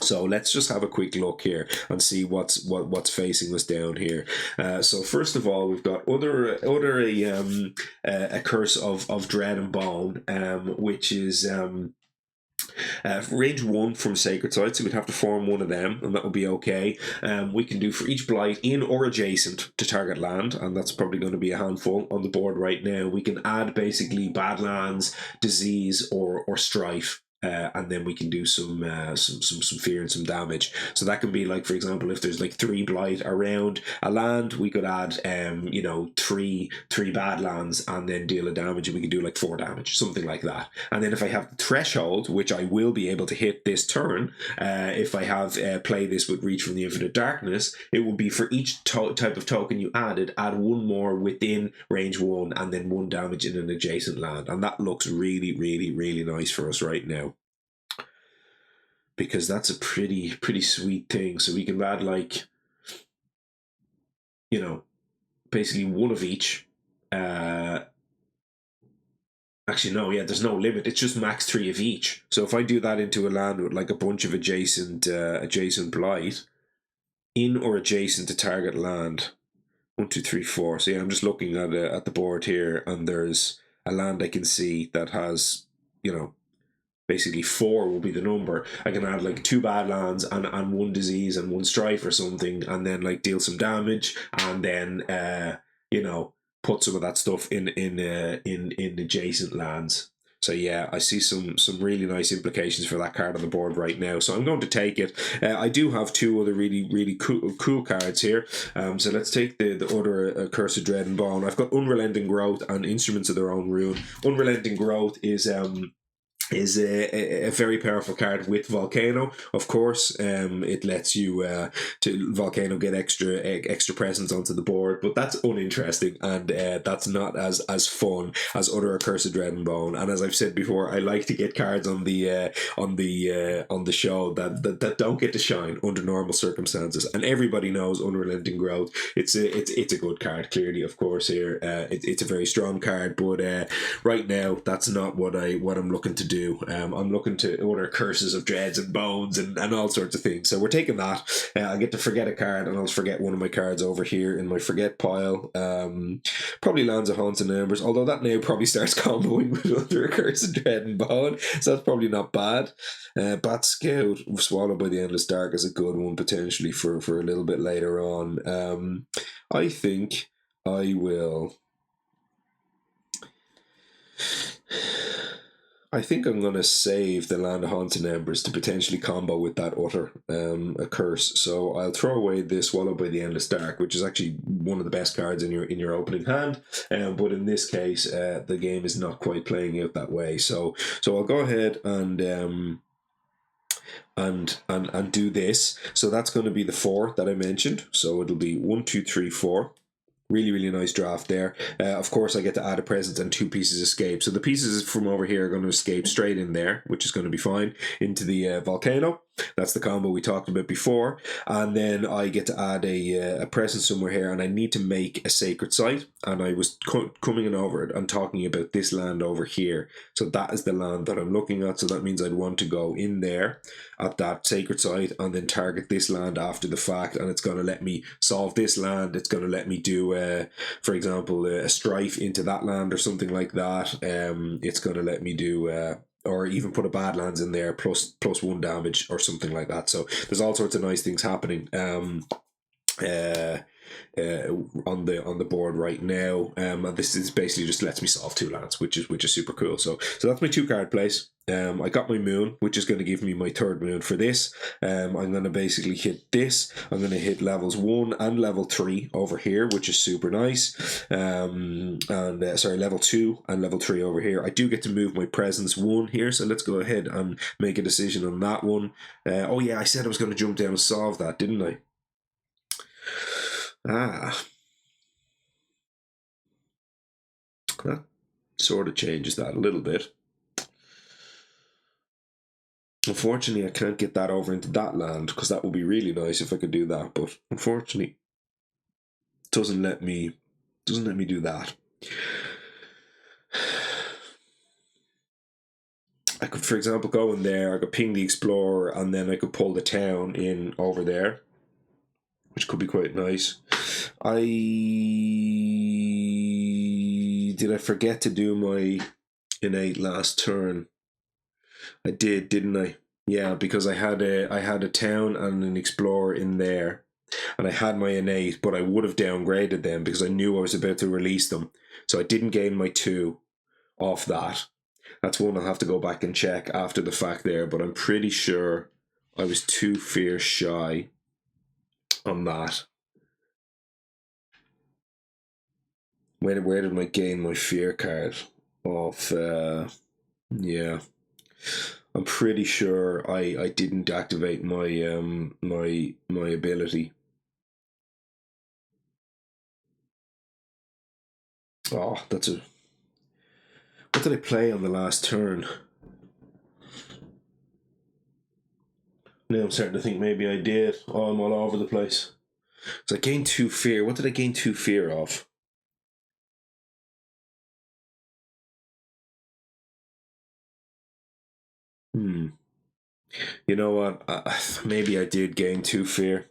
So let's just have a quick look here and see what's facing us down here. So first of all, we've got a Curse of Dread and Bone, which is range 1 from Sacred Site, so we'd have to form 1 of them, and that would be okay. We can do for each blight in or adjacent to target land, and that's probably going to be a handful on the board right now. We can add basically Badlands, Disease, or Strife. And then we can do some fear and some damage. So that can be like, for example, if there's like 3 blight around a land, we could add 3 Badlands and then deal a damage, and we can do like 4 damage, something like that. And then if I have the threshold, which I will be able to hit this turn, if I have play this with Reach from the Infinite Darkness, it will be for each type of token you add 1 more within range 1, and then 1 damage in an adjacent land. And that looks really, really, really nice for us right now, because that's a pretty sweet thing. So we can add, like, basically 1 of each, Actually, no, yeah, there's no limit. It's just max 3 of each. So if I do that into a land with like a bunch of adjacent blight, in or adjacent to target land, 1, 2, 3, 4. So yeah, I'm just looking at the board here, and there's a land I can see that has, basically 4 will be the number. I can add like 2 bad lands and 1 disease and 1 strife or something, and then like deal some damage, and then you know put some of that stuff in adjacent lands. So yeah, I see some really nice implications for that card on the board right now. So I'm going to take it. I do have 2 other really cool cards here. So let's take the other Curse of Dread and Bone. I've got Unrelenting Growth and Instruments of Their Own Ruin. Unrelenting Growth is a very powerful card with Volcano. Of course, it lets you to Volcano get extra presence onto the board, but that's uninteresting, and that's not as fun as other Accursed Dread and Bone. And as I've said before, I like to get cards on the show that don't get to shine under normal circumstances. And everybody knows Unrelenting Growth. It's a good card, clearly, of course. Here, it's a very strong card, but right now that's not what I'm looking to do. I'm looking to order Curses of Dreads and Bones and all sorts of things. So we're taking that. I get to forget a card, and I'll forget one of my cards over here in my forget pile. Probably Lands of Haunts and Embers, although that now probably starts comboing with other Cursed Dread and Bone, so that's probably not bad. Bat Scout, Swallowed by the Endless Dark, is a good one potentially for a little bit later on. I think I will. I think I'm going to save the Land of Haunts and Embers to potentially combo with that Utter, a curse. So I'll throw away this Swallowed by the Endless Dark, which is actually one of the best cards in your opening hand. But in this case, the game is not quite playing out that way. So I'll go ahead and do this. So that's going to be the 4 that I mentioned. So it'll be 1, 2, 3, 4. Really nice draft there. Of course, I get to add a presence and 2 pieces escape. So the pieces from over here are going to escape straight in there, which is going to be fine, into the Volcano. That's the combo we talked about before. And then I get to add a presence somewhere here, and I need to make a Sacred Site. And I was coming over it and talking about this land over here. So that is the land that I'm looking at. So that means I'd want to go in there at that Sacred Site and then target this land after the fact, and it's going to let me solve this land. It's going to let me do for example, a strife into that land or something like that. It's going to let me do or even put a Badlands in there plus 1 damage or something like that. So there's all sorts of nice things happening on the board right now. And this is basically just lets me solve 2 lands, which is super cool. So that's my 2 card plays. I got my moon, which is going to give me my 3rd moon for this. I'm going to basically hit this. I'm going to hit levels 1 and level 3 over here, which is super nice. Sorry, level 2 and level 3 over here. I do get to move my presence 1 here, so let's go ahead and make a decision on that one. Oh yeah, I said I was going to jump down and solve that, didn't I? That sort of changes that a little bit. Unfortunately, I can't get that over into that land, because that would be really nice if I could do that, but unfortunately, it doesn't let me do that. I could, for example, go in there, I could ping the Explorer, and then I could pull the town in over there, which could be quite nice. Did I forget to do my innate last turn? I did, didn't I? Yeah, because I had a town and an Explorer in there, and I had my innate, but I would have downgraded them because I knew I was about to release them. So I didn't gain my 2 off that. That's one I'll have to go back and check after the fact there, but I'm pretty sure I was 2 fears shy on that. Where did I gain my fear card off? Yeah, I'm pretty sure I didn't activate my my ability. Oh, that's a. What did I play on the last turn? Now I'm starting to think maybe I did. Oh, I'm all over the place. So I gained 2 fear. What did I gain 2 fear of? You know what? Maybe I did gain 2 fear.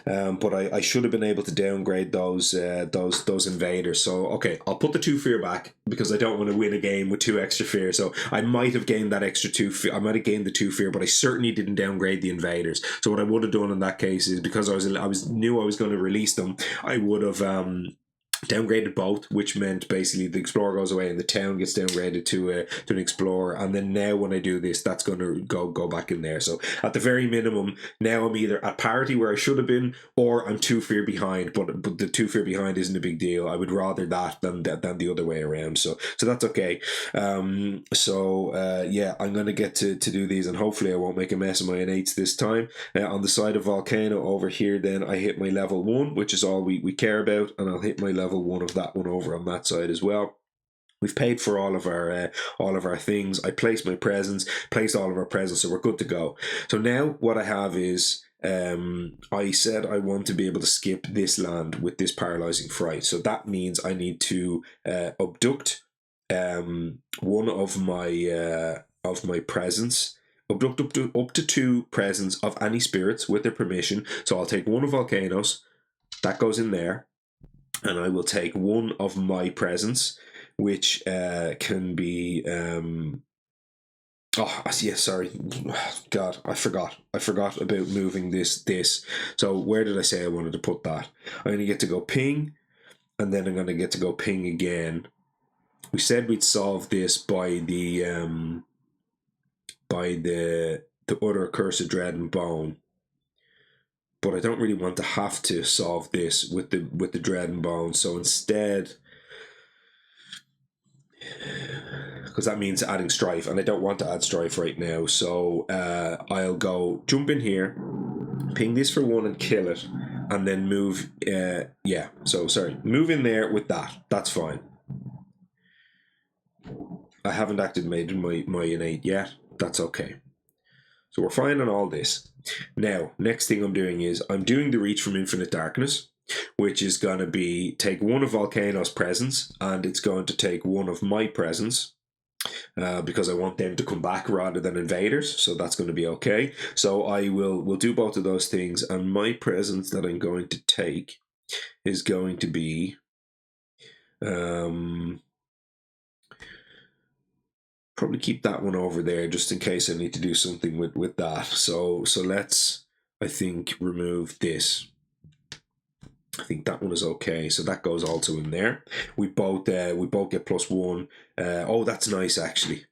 But I should have been able to downgrade those invaders. So okay, I'll put the 2 fear back because I don't want to win a game with 2 extra fear. So I might have gained that extra 2 fear. I might have gained the 2 fear, but I certainly didn't downgrade the invaders. So what I would have done in that case is, because I knew I was going to release them, I would have downgraded both, which meant basically the explorer goes away and the town gets downgraded to an explorer. And then now when I do this, that's going to go back in there. So at the very minimum, now I'm either at parity where I should have been, or I'm 2 fear behind. But the 2 fear behind isn't a big deal. I would rather that than the other way around. So that's okay. Yeah, I'm going to get to do these, and hopefully I won't make a mess of my innates this time. On the side of Volcano over here, then I hit my level 1, which is all we care about, and I'll hit my level 1 of that one over on that side as well. We've paid for all of our things. I placed my presents, placed all of our presents, so we're good to go. So now what I have is, I said I want to be able to skip this land with this paralyzing fright. So that means I need to abduct one of my presents. Abduct up to 2 presents of any spirits with their permission. So I'll take one of Volcano's. That goes in there. And I will take one of my presents, which can be... sorry. God, I forgot about moving this. So where did I say I wanted to put that? I'm going to get to go ping, and then I'm going to get to go ping again. We said we'd solve this by the other Curse of Dread and Bone. But I don't really want to have to solve this with the Dread and Bone. So instead, because that means adding Strife, and I don't want to add Strife right now. So I'll go jump in here, ping this for 1 and kill it, and then move. Move in there with that. That's fine. I haven't activated my innate yet. That's okay. So we're fine on all this. Now, next thing I'm doing is I'm doing the Reach from Infinite Darkness, which is going to be take one of Volcano's presents, and it's going to take one of my presents, because I want them to come back rather than invaders. So that's going to be okay. So we'll do both of those things, and my presents that I'm going to take is going to be probably keep that one over there just in case I need to do something with that. So let's, I think, remove this. I think that one is okay. So that goes also in there. We both get +1. Oh, that's nice actually.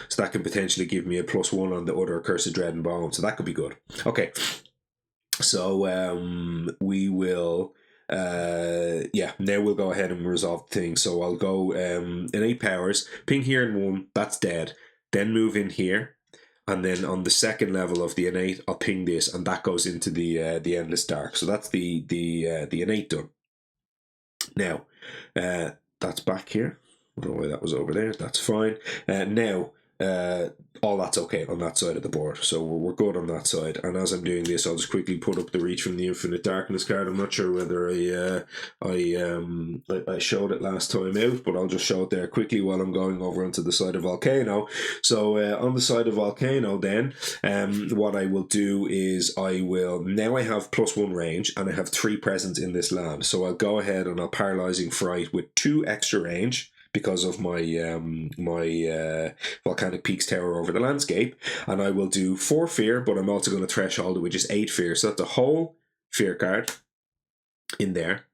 So that can potentially give me a +1 on the other Curse of Dread and Bone. So that could be good. Okay. So we will. Now we'll go ahead and resolve things. So I'll go innate powers, ping here in 1, that's dead. Then move in here, and then on the second level of the innate, I'll ping this, and that goes into the endless dark. So that's the innate done. Now, that's back here. I don't know why that was over there. That's fine. Now. All that's okay on that side of the board, so we're good on that side. And as I'm doing this, I'll just quickly put up the Reach from the Infinite Darkness card. I'm not sure whether I showed it last time out, but I'll just show it there quickly while I'm going over onto the side of Volcano. So on the side of Volcano, then what I will do is I have +1 range, and I have 3 presents in this land. So I'll go ahead and I'll Paralyzing Fright with 2 extra range, because of my Volcanic Peaks Tower over the landscape, and I will do 4 fear, but I'm also going to threshold it, which is 8 fear. So that's a whole fear card in there,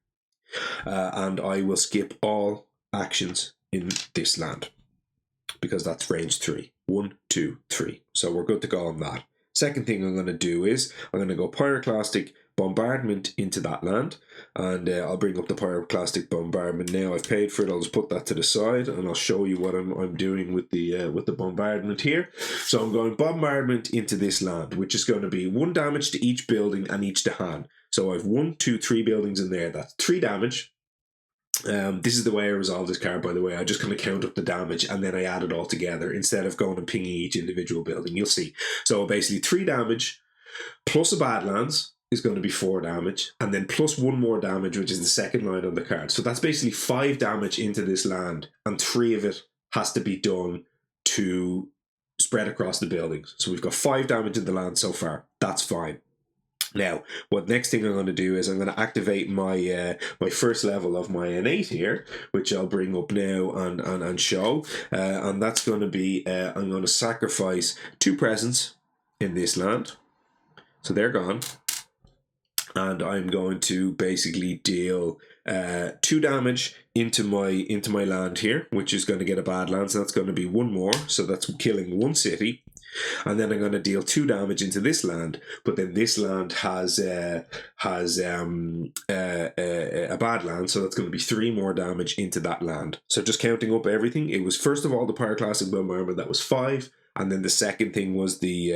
and I will skip all actions in this land because that's range 3. 1, 2, 3. So we're good to go on that. Second thing I'm going to do is I'm going to go Pyroclastic Bombardment into that land, and I'll bring up the Pyroclastic Bombardment now. I've paid for it. I'll just put that to the side, and I'll show you what I'm doing with the bombardment here. So I'm going Bombardment into this land, which is going to be 1 damage to each building and each to hand. So I've 1, 2, 3 buildings in there. That's 3 damage. This is the way I resolve this card, by the way. I just kind of count up the damage and then I add it all together instead of going and pinging each individual building. You'll see. So basically 3 damage plus a Badlands is going to be 4 damage, and then plus 1 more damage, which is the second line on the card. So that's basically 5 damage into this land, and 3 of it has to be done to spread across the buildings. So we've got 5 damage in the land so far. That's fine. Now, what next thing I'm going to do is I'm going to activate my my first level of my innate here, which I'll bring up now and show. And that's going to be, I'm going to sacrifice 2 presents in this land. So they're gone. And I'm going to basically deal 2 damage into my land here, which is going to get a bad land. So that's going to be 1 more. So that's killing 1 city. And then I'm going to deal 2 damage into this land, but then this land has a bad land, so that's going to be 3 more damage into that land. So just counting up everything, it was first of all the pyroclastic bombardment, that was 5, and then the second thing was the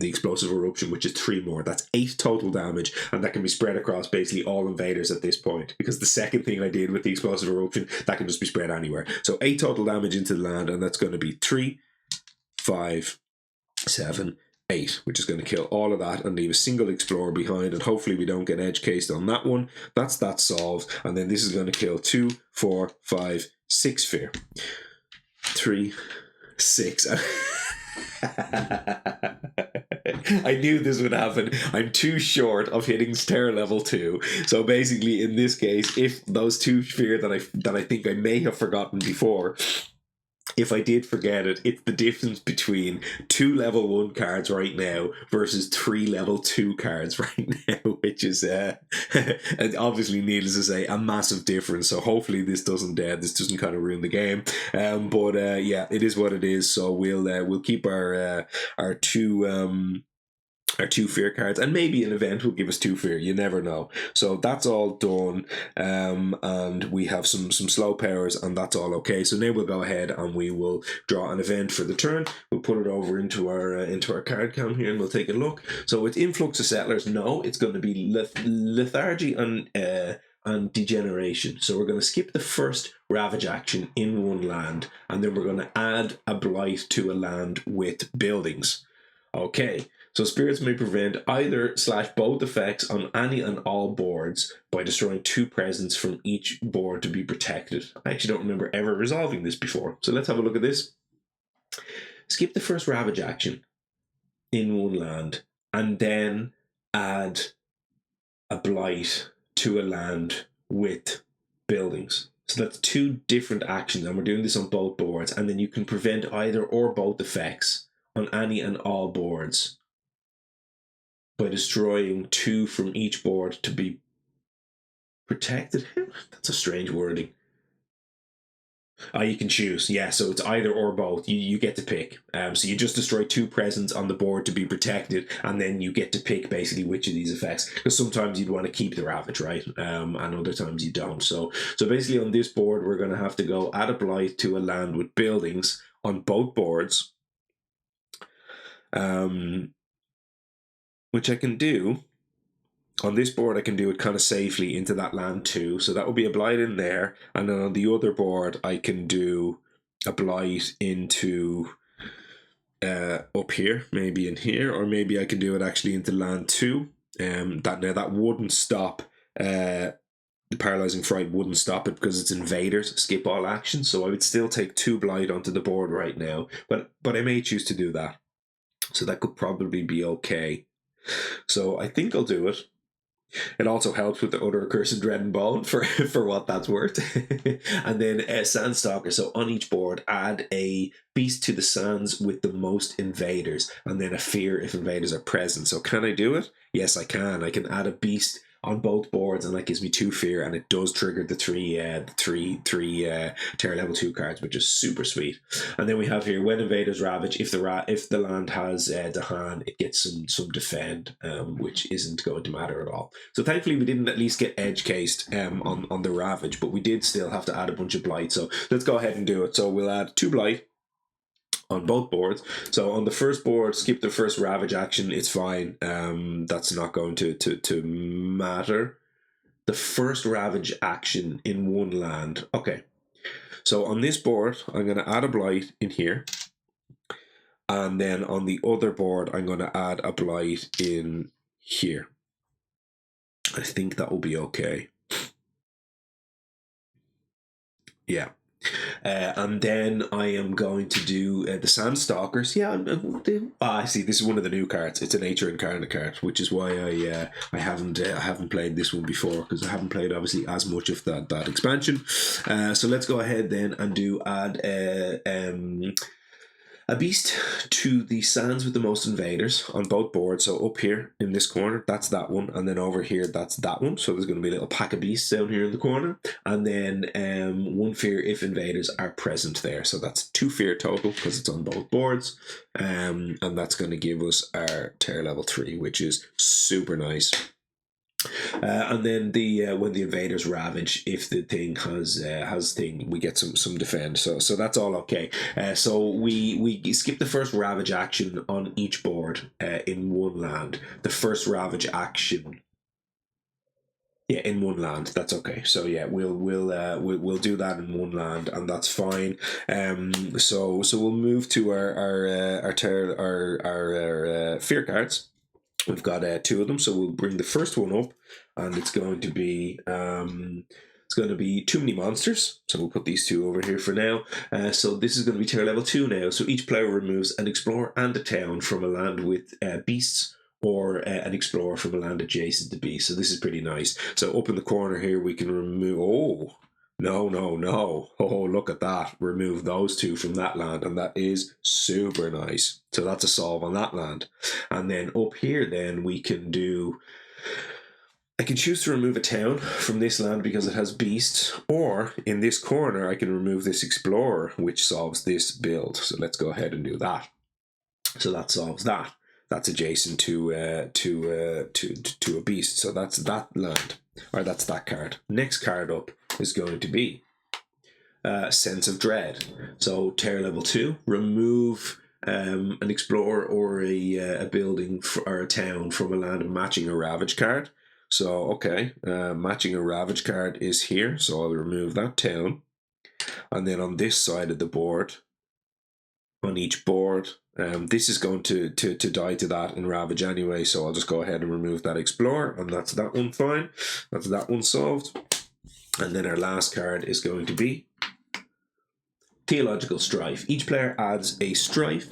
explosive eruption, which is 3 more. That's 8 total damage, and that can be spread across basically all invaders at this point, because the second thing I did with the explosive eruption, that can just be spread anywhere. So 8 total damage into the land, and that's going to be 3, 5, 7, 8, which is going to kill all of that and leave a single explorer behind, and hopefully we don't get edge cased on that one. That's that solved, and then this is going to kill 2, 4, 5, 6 fear. 3, 6. I knew this would happen. I'm too short of hitting terror level 2. So basically, in this case, if those 2 fear that I think I may have forgotten before, if I did forget it, it's the difference between 2 level 1 cards right now versus 3 level 2 cards right now, which is obviously, needless to say, a massive difference. So hopefully this doesn't kind of ruin the game. But yeah, it is what it is. So we'll keep our 2 fear cards, and maybe an event will give us 2 fear. You never know. So that's all done, and we have some slow powers, and that's all okay. So now we'll go ahead and we will draw an event for the turn. We'll put it over into our card count here, and we'll take a look. So it's influx of settlers. No, it's going to be lethargy and degeneration. So we're going to skip the first ravage action in 1 land, and then we're going to add a blight to a land with buildings. Okay. So spirits may prevent either/both effects on any and all boards by destroying 2 presents from each board to be protected. I actually don't remember ever resolving this before. So let's have a look at this. Skip the first ravage action in 1 land, and then add a blight to a land with buildings. So that's 2 different actions, and we're doing this on both boards, and then you can prevent either or both effects on any and all boards by destroying 2 from each board to be protected. That's a strange wording. You can choose. Yeah, so it's either or both. You get to pick. So you just destroy 2 presents on the board to be protected, and then you get to pick basically which of these effects. Because sometimes you'd want to keep the ravage, right? And other times you don't. So basically on this board, we're going to have to go add a blight to a land with buildings on both boards. Which I can do. On this board, I can do it kind of safely into that land too. So that will be a blight in there. And then on the other board, I can do a blight into up here, maybe in here, or maybe I can do it actually into land 2. That wouldn't stop. The paralyzing fright wouldn't stop it because it's invaders, skip all action. So I would still take 2 blight onto the board right now, but I may choose to do that. So that could probably be okay. So I think I'll do it. It also helps with the other accursed dread and bone for what that's worth. And then Sandstalker. So on each board, add a beast to the sands with the most invaders, and then a fear if invaders are present. So can I do it? Yes, I can. I can add a beast on both boards, and that gives me 2 fear, and it does trigger the three terror level 2 cards, which is super sweet. And then we have here, when invaders ravage, if the land has Dahan, it gets some defend, which isn't going to matter at all. So thankfully we didn't at least get edge cased on the ravage, but we did still have to add a bunch of blight. So let's go ahead and do it. So we'll add 2 blight on both boards. So on the first board, skip the first ravage action. It's fine. That's not going to matter. The first ravage action in 1 land. Okay. So on this board, I'm going to add a blight in here. And then on the other board, I'm going to add a blight in here. I think that will be okay. Yeah. And then I am going to do the Sandstalkers. Yeah, I see. This is one of the new cards. It's a nature incarnate card, which is why I haven't played this one before, because I haven't played obviously as much of that expansion. So let's go ahead then and add a beast to the sands with the most invaders on both boards. So up here in this corner, that's that one, and then over here, that's that one. So there's going to be a little pack of beasts down here in the corner, and then 1 fear if invaders are present there. So that's 2 fear total because it's on both boards, and that's going to give us our terror level 3, which is super nice. And then when the invaders ravage, if the thing has thing, we get some defend. So that's all okay. So we skip the first ravage action on each board in one land. The first ravage action. Yeah, in one land. That's okay. So yeah, we'll do that in one land, and that's fine. So we'll move to our fear cards. We've got 2 of them, so we'll bring the first one up, and it's going to be too many monsters. So we'll put these 2 over here for now. So this is going to be tier level 2 now. So each player removes an explorer and a town from a land with beasts, or an explorer from a land adjacent to beasts. So this is pretty nice. So up in the corner here, we can remove. Oh. No. Oh, look at that. Remove those 2 from that land, and that is super nice. So that's a solve on that land. And then up here, then we can do... I can choose to remove a town from this land because it has beasts, or in this corner, I can remove this explorer, which solves this build. So let's go ahead and do that. So that solves that. That's adjacent to a beast. So that's that land, or that's that card. Next card up is going to be Sense of Dread. So terror level 2, remove an explorer or a building or a town from a land matching a ravage card. So okay, matching a ravage card is here, so I'll remove that town. And then on this side of the board, on each board, this is going to die to that in ravage anyway, so I'll just go ahead and remove that explorer, and that's that one fine. That's that one solved. And then our last card is going to be Theological Strife. Each player adds a strife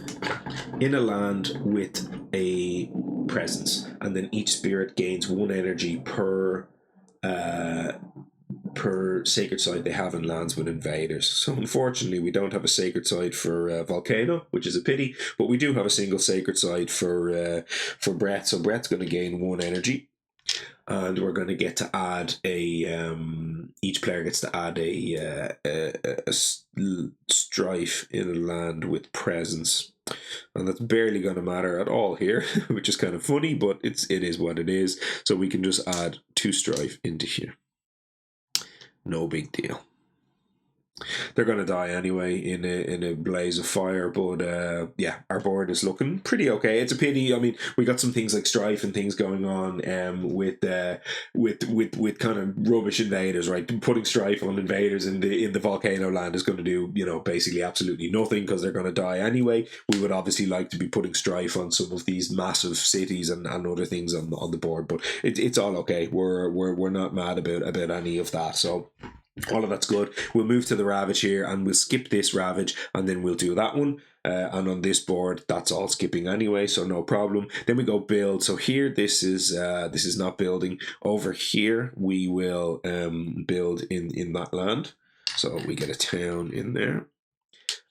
in a land with a presence, and then each spirit gains 1 energy per sacred site they have in lands with invaders. So unfortunately, we don't have a sacred site for Volcano, which is a pity, but we do have a single sacred site for Brett. So Brett's going to gain 1 energy. And we're going to get to add each player gets to add a strife in a land with presence, and that's barely going to matter at all here, which is kind of funny, but it is what it is. So we can just add 2 strife into here. No big deal. They're going to die anyway in a blaze of fire, but yeah, our board is looking pretty okay. It's a pity. I mean, we got some things like strife and things going on with kind of rubbish invaders, right? Putting strife on invaders in the Volcano land is going to do, basically absolutely nothing, because they're going to die anyway. We would obviously like to be putting strife on some of these massive cities and other things on the board, but it's all okay. We're not mad about any of that. So all of that's good. We'll move to the ravage here, and we'll skip this ravage, and then we'll do that one. And on this board, that's all skipping anyway, so no problem. Then we go build. So here, this is not building. Over here, we will build in that land. So we get a town in there.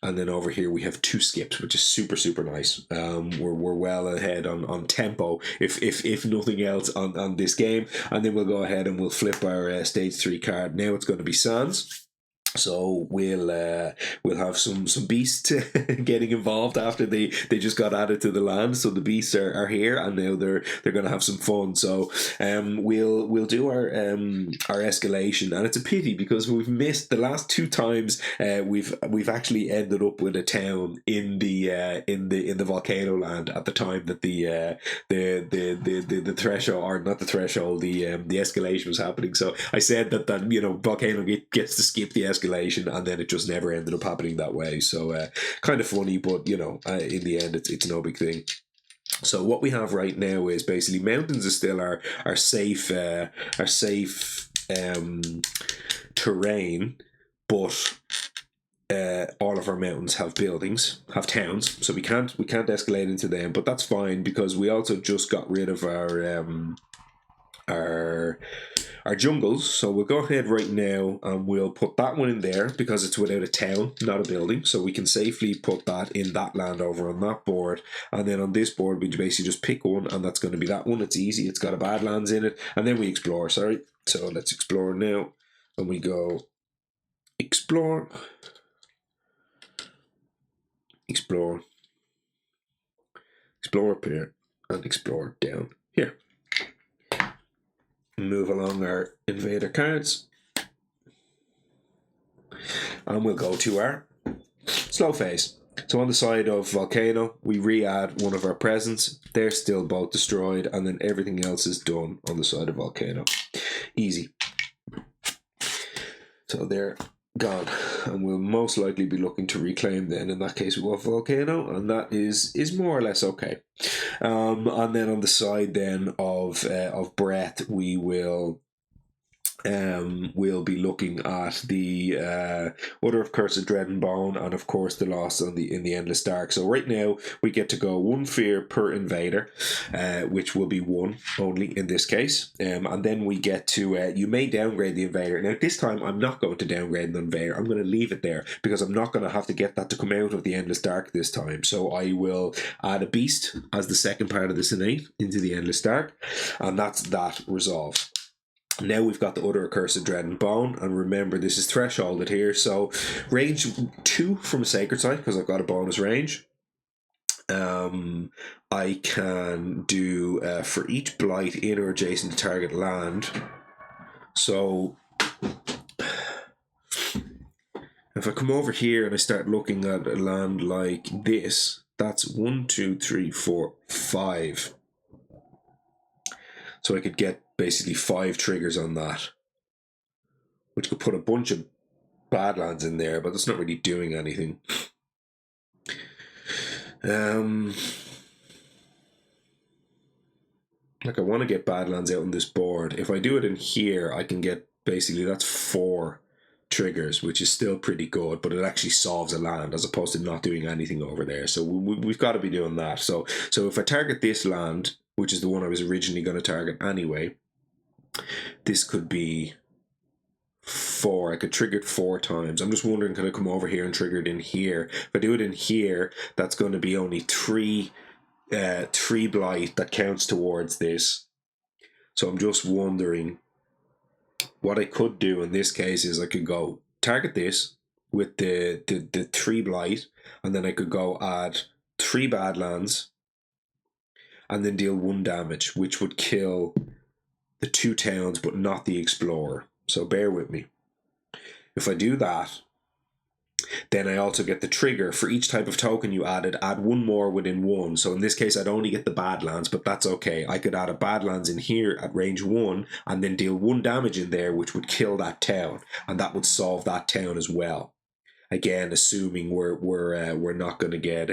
And then over here we have 2 skips, which is super nice. We're well ahead on tempo, if nothing else, on this game. And then we'll go ahead and we'll flip our stage 3 card. Now it's going to be Sands. So we'll have some beasts getting involved after they just got added to the land. So the beasts are here, and now they're going to have some fun. So we'll do our escalation, and it's a pity because we've missed the last 2 times. We've actually ended up with a town in the Volcano land at the time that the threshold, or not the threshold, the escalation was happening. So I said that Volcano gets to skip the escalation, and then it just never ended up happening that way. So kind of funny, but in the end, it's no big thing. So what we have right now is basically mountains is still our safe terrain, but all of our mountains have buildings, have towns, so we can't escalate into them, but that's fine because we also just got rid of our jungles. So we'll go ahead right now and we'll put that one in there because it's without a town, not a building. So we can safely put that in that land over on that board. And then on this board, we basically just pick one, and that's going to be that one. It's easy. It's got a Badlands in it. And then we explore, sorry. So let's explore now. And we go explore, explore, explore up here, and explore down here. Move along our invader cards, and we'll go to our slow phase. So on the side of Volcano, we re-add one of our presents. They're still both destroyed, and then everything else is done on the side of Volcano. Easy. So they're gone, and we'll most likely be looking to reclaim then. In that case, we go Volcano, and that is more or less okay. And then on the side then of Breath, we will we'll be looking at the Order of Cursed Dread and Bone, and of course the loss in the Endless Dark. So right now we get to go 1 fear per invader, which will be 1 only in this case. And then we get to you may downgrade the invader. Now this time I'm not going to downgrade the invader. I'm going to leave it there because I'm not going to have to get that to come out of the Endless Dark this time. So I will add a beast as the second part of this innate into the Endless Dark, and that's that resolve. Now we've got the Order of Cursed Dread and Bone, and remember this is thresholded here, so range 2 from a Sacred Site because I've got a bonus range. I can do for each blight in or adjacent to target land. So if I come over here and I start looking at a land like this, that's 1, 2, 3, 4, 5. So I could get basically 5 triggers on that, which could put a bunch of Badlands in there, but that's not really doing anything. Like I want to get Badlands out on this board. If I do it in here, I can get basically, that's 4 triggers, which is still pretty good, but it actually solves a land as opposed to not doing anything over there. So we've got to be doing that. So if I target this land, which is the one I was originally going to target anyway, this could be 4. I could trigger it 4 times. I'm just wondering, can I come over here and trigger it in here? If I do it in here, that's going to be only 3 blight that counts towards this. So I'm just wondering, what I could do in this case is I could go target this with the 3 blight, and then I could go add 3 Badlands, and then deal 1 damage, which would kill the 2 towns, but not the Explorer. So bear with me. If I do that, then I also get the trigger for each type of token you added, add 1 more within 1. So in this case, I'd only get the Badlands, but that's okay. I could add a Badlands in here at range 1, and then deal 1 damage in there, which would kill that town, and that would solve that town as well. Again, assuming we're not going to get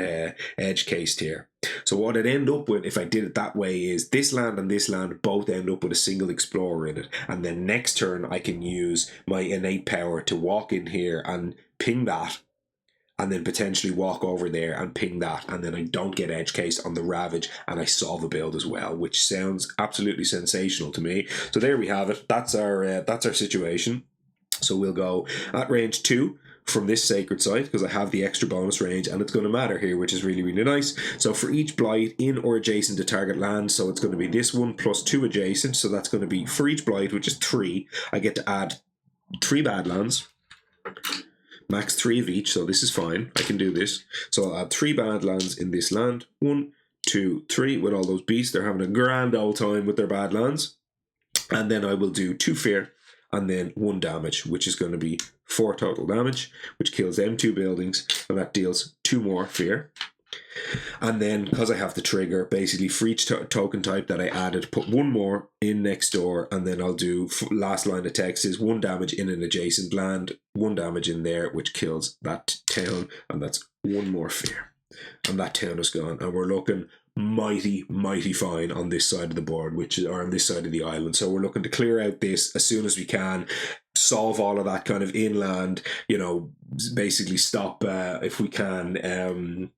edge cased here. So what I'd end up with if I did it that way is this land and this land both end up with a single Explorer in it, and then next turn I can use my innate power to walk in here and ping that, and then potentially walk over there and ping that, and then I don't get edge case on the Ravage, and I solve a build as well, which sounds absolutely sensational to me. So there we have it. That's our situation. So we'll go at range 2 from this Sacred Site because I have the extra bonus range, and it's going to matter here, which is really, really nice. So for each blight in or adjacent to target land, so it's going to be this one plus 2 adjacent, so that's going to be for each blight, which is 3, I get to add 3 Badlands, max 3 of each, so this is fine, I can do this. So I'll add 3 Badlands in this land, 1, 2, 3, with all those beasts. They're having a grand old time with their Badlands. And then I will do 2 fear, and then 1 damage, which is going to be 4 total damage, which kills them 2 buildings, and that deals 2 more fear. And then, because I have the trigger, basically for each token type that I added, put 1 more in next door, and then I'll do, last line of text is 1 damage in an adjacent land, 1 damage in there, which kills that town, and that's 1 more fear. And that town is gone, and we're looking mighty fine on this side of the board, or on this side of the island. So we're looking to clear out this as soon as we can, solve all of that kind of inland, basically stop, if we can,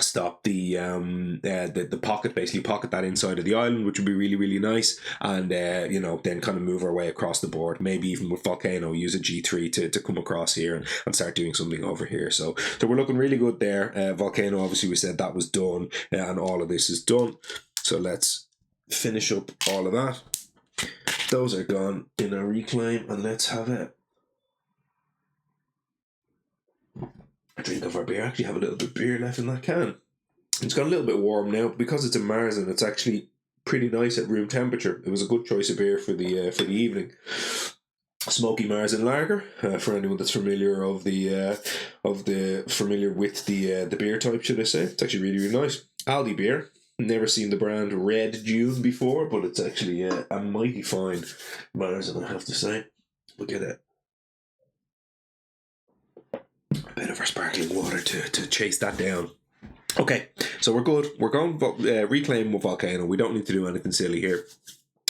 stop the pocket, basically pocket that inside of the island, which would be really, really nice. And then kind of move our way across the board, maybe even with Volcano, use a G3 to come across here and start doing something over here. So we're looking really good there. Volcano, obviously we said that was done, and all of this is done. So let's finish up all of that. Those are gone in a reclaim, and let's have a drink of our beer. I actually have a little bit of beer left in that can. It's got a little bit warm now, but because it's a Marzen, it's actually pretty nice at room temperature. It was a good choice of beer for the evening. Smoky Marzen lager, for anyone that's familiar with the beer type, should I say? It's actually really, really nice. Aldi beer. Never seen the brand Red June before, but it's actually a mighty fine Marzen, I have to say. We'll get a bit of our sparkling water to chase that down. Okay, so we're good. We're going reclaim with Volcano. We don't need to do anything silly here.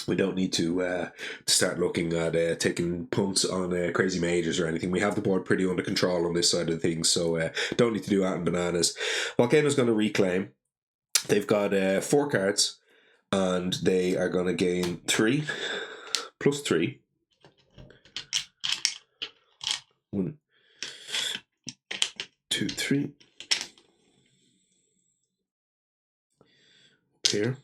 We don't need to start looking at taking punts on crazy majors or anything. We have the board pretty under control on this side of things, so don't need to do that in bananas. Volcano's going to reclaim. They've got 4 cards, and they are going to gain 3 plus 3. 1, 2, 3. Up here.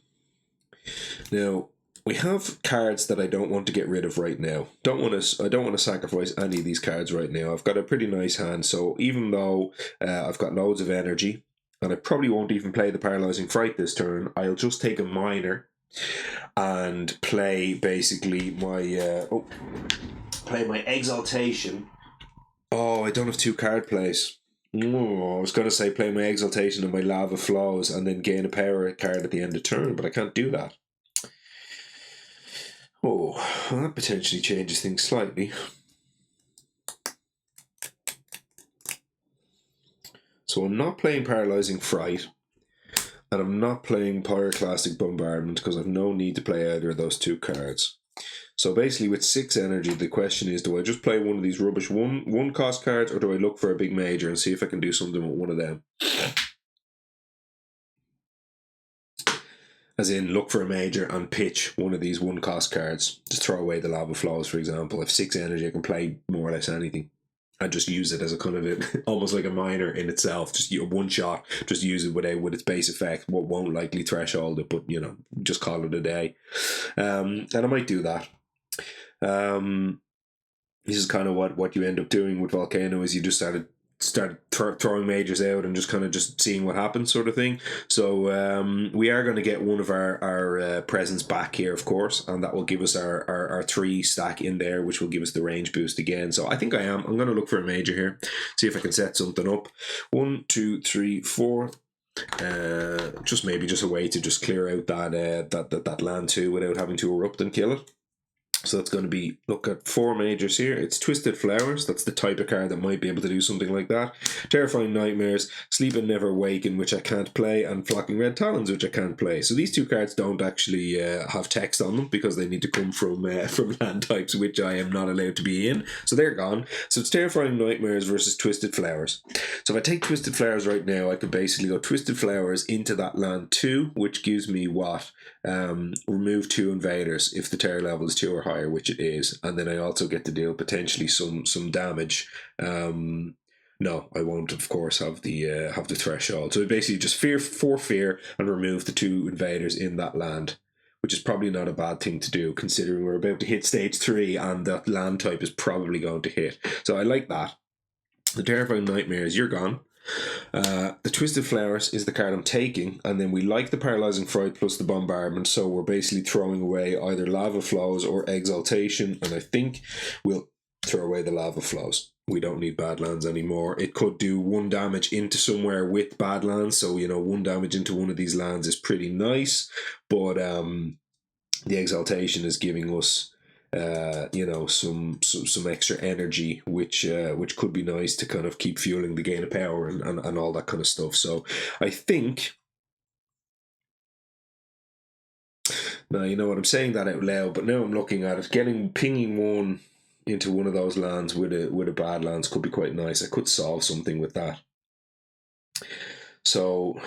Now, we have cards that I don't want to get rid of right now. I don't want to sacrifice any of these cards right now. I've got a pretty nice hand, so even though I've got loads of energy, and I probably won't even play the Paralyzing Fright this turn, I'll just take a minor and play basically my play my Exaltation. Oh, I don't have 2 card plays. Oh, I was going to say play my Exaltation and my Lava Flows and then gain a power card at the end of turn, but I can't do that. Oh, well, that potentially changes things slightly. So I'm not playing Paralyzing Fright, and I'm not playing Pyroclastic Bombardment because I've no need to play either of those 2 cards. So basically with 6 energy, the question is, do I just play one of these rubbish one cost cards, or do I look for a big major and see if I can do something with one of them? As in, look for a major and pitch one of these 1 cost cards. Just throw away the Lava Flows, for example. If 6 energy, I can play more or less anything. I just use it as a kind of almost like a minor in itself. Just one shot. Just use it with its base effect. What won't likely threshold it, but just call it a day. And I might do that. This is kind of what you end up doing with Volcano, is you just start throwing majors out and just seeing what happens, sort of thing. So we are going to get one of our presents back here, of course, and that will give us our 3 stack in there, which will give us the range boost again. So I think I'm going to look for a major here, see if I can set something up. 1, 2, 3, 4. Just a way to just clear out that land 2 without having to erupt and kill it. So that's going to be, look at 4 majors here. It's Twisted Flowers. That's the type of card that might be able to do something like that. Terrifying Nightmares, Sleep and Never Waken, which I can't play, and Flocking Red Talons, which I can't play. So these 2 cards don't actually have text on them because they need to come from land types, which I am not allowed to be in. So they're gone. So it's Terrifying Nightmares versus Twisted Flowers. So if I take Twisted Flowers right now, I could basically go Twisted Flowers into that land 2, which gives me what? Remove 2 invaders if the terror level is 2 or higher, which it is, and then I also get to deal potentially some damage. No, I won't, of course, have the threshold. So basically just fear and remove the 2 invaders in that land, which is probably not a bad thing to do considering we're about to hit stage 3 and that land type is probably going to hit. So I like that. The Terrifying Nightmares, you're gone. The Twisted Flowers is the card I'm taking, and then we like the Paralyzing Fright plus the Bombardment, so we're basically throwing away either Lava Flows or Exaltation, and I think we'll throw away the Lava Flows. We don't need Badlands anymore. It could do 1 damage into somewhere with Badlands, so 1 damage into one of these lands is pretty nice, but the Exaltation is giving us some extra energy, which could be nice to kind of keep fueling the gain of power and all that kind of stuff. So I think, now I'm saying that out loud, but now I'm looking at it, pinging 1 into one of those lands with a Badlands could be quite nice. I could solve something with that. So,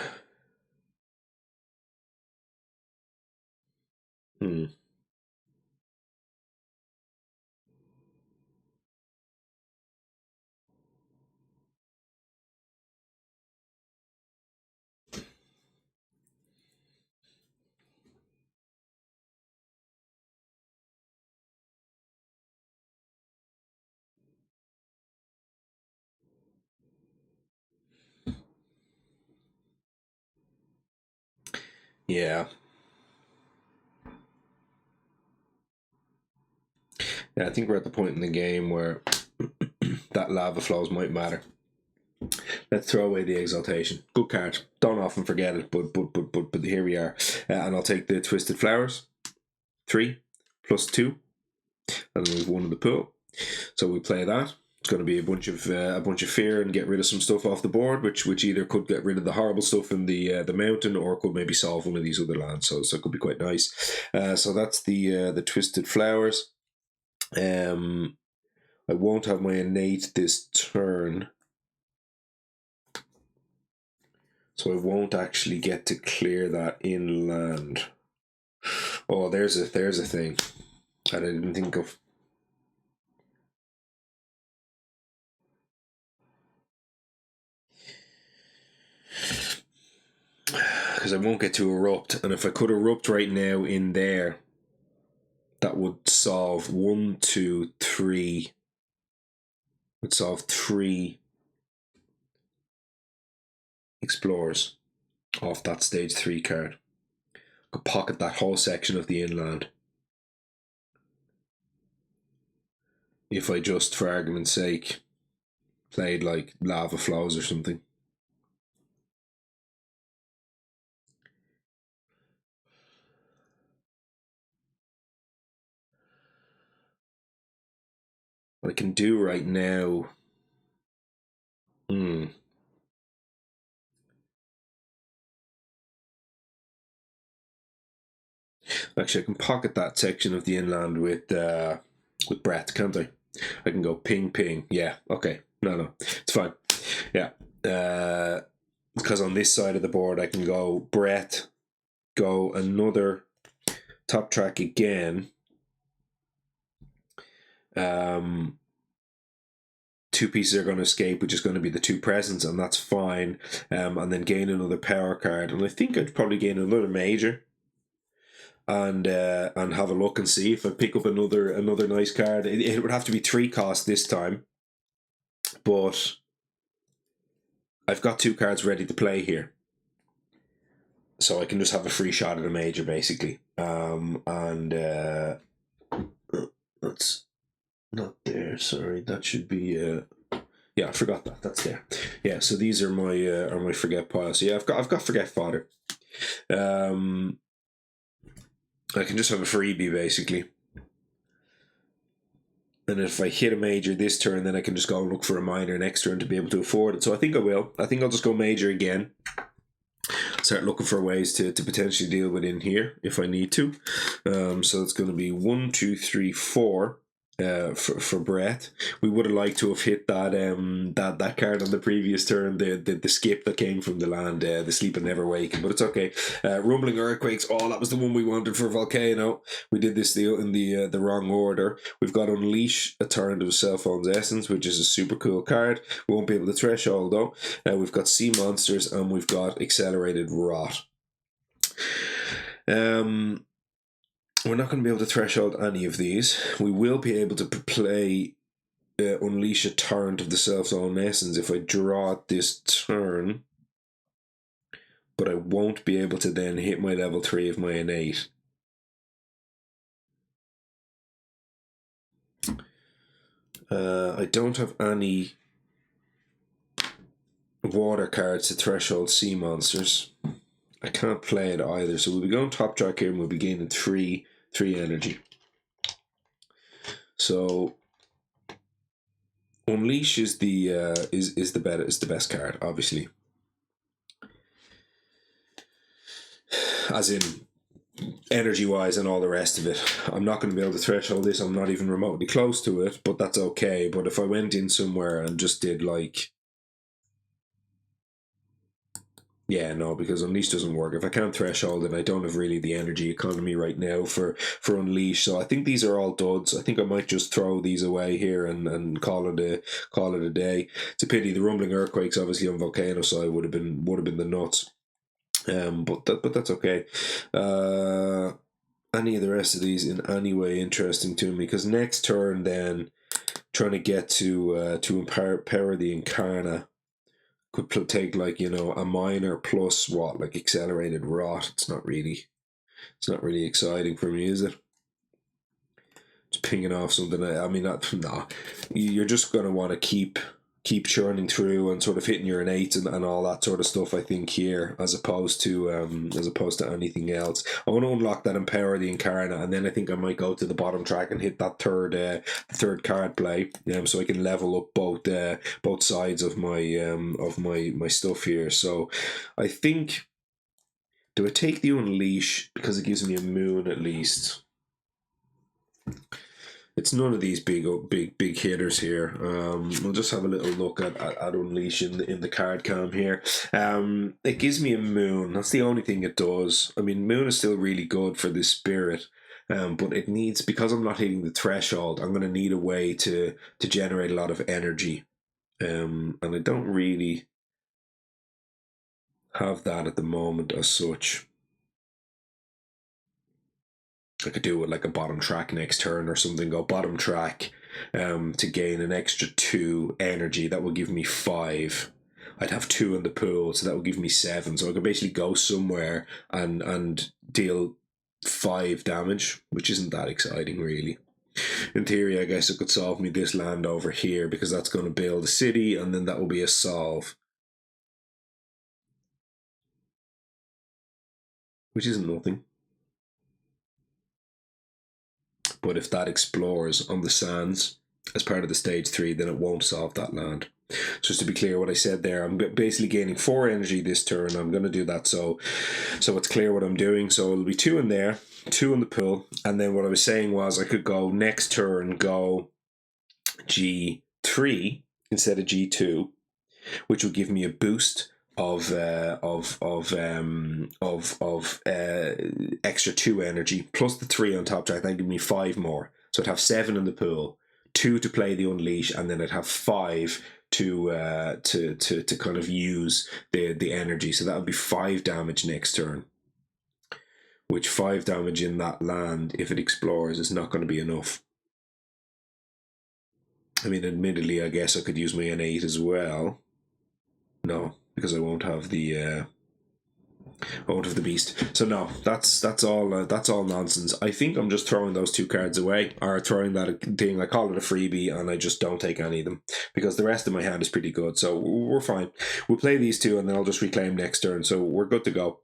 yeah. Yeah, I think we're at the point in the game where that lava flows might matter. Let's throw away the exaltation. Good card. Don't often forget it, but here we are. And I'll take the twisted flowers. 3 plus 2. And then we've one in the pool. So we play that. It's going to be a bunch of fear and get rid of some stuff off the board, which either could get rid of the horrible stuff in the mountain, or could maybe solve one of these other lands. So it could be quite nice. So that's the twisted flowers. I won't have my innate this turn, so I won't actually get to clear that inland. Oh, there's a thing that I didn't think of. Because I won't get to erupt, and if I could erupt right now in there, that would solve 1, 2, 3. Would solve 3 explorers off that stage 3 card. Could pocket that whole section of the inland. If I just, for argument's sake, played like lava flows or something. What I can do right now. Actually, I can pocket that section of the inland with Brett, can't I? I can go ping, ping. Yeah, okay. No, it's fine. Yeah. Because on this side of the board, I can go Brett, go another top track again. 2 pieces are going to escape, which is going to be the 2 presents, and that's fine. And then gain another power card, and I think I'd probably gain another major. And have a look and see if I pick up another nice card. It would have to be 3 cost this time, but I've got 2 cards ready to play here, so I can just have a free shot at a major basically. That's not there. Sorry, that should be. Yeah, I forgot that. That's there. Yeah, so these are my forget piles. So yeah, I've got forget fodder. I can just have a freebie basically. And if I hit a major this turn, then I can just go and look for a minor next turn to be able to afford it. So I think I will. I think I'll just go major again. Start looking for ways to potentially deal with in here if I need to. So it's going to be 1, 2, 3, 4. For Brett, we would have liked to have hit that card on the previous turn, the skip that came from the land, the sleep and never waking, but it's okay. Rumbling earthquakes. Oh, that was the one we wanted for Volcano. We did this deal in the wrong order. We've got Unleash a Torrent of Cell Phone's Essence, which is a super cool card. We won't be able to threshold though. We've got Sea Monsters and we've got Accelerated Rot. We're not going to be able to threshold any of these. We will be able to play Unleash a Torrent of the Self-Own Essence if I draw it this turn, but I won't be able to then hit my level 3 of my innate. I don't have any water cards to threshold Sea Monsters. I can't play it either, so we'll be going top track here and we'll be gaining 3 energy. So Unleash is the best card, obviously. As in, energy-wise and all the rest of it. I'm not going to be able to threshold this. I'm not even remotely close to it, but that's okay. But if I went in somewhere and just did like... Yeah, no, because Unleash doesn't work. If I can't threshold it, I don't have really the energy economy right now for Unleash. So I think these are all duds. I think I might just throw these away here and call it a day. It's a pity. The rumbling earthquakes, obviously on Volcano side, would have been the nuts. But that's okay. Any of the rest of these in any way interesting to me? Because next turn, then trying to get to empower the Incarna could take like, you know, a minor plus what, like accelerated rot. It's not really exciting for me, is it? It's pinging off something. I mean, nah. You're just gonna want to keep churning through and sort of hitting your innates and all that sort of stuff, I think, here, as opposed to anything else. I want to unlock that Empower the Incarna, and then I think I might go to the bottom track and hit that third card play, so I can level up both sides of my stuff here. So I think, do I take the Unleash because it gives me a moon at least? It's none of these big hitters here. We'll just have a little look at Unleash in the card cam here. It gives me a moon. That's the only thing it does. I mean, moon is still really good for this spirit, but it needs, because I'm not hitting the threshold, I'm going to need a way to generate a lot of energy, and I don't really have that at the moment as such. I could do it like a bottom track next turn or something. Go bottom track to gain an extra 2 energy. That will give me 5. I'd have 2 in the pool, so that would give me 7. So I could basically go somewhere and deal 5 damage, which isn't that exciting really. In theory, I guess it could solve me this land over here, because that's going to build a city, and then that will be a solve, which isn't nothing. But if that explores on the sands as part of the stage 3, then it won't solve that land. Just to be clear what I said there, I'm basically gaining 4 energy this turn. I'm going to do that so it's clear what I'm doing. So it'll be 2 in there, 2 in the pool, and then what I was saying was I could go next turn, go G3 instead of G2, which would give me a boost of extra 2 energy plus the 3 on top track. That give me 5 more. So I'd have 7 in the pool, 2 to play the Unleash, and then I'd have 5 to kind of use the energy. So that would be 5 damage next turn. Which 5 damage in that land, if it explores, is not going to be enough. I mean, admittedly, I guess I could use my innate as well. No, because I won't have the beast. So no, that's all nonsense. I think I'm just throwing those 2 cards away, or throwing that thing. I call it a freebie, and I just don't take any of them, because the rest of my hand is pretty good. So we're fine. We'll play these 2, and then I'll just reclaim next turn. So we're good to go.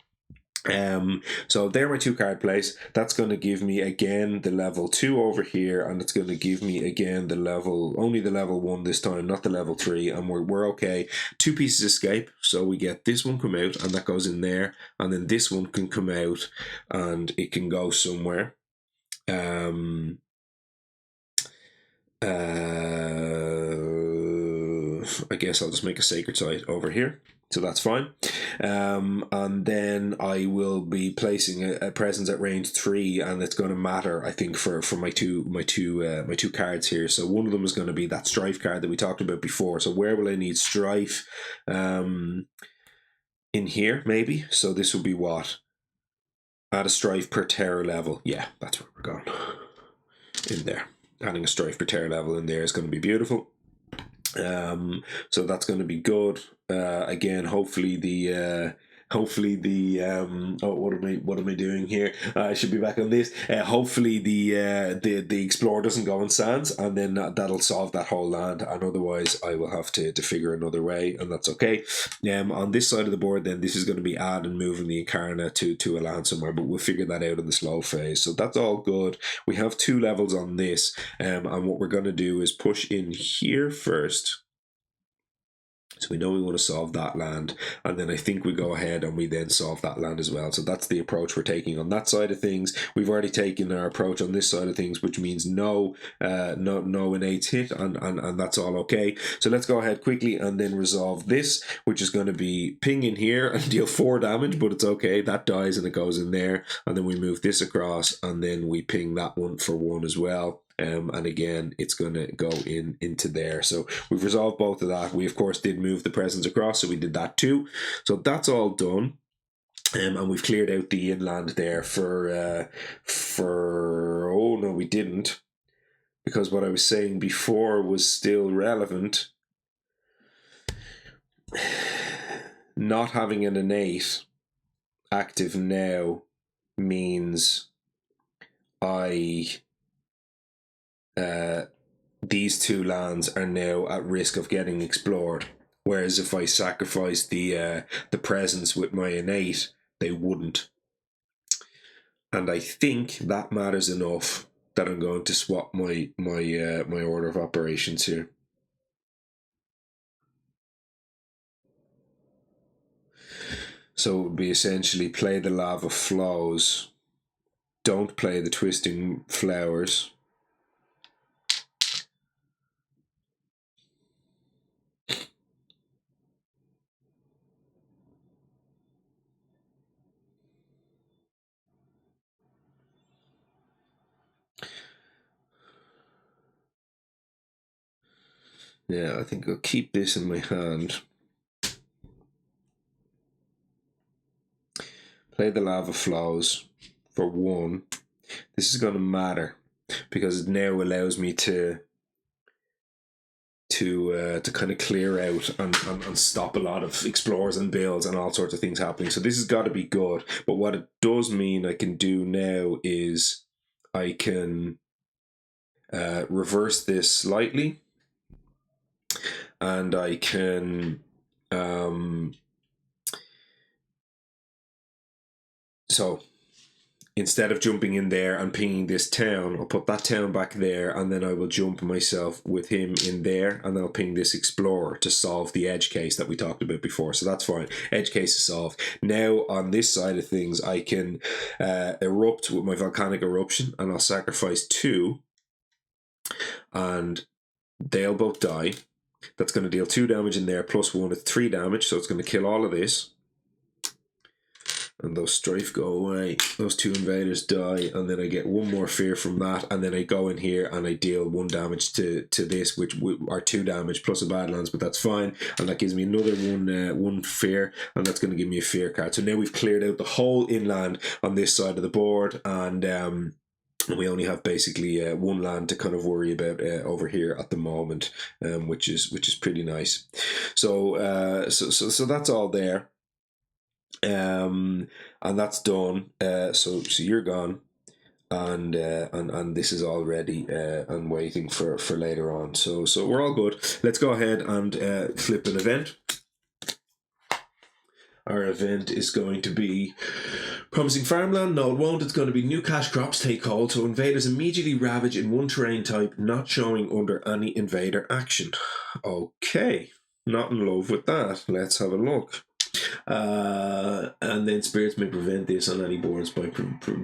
So there are my 2 card plays. That's going to give me again the level 2 over here, and it's going to give me again only the level 1 this time, not the level 3, and we're okay. 2 pieces escape, so we get this one come out, and that goes in there, and then this one can come out, and it can go somewhere. I guess I'll just make a sacred site over here. So that's fine. And then I will be placing a presence at range 3, and it's going to matter, I think, for my two cards here. So one of them is going to be that strife card that we talked about before. So where will I need strife? In here, maybe. So this will be what? Add a strife per terror level. Yeah, that's where we're going. In there. Adding a strife per terror level in there is going to be beautiful. So that's going to be good. Again, hopefully the what am I doing here? I should be back on this. Hopefully the explorer doesn't go on sands, and then that'll solve that whole land, and otherwise I will have to figure another way, and that's okay. On this side of the board, then this is going to be add and moving the Incarna to a land somewhere, but we'll figure that out in the slow phase. So that's all good. We have 2 levels on this, and what we're going to do is push in here first. So we know we want to solve that land, and then I think we go ahead and we then solve that land as well. So that's the approach we're taking on that side of things. We've already taken our approach on this side of things, which means no innates hit, and that's all okay. So let's go ahead quickly and then resolve this, which is going to be ping in here and deal 4 damage, but it's okay. That dies and it goes in there, and then we move this across, and then we ping that one for 1 as well. And again, it's going to go into there. So we've resolved both of that. We, of course, did move the presence across, so we did that too. So that's all done. And we've cleared out the inland there for oh, no, we didn't. Because what I was saying before was still relevant. Not having an innate active now means these 2 lands are now at risk of getting explored. Whereas if I sacrifice the presence with my innate, they wouldn't. And I think that matters enough that I'm going to swap my order of operations here. So it would be essentially play the lava flows, don't play the twisting flowers. Yeah, I think I'll keep this in my hand. Play the lava flows for 1. This is going to matter because it now allows me to kind of clear out and stop a lot of explorers and builds and all sorts of things happening. So this has got to be good. But what it does mean I can do now is I can reverse this slightly, and I can so instead of jumping in there and pinging this town, I'll put that town back there, and then I will jump myself with him in there, and then I'll ping this explorer to solve the edge case that we talked about before. So that's fine. Edge case is solved. Now on this side of things, I can erupt with my volcanic eruption, and I'll sacrifice 2, and they'll both die. That's going to deal 2 damage in there, plus 1 is 3 damage, so it's going to kill all of this. And those strife go away. Those 2 invaders die, and then I get 1 more fear from that, and then I go in here and I deal 1 damage to this, which are 2 damage plus a Badlands, but that's fine. And that gives me another 1 fear, and that's going to give me a fear card. So now we've cleared out the whole inland on this side of the board, and we only have basically 1 land to kind of worry about over here at the moment, which is pretty nice. So so that's all there. And that's done. So you're gone, and this is all ready and waiting for later on. So we're all good. Let's go ahead and flip an event. Our event is going to be promising farmland. No, it won't. It's going to be new cash crops take hold. So invaders immediately ravage in 1 terrain type, not showing under any invader action. Okay, not in love with that. Let's have a look. And then spirits may prevent this on any boards by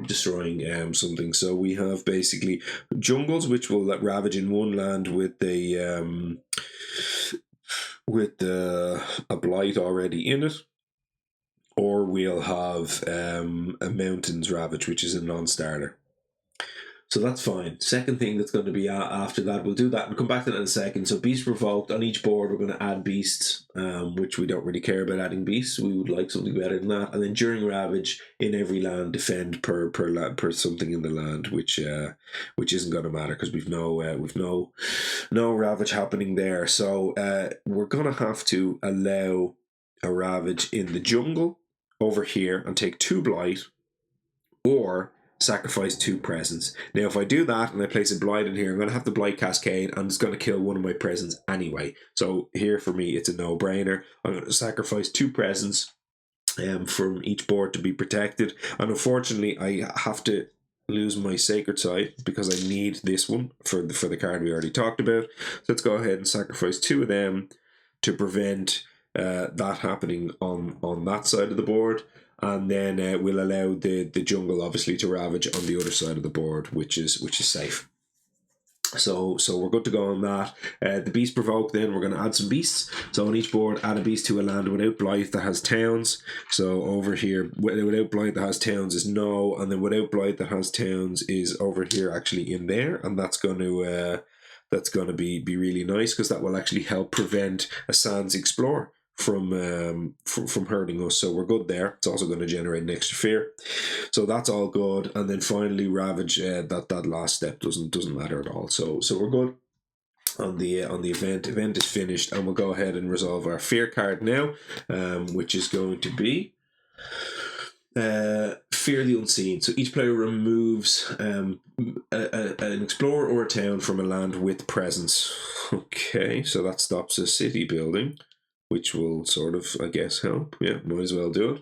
destroying something. So we have basically jungles, which will ravage in 1 land with a blight already in it, or we'll have a mountains ravage, which is a non-starter. So that's fine. Second thing that's going to be after that, we'll do that and come back to that in a second. So beast provoked. On each board we're going to add beasts, which we don't really care about adding beasts. We would like something better than that. And then during ravage, in every land, defend per something in the land, which isn't going to matter because we've no ravage happening there. So we're going to have to allow a ravage in the jungle over here and take 2 blight, or sacrifice 2 presence. Now if I do that and I place a blight in here, I'm going to have the blight cascade and it's going to kill 1 of my presence anyway. So here for me it's a no-brainer. I'm going to sacrifice 2 presence from each board to be protected, and unfortunately I have to lose my sacred side because I need this one for the card we already talked about. So let's go ahead and sacrifice 2 of them to prevent that happening on that side of the board. And then we'll allow the jungle obviously to ravage on the other side of the board, which is safe. So we're good to go on that. The beast provoke, then we're going to add some beasts. So on each board, add a beast to a land without blight that has towns. So over here, without blight that has towns is no, and then without blight that has towns is over here, actually in there, and that's going to be really nice, because that will actually help prevent a Sands Explorer from hurting us. So we're good there. It's also going to generate an extra fear, so that's all good. And then finally ravage, that last step doesn't matter at all, so we're good on the event is finished. And we'll go ahead and resolve our fear card now, which is going to be Fear the Unseen. So each player removes an explorer or a town from a land with presence. Okay, so that stops a city building, which will sort of, I guess, help. Yeah, might as well do it.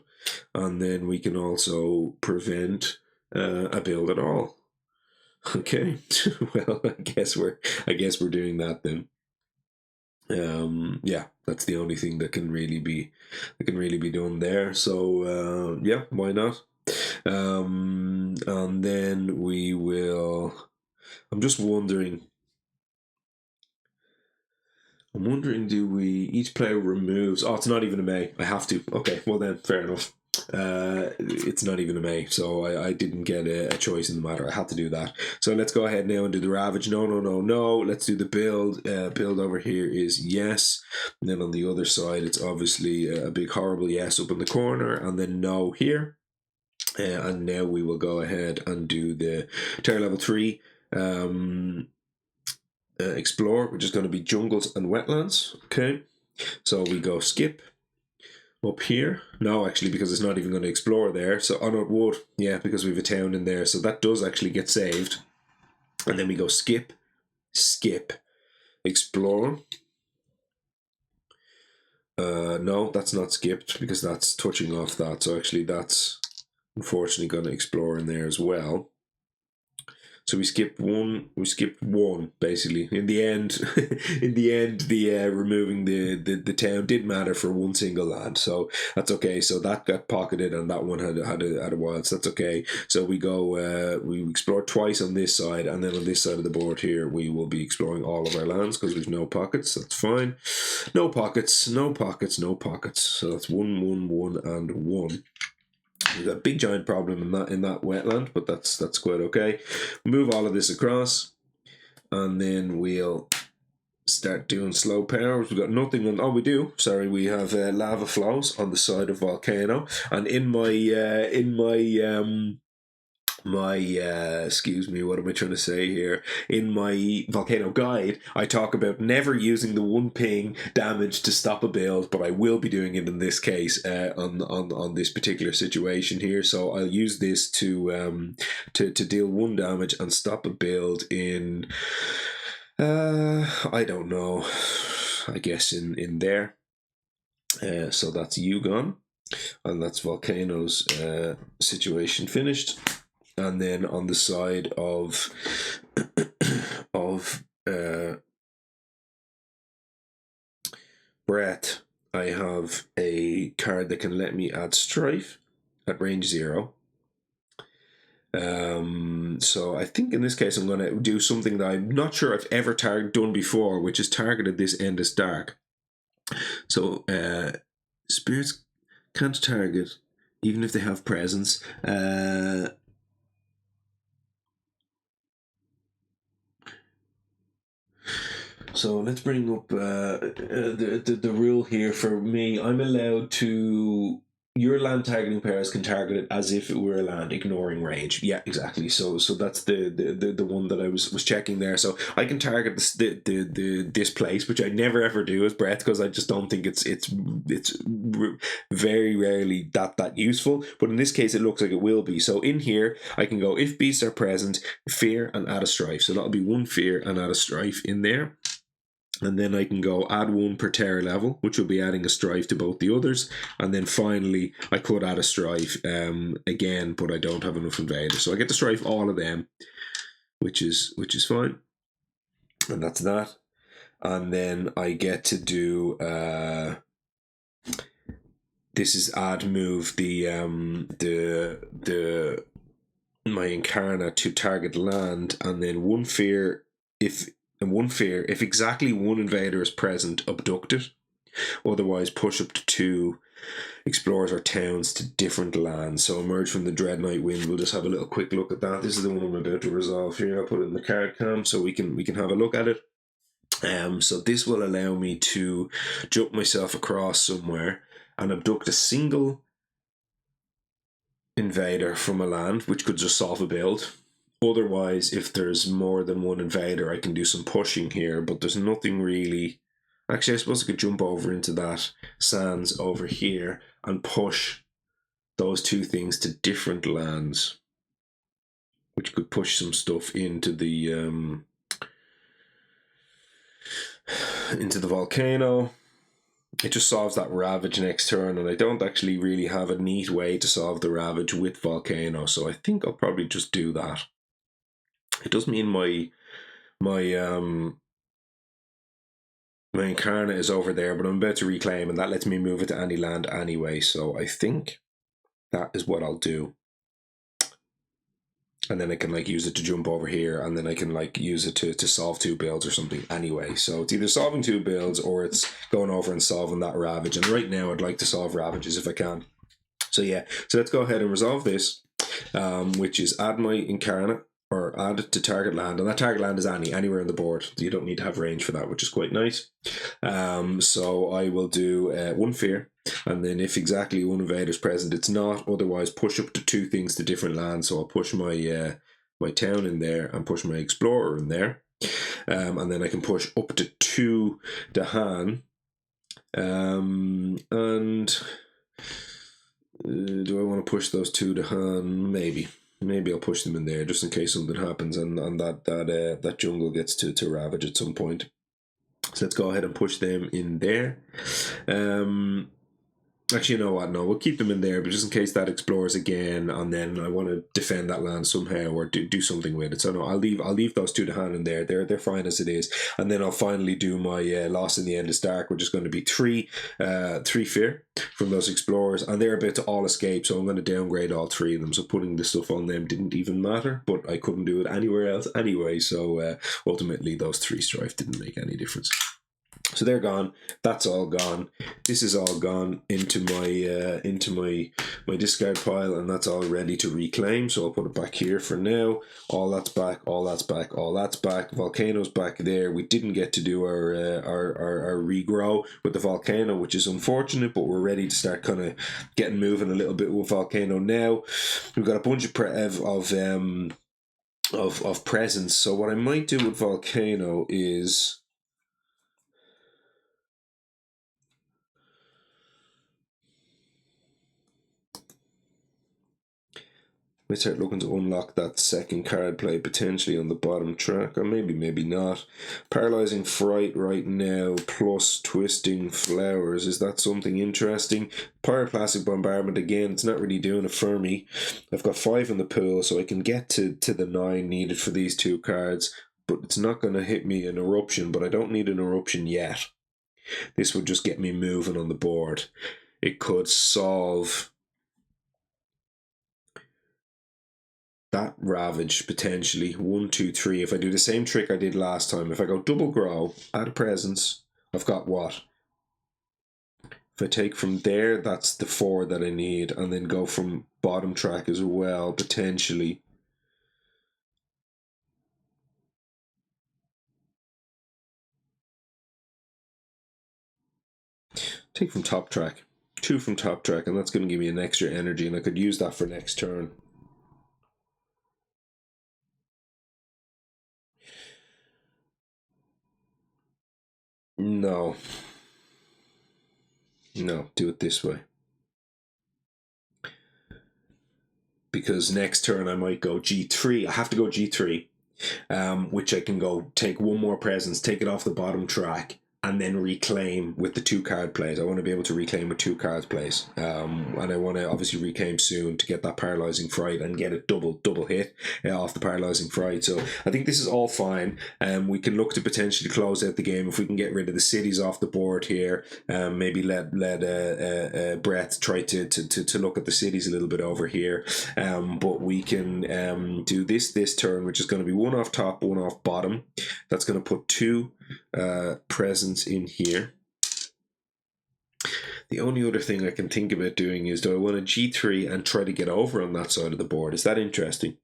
And then we can also prevent a build at all. Okay, well, I guess we're doing that then. Yeah, that's the only thing that can really be done there. So yeah, why not? And then we will. I'm wondering, do we, each player removes, oh, it's not even a May. I have to. Okay, well then, fair enough. It's not even a May, so I didn't get a choice in the matter. I had to do that. So let's go ahead now and do the ravage. No. Let's do the build. Build over here is yes. And then on the other side, it's obviously a big horrible yes up in the corner, and then no here. And now we will go ahead and do the Terror level 3. Explore, which is going to be jungles and wetlands. Okay, so we go skip up here. No, actually, because it's not even going to explore there. So, oh no, it would. Yeah, because we have a town in there. So that does actually get saved. And then we go skip, explore. No, that's not skipped, because that's touching off that. So actually that's unfortunately going to explore in there as well. So we skipped one basically. In the end, the removing the town did matter for one single land, so that's okay. So that got pocketed, and that one had a wild, so that's okay. So we go, we explore twice on this side, and then on this side of the board here, we will be exploring all of our lands because we've no pockets. That's fine. No pockets. So that's 1, 1, 1, and 1. We've got a big giant problem in that wetland, but that's quite okay. Move all of this across, and then we'll start doing slow powers. We've got nothing on. Oh, we do. Sorry, we have lava flows on the side of Volcano, and in my excuse me, what am I trying to say here? In my Volcano guide, I talk about never using the 1 ping damage to stop a build, but I will be doing it in this case on this particular situation here. So I'll use this to deal 1 damage and stop a build in I don't know, I guess in there. So that's you gone, and that's Volcano's situation finished. And then on the side of Brett, I have a card that can let me add strife at range 0. So I think in this case I'm going to do something that I'm not sure I've ever done before, which is targeted this Endless Dark. So spirits can't target even if they have presence. So let's bring up the rule here for me. I'm allowed to. Your land targeting pairs can target it as if it were a land, ignoring range. Yeah, exactly. So that's the one that I was checking there. So I can target this place, which I never ever do as Breath, because I just don't think it's very rarely that useful. But in this case, it looks like it will be. So in here, I can go if beasts are present, fear, and add a strife. So that'll be 1 fear and add a strife in there. And then I can go add 1 per terror level, which will be adding a strife to both the others. And then finally, I could add a strife again, but I don't have enough invaders. So I get to strife all of them, which is fine. And that's that. and then I get to do this is add move the my incarnate to target land, and then one fear if exactly one invader is present, abduct it. Otherwise, push up to 2 explorers or towns to different lands. So emerge from the Dreadnought Wind. We'll just have a little quick look at that. This is the one I'm about to resolve here. I'll put it in the card cam so we can have a look at it. So this will allow me to jump myself across somewhere and abduct a single invader from a land, which could just solve a build. Otherwise, if there's more than one invader, I can do some pushing here, but there's nothing really. Actually, I suppose I could jump over into that sands over here and push those 2 things to different lands, which could push some stuff into the volcano. It just solves that ravage next turn, and I don't actually really have a neat way to solve the ravage with volcano, so I think I'll probably just do that. It does mean my incarnate is over there, but I'm about to reclaim, and that lets me move it to any land anyway, so I think that is what I'll do. And then I can use it to jump over here, and then I can use it to solve 2 builds or something anyway. So it's either solving 2 builds or it's going over and solving that ravage. And right now I'd like to solve ravages if I can. So yeah, so let's go ahead and resolve this, which is add my incarnate, or add it to target land, and that target land is anywhere on the board. You don't need to have range for that, which is quite nice. So I will do 1 fear, and then if exactly 1 invader is present, it's not. Otherwise, push up to 2 things to different lands. So I'll push my my town in there and push my explorer in there, and then I can push up to 2 Dahan, and do I want to push those 2 Dahan? Maybe I'll push them in there just in case something happens and that jungle gets to ravage at some point. So let's go ahead and push them in there. Actually, you know what? No, we'll keep them in there, but just in case that explores again, and then I want to defend that land somehow or do something with it. So no, I'll leave those 2 to hand in there. They're fine as it is, and then I'll finally do my loss in the end is dark, which is going to be 3 fear from those explorers, and they're about to all escape. So I'm going to downgrade all 3 of them. So putting the stuff on them didn't even matter, but I couldn't do it anywhere else anyway. So ultimately, those 3 strife didn't make any difference. So they're gone. That's all gone. This is all gone into my discard pile, and that's all ready to reclaim. So I'll put it back here for now. All that's back. All that's back. All that's back. Volcano's back there. We didn't get to do our regrow with the volcano, which is unfortunate. But we're ready to start kind of getting moving a little bit with volcano now. We've got a bunch of presents. So what I might do with volcano is. We start looking to unlock that second card play potentially on the bottom track, or maybe not. Paralyzing Fright right now, plus Twisting Flowers. Is that something interesting? Pyroclastic Bombardment again, it's not really doing it for me. I've got 5 in the pool, so I can get to the 9 needed for these 2 cards, but it's not going to hit me an eruption, but I don't need an eruption yet. This would just get me moving on the board. It could solve that ravage potentially. 1, 2, 3. If I do the same trick I did last time, if I go double grow, add a presence, I've got what? If I take from there, that's the 4 that I need, and then go from bottom track as well, potentially. Take from top track. 2 from top track, and that's going to give me an extra energy, and I could use that for next turn. No, do it this way. Because next turn I might go G3. I have to go G3, which I can go take 1 more presence, take it off the bottom track, and then reclaim with the 2 card plays. I want to be able to reclaim with 2 cards plays, and I want to obviously reclaim soon to get that paralyzing fright and get a double hit off the paralyzing fright. So I think this is all fine. We can look to potentially close out the game if we can get rid of the cities off the board here. Maybe let Brett try to look at the cities a little bit over here. But we can do this turn, which is going to be 1 off top, 1 off bottom. That's going to put 2 presence in here. The only other thing I can think about doing is, do I want a G3 and try to get over on that side of the board? Is that interesting?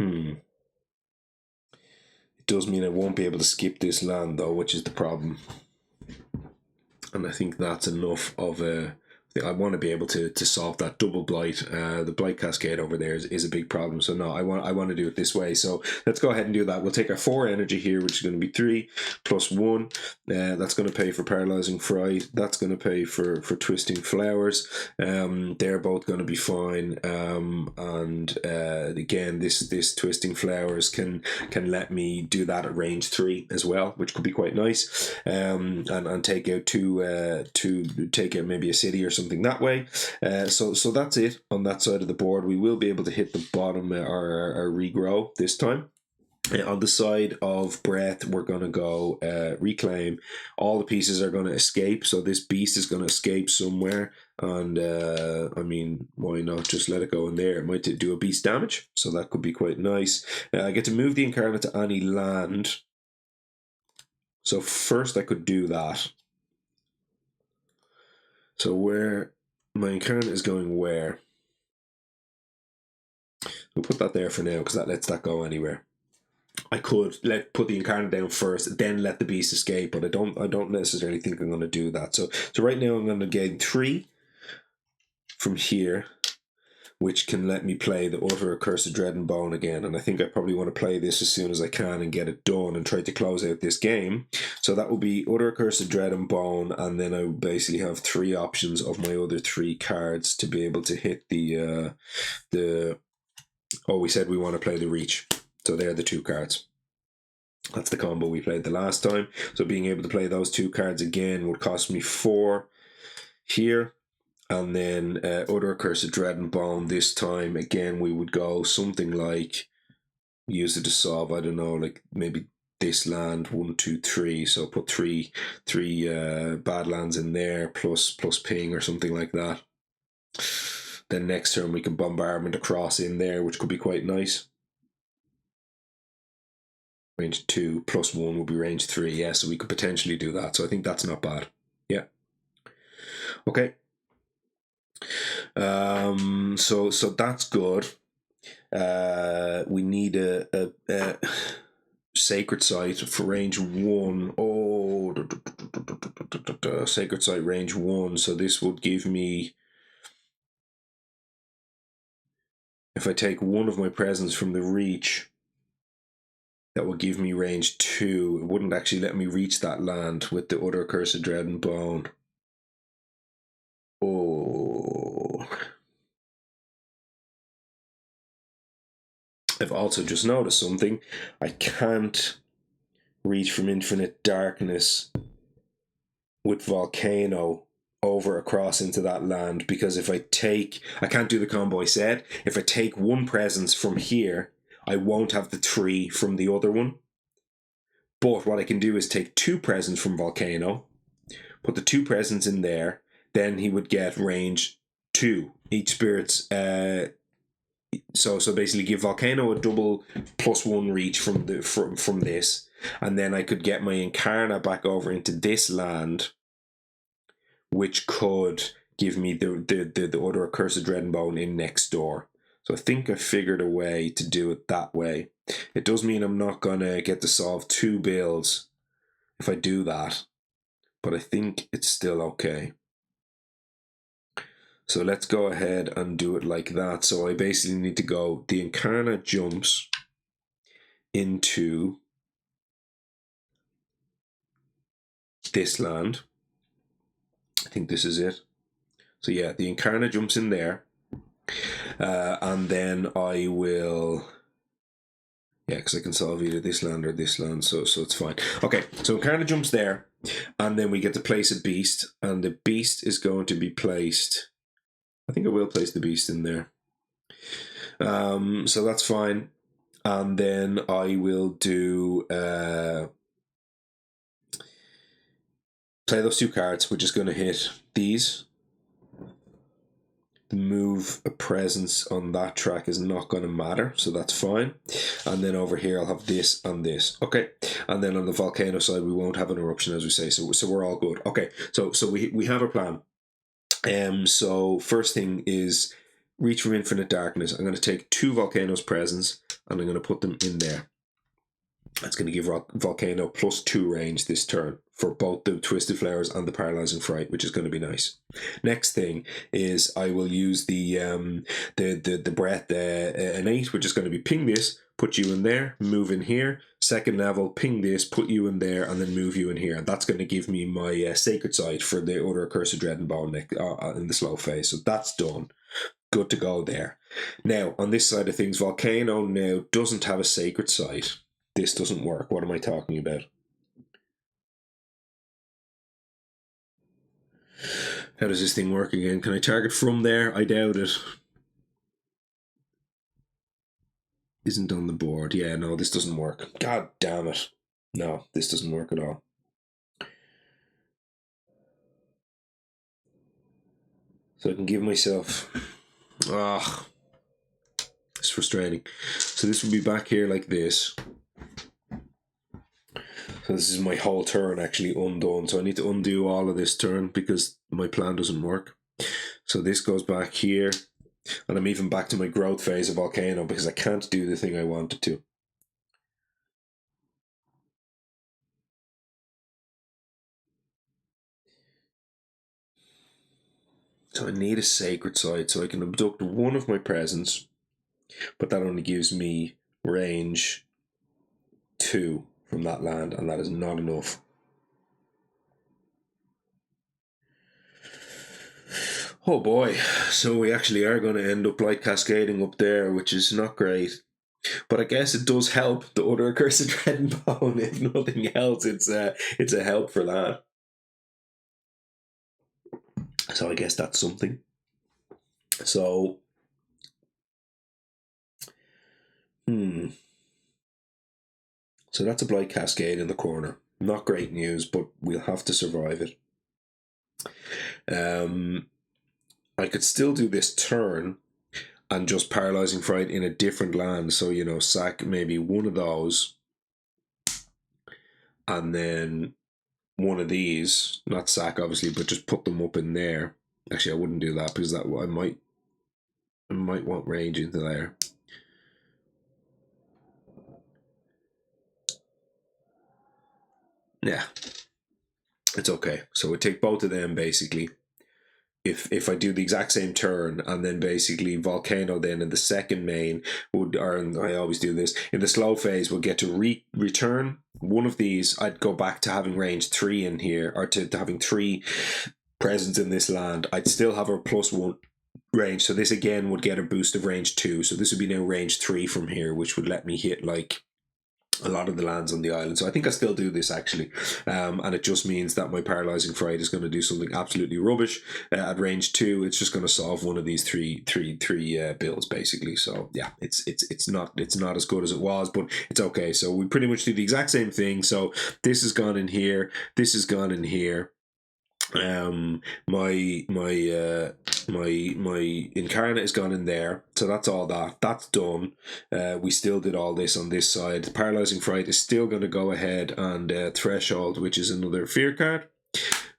It does mean I won't be able to skip this land though, which is the problem. And I think that's enough of a... I want to be able to solve that double blight. The blight cascade over there is a big problem. So no, I want to do it this way. So let's go ahead and do that. We'll take our 4 energy here, which is going to be 3 plus 1. That's going to pay for paralyzing fright. That's going to pay for twisting flowers. They're both going to be fine. And again, this twisting flowers can let me do that at range 3 as well, which could be quite nice. And take out take out maybe a city or something that way. So that's it on that side of the board. We will be able to hit the bottom or regrow this time. On the side of breath, we're going to go reclaim. All the pieces are going to escape, so this beast is going to escape somewhere. And I mean, why not just let it go in there? It might do a beast damage, so that could be quite nice. I get to move the incarnate to any land. So first I could do that. So where my incarnate is going where? We'll put that there for now because that lets that go anywhere. I could put the incarnate down first, then let the beast escape, but I don't necessarily think I'm going to do that. So right now I'm going to gain 3 from here, which can let me play the Utter Accursed Dread and Bone again. And I think I probably want to play this as soon as I can and get it done and try to close out this game. So that will be Utter Accursed Dread and Bone, and then I basically have 3 options of my other 3 cards to be able to hit the we said we want to play the Reach. So they're the 2 cards. That's the combo we played the last time. So being able to play those 2 cards again would cost me 4 here. And then Utter Accursed Dread and Bone this time, again, we would go something like, use it to solve, I don't know, like maybe this land, 1, 2, 3. So put three bad lands in there, plus ping or something like that. Then next turn we can bombardment across in there, which could be quite nice. Range 2 plus 1 will be range 3. Yeah, so we could potentially do that. So I think that's not bad. Yeah. Okay. So that's good. We need a sacred site for range 1. Oh, sacred site range 1. So this would give me, if I take 1 of my presents from the reach, that will give me range 2. It wouldn't actually let me reach that land with the Utter Accursed Dread and Bone. Oh. I've also just noticed something. I can't reach from Infinite Darkness with Volcano over across into that land, because if I can't do the combo I said. If I take 1 presence from here, I won't have the 3 from the other one. But what I can do is take 2 presents from Volcano, put the 2 presents in there, then he would get range 2. Each spirit's so basically give Volcano a double +1 reach from this, and then I could get my Incarna back over into this land, which could give me the Utter Accursed Dread and Bone in next door. So I think I figured a way to do it that way. It does mean I'm not gonna get to solve 2 builds if I do that, but I think it's still okay. So let's go ahead and do it like that. So I basically need to go, the Incarna jumps into this land. I think this is it. So yeah, the Incarna jumps in there. And then I will... Yeah, because I can solve either this land or this land, so it's fine. Okay, so Incarnate jumps there, and then we get to place a beast, and the beast is going to be placed... I think I will place the beast in there. So that's fine. And then I will do... play those 2 cards, which is going to hit these. Move a presence on that track is not going to matter, so that's fine. And then over here I'll have this and this. Okay, and then on the volcano side we won't have an eruption, as we say, so we're all good. Okay, so we have a plan. So first thing is reach from infinite darkness. I'm going to take 2 volcanoes presence and I'm going to put them in there. That's going to give Volcano +2 range this turn for both the Twisted Flowers and the Paralyzing Fright, which is going to be nice. Next thing is I will use the breath innate, which is going to be ping this, put you in there, move in here. Second level, ping this, put you in there, and then move you in here. And that's going to give me my Sacred Sight for the other Accursed Dread and Bone in the slow phase. So that's done. Good to go there. Now, on this side of things, Volcano now doesn't have a Sacred Sight. This doesn't work. What am I talking about? How does this thing work again? Can I target from there? I doubt it. Isn't on the board. Yeah, no, this doesn't work. God damn it. No, this doesn't work at all. So I can give myself... Ah, it's frustrating. So this will be back here like this. So this is my whole turn actually undone. So I need to undo all of this turn because my plan doesn't work. So this goes back here. And I'm even back to my growth phase of Volcano because I can't do the thing I wanted to. So I need a Sacred Sight so I can abduct one of my presents. But that only gives me range 2 from that land, and that is not enough. Oh boy, so we actually are going to end up like cascading up there, which is not great. But I guess it does help the other Accursed Dread and Bone. If nothing else, it's a help for that. So I guess that's something. So, so that's a Blight Cascade in the corner. Not great news, but we'll have to survive it. I could still do this turn and just Paralyzing Fright in a different land. So, you know, sack maybe one of those and then one of these. Not sack, obviously, but just put them up in there. Actually, I wouldn't do that because that I might want range into there. Yeah, it's okay. So we take both of them basically. If I do the exact same turn and then basically Volcano then in the second main would, or I always do this, in the slow phase would get to return one of these. I'd go back to having range 3 in here, or to having 3 presence in this land. I'd still have a +1 range. So this again would get a boost of range 2. So this would be now range 3 from here, which would let me hit like a lot of the lands on the island. So I think I still do this actually, and it just means that my Paralyzing Fright is going to do something absolutely rubbish at range 2. It's just going to solve one of these three builds basically. So yeah, it's not as good as it was, but it's okay. So we pretty much do the exact same thing. So this has gone in here, this has gone in here. My Incarnate has gone in there, so that's all that's done. We still did all this on this side. The Paralyzing Fright is still going to go ahead and Threshold, which is another fear card,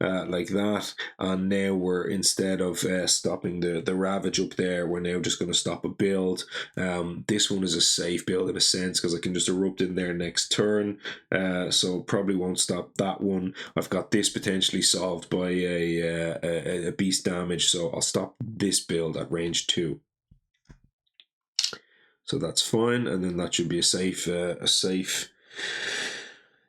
like that. And now we're, instead of stopping the Ravage up there, we're now just going to stop a build. This one is a safe build in a sense because I can just erupt in there next turn, so probably won't stop that one. I've got this potentially solved by a beast damage, so I'll stop this build at range 2. So that's fine, and then that should be a safe.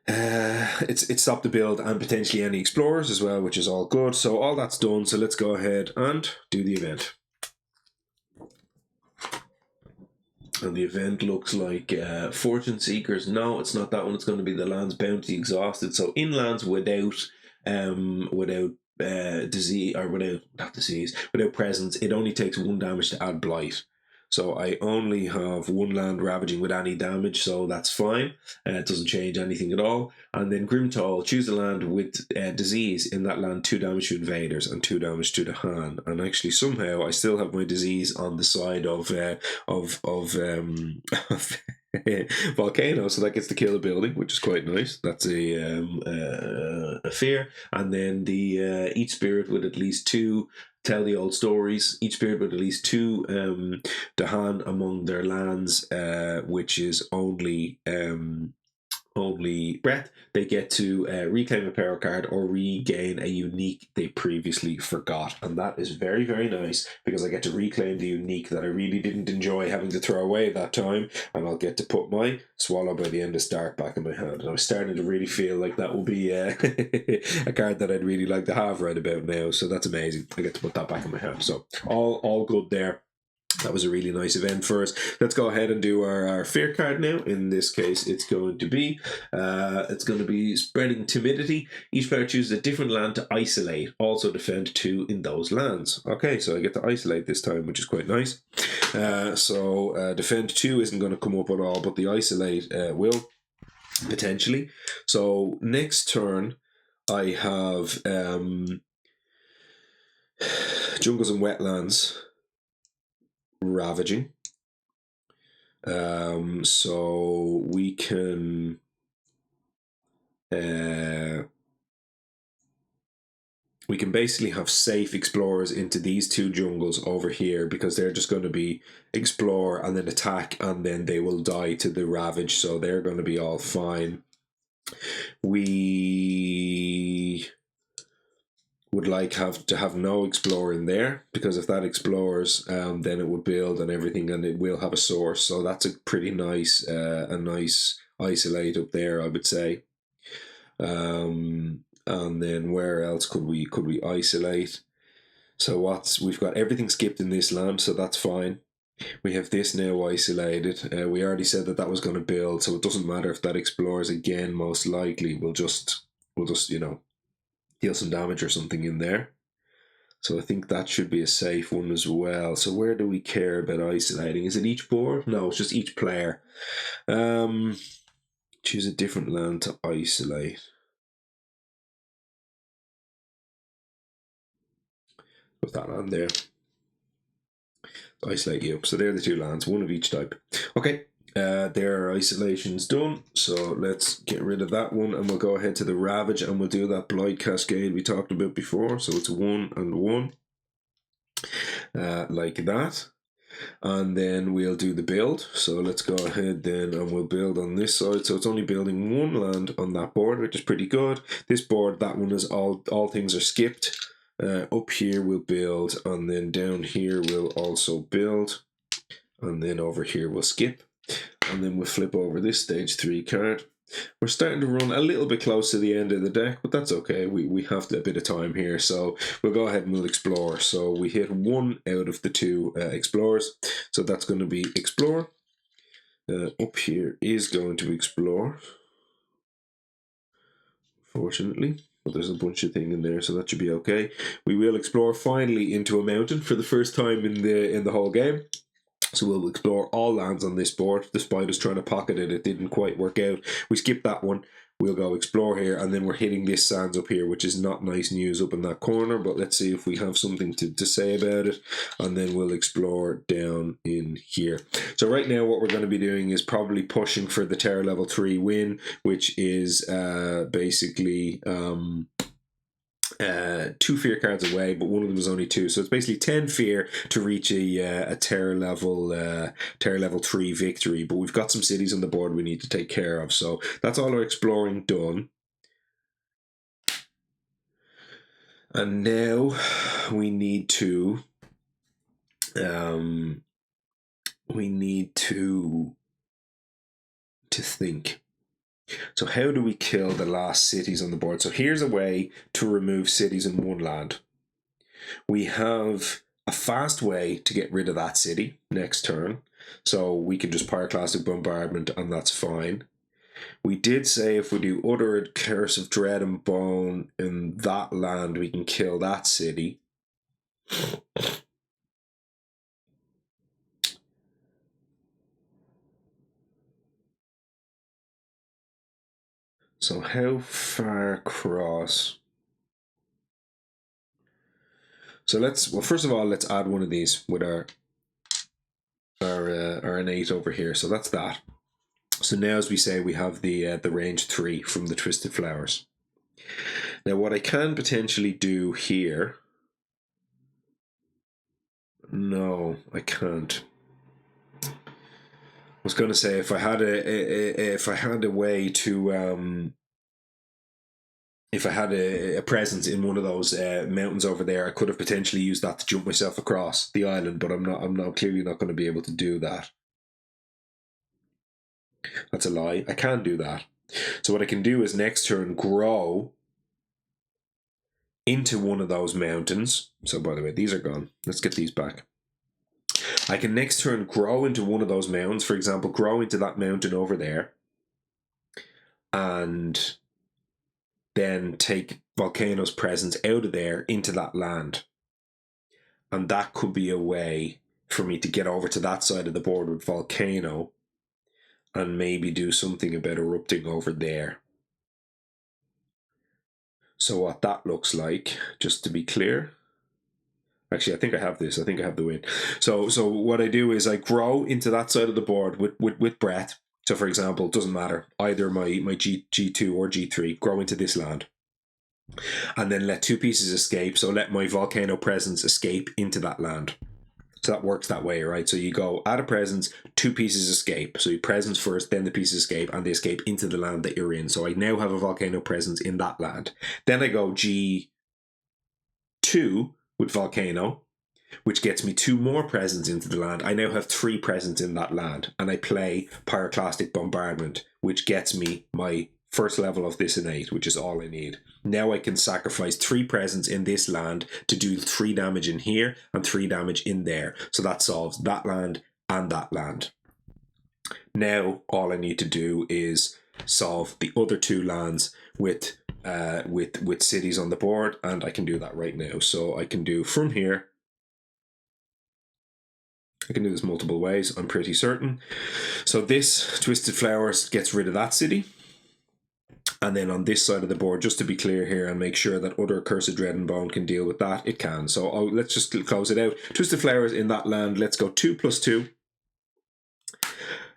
It's stopped the build and potentially any explorers as well, which is all good. So all that's done. So let's go ahead and do the event. And the event looks like Fortune Seekers. No, it's not that one. It's going to be the land's bounty exhausted. So in lands without disease, or without, not disease, without presence, it only takes 1 damage to add blight. So I only have 1 land ravaging with any damage, so that's fine. It doesn't change anything at all. And then Grimtall, choose a land with disease. In that land, 2 damage to invaders and 2 damage to the Han. And actually, somehow, I still have my disease on the side of Volcano, so that gets to kill a building, which is quite nice. That's a fear. And then the each spirit with at least 2 tell the old stories. Each spirit with at least 2 Dahan among their lands, which is only breath. They get to reclaim a power card or regain a unique they previously forgot. And that is very, very nice, because I get to reclaim the unique that I really didn't enjoy having to throw away that time, and I'll get to put my Swallow by the end of start back in my hand. And I'm starting to really feel like that will be a card that I'd really like to have right about now. So that's amazing. I get to put that back in my hand. So all good there. That was a really nice event for us. Let's go ahead and do our fear card now. In this case, it's going to be spreading timidity. Each player chooses a different land to isolate. Also defend 2 in those lands. Okay, so I get to isolate this time, which is quite nice. So defend 2 isn't going to come up at all, but the isolate will, potentially. So next turn, I have jungles and wetlands ravaging. So we can basically have safe explorers into these 2 jungles over here, because they're just going to be explore and then attack, and then they will die to the ravage, so they're going to be all fine. We would like to have no explorer in there, because if that explores, then it would build and everything, and it will have a source. So that's a pretty nice isolate up there, I would say. And then where else could we isolate? So we've got everything skipped in this land, so that's fine. We have this now isolated. We already said that was going to build, so it doesn't matter if that explores again. Most likely, we'll just deal some damage or something in there. So I think that should be a safe one as well. So where do we care about isolating? Is it each board? No, it's just each player. Choose a different land to isolate. Put that on there. Isolate you. So they're the 2 lands, 1 of each type. Okay. Their isolation's done, so let's get rid of that one, and we'll go ahead to the ravage, and we'll do that blight cascade we talked about before. So it's 1 and 1, like that, and then we'll do the build. So let's go ahead then, and we'll build on this side. So it's only building 1 land on that board, which is pretty good. This board, that one is all things are skipped. Up here we'll build, and then down here we'll also build, and then over here we'll skip. And then we'll flip over this stage 3 card. We're starting to run a little bit close to the end of the deck, but that's okay. We have a bit of time here, so we'll go ahead and we'll explore. So we hit 1 out of the 2 explorers, so that's going to be explore. Up here is going to explore, fortunately, but there's a bunch of things in there, so that should be okay. We will explore finally into a mountain for the first time in the whole game. So we'll explore all lands on this board. Despite us trying to pocket it, it didn't quite work out. We skipped that one. We'll go explore here, and then we're hitting this sands up here, which is not nice news up in that corner, but let's see if we have something to say about it, and then we'll explore down in here. So right now what we're going to be doing is probably pushing for the Terror level 3 win, which is basically 2 fear cards away, but one of them is only 2, so it's basically 10 fear to reach a terror level 3 victory. But we've got some cities on the board we need to take care of, so that's all our exploring done. And now we need to think. So how do we kill the last cities on the board? So here's a way to remove cities in 1 land. We have a fast way to get rid of that city next turn, So we can just pyroclastic bombardment, and that's fine. We did say if we do utter curse of dread and bone in that land, we can kill that city. So how far across? So first of all, let's add one of these with our innate over here. So that's that. So now, as we say, we have the range 3 from the Twisted Flowers. Now, what I can potentially do here... No, I can't. I was going to say if I had a way to if I had a presence in one of those mountains over there, I could have potentially used that to jump myself across the island. But I'm clearly not going to be able to do that. That's a lie. I can do that. So what I can do is next turn grow into one of those mountains. So by the way, these are gone. Let's get these back. I can next turn grow into one of those mountains. For example, grow into that mountain over there. And then take Volcano's presence out of there into that land. And that could be a way for me to get over to that side of the board with Volcano and maybe do something about erupting over there. So what that looks like, just to be clear... Actually, I think I have this. I think I have the win. So what I do is I grow into that side of the board with breath. So for example, it doesn't matter. Either my G2 or G3 grow into this land. And then let 2 pieces escape. So let my Volcano presence escape into that land. So that works that way, right? So you go add a presence, 2 pieces escape. So you presence first, then the pieces escape, and they escape into the land that you're in. So I now have a Volcano presence in that land. Then I go G2 with Volcano, which gets me 2 more presents into the land. I now have 3 presents in that land, and I play Pyroclastic Bombardment, which gets me my first level of this innate, which is all I need. Now I can sacrifice 3 presents in this land to do 3 damage in here and 3 damage in there. So that solves that land and that land. Now all I need to do is solve the other 2 lands with cities on the board, and I can do that right now. So I can do from here. I can do this multiple ways, I'm pretty certain. So this Twisted Flowers gets rid of that city. And then on this side of the board, just to be clear here and make sure that other Cursed Dread and Bone can deal with that, it can. So let's just close it out. Twisted Flowers in that land, let's go 2+2.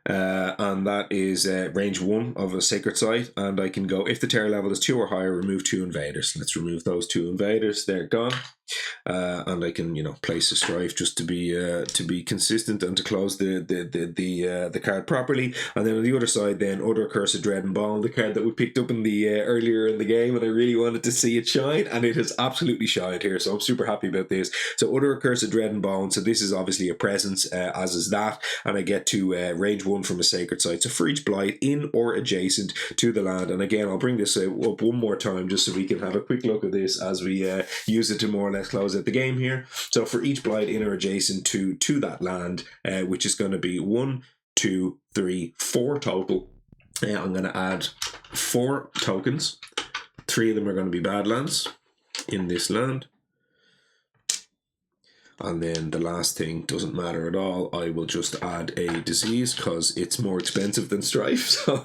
And that is range 1 of a Sacred Site. And I can go, if the terror level is 2 or higher, remove 2 invaders. Let's remove those 2 invaders. They're gone. And I can, place a strife just to be consistent and to close the card properly. And then on the other side, then other Cursed Dread and Bone, the card that we picked up in the earlier in the game, and I really wanted to see it shine, and it has absolutely shined here. So I'm super happy about this. So other Cursed Dread and Bone. So this is obviously a presence, as is that, and I get to range 1 from a Sacred Site. So for each blight in or adjacent to the land, and again I'll bring this up one more time just so we can have a quick look at this as we use it to more or less close out the game here. So for each blight in or adjacent to that land, which is going to be 1, 2, 3, 4 total, I'm going to add 4 tokens. 3 of them are going to be Badlands in this land. And then the last thing doesn't matter at all. I will just add a disease because it's more expensive than strife. So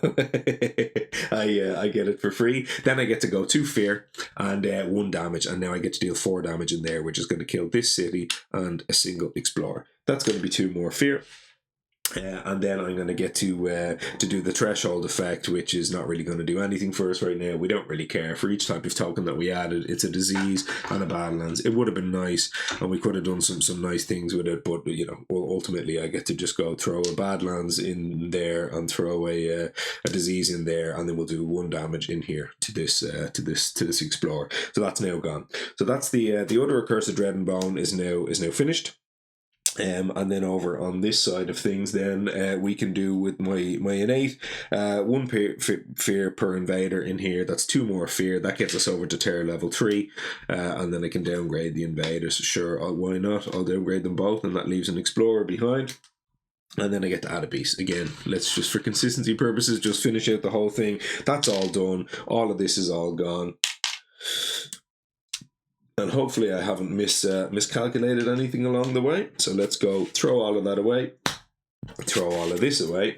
I get it for free. Then I get to go 2 fear and 1 damage. And now I get to deal 4 damage in there, which is going to kill this city and a single explorer. That's going to be 2 more fear. And then I'm going to get to do the threshold effect, which is not really going to do anything for us right now. We don't really care. For each type of token that we added, it's a disease and a Badlands. It would have been nice, and we could have done some nice things with it, but ultimately I get to just go throw a Badlands in there and throw a disease in there, and then we'll do 1 damage in here to this explorer. So that's now gone. So that's the other Cursed Dread and Bone is now finished. And then over on this side of things, then we can do with my innate 1 fear per invader in here. That's 2 more fear. That gets us over to terror level 3, and then I can downgrade the invaders. Sure, why not? I'll downgrade them both, and that leaves an explorer behind. And then I get to add a piece. Again, let's just, for consistency purposes, just finish out the whole thing. That's all done. All of this is all gone. And hopefully I haven't miscalculated anything along the way. So let's go throw all of that away. Throw all of this away.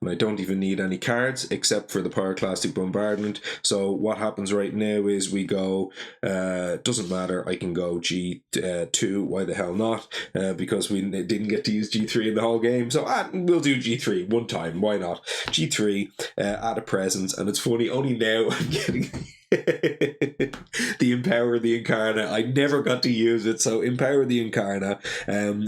And I don't even need any cards except for the pyroclastic bombardment. So what happens right now is we go, doesn't matter, I can go G2, why the hell not? Because we didn't get to use G3 in the whole game. So we'll do G3 one time, why not? G3, add a presence, and it's funny, only now I'm getting... the Empower the Incarna. I never got to use it, so Empower the Incarna,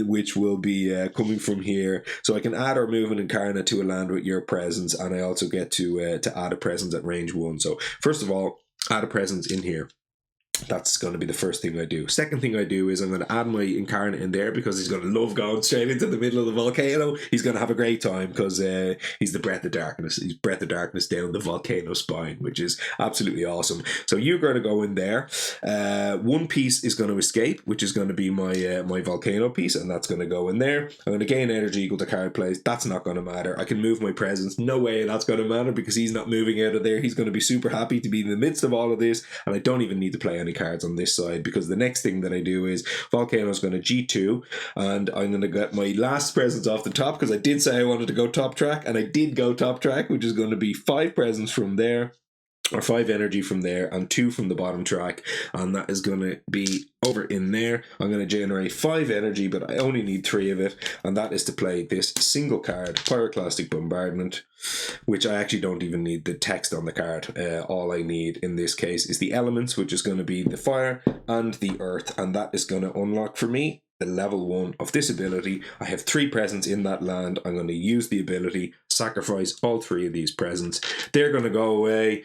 which will be coming from here. So I can add or move an Incarna to a land with your presence, and I also get to add a presence at range 1. So first of all, add a presence in here. That's going to be the first thing I do. Second thing I do is I'm going to add my Incarnate in there because he's going to love going straight into the middle of the volcano. He's going to have a great time because he's the Breath of Darkness. He's Breath of Darkness down the volcano spine, which is absolutely awesome. So you're going to go in there. One piece is going to escape, which is going to be my my volcano piece, and that's going to go in there. I'm going to gain energy equal to card plays. That's not going to matter. I can move my presence. No way that's going to matter because he's not moving out of there. He's going to be super happy to be in the midst of all of this, and I don't even need to play any cards on this side because the next thing that I do is Volcano's going to G2, and I'm going to get my last presence off the top because I did say I wanted to go top track, and I did go top track, which is going to be 5 presents from there, or 5 energy from there, and 2 from the bottom track, and that is going to be over in there. I'm going to generate 5 energy, but I only need 3 of it, and that is to play this single card, Pyroclastic Bombardment, which I actually don't even need the text on the card. All I need in this case is the elements, which is going to be the fire and the earth, and that is going to unlock for me the level 1 of this ability. I have 3 presents in that land. I'm going to use the ability, sacrifice all 3 of these presents. They're going to go away.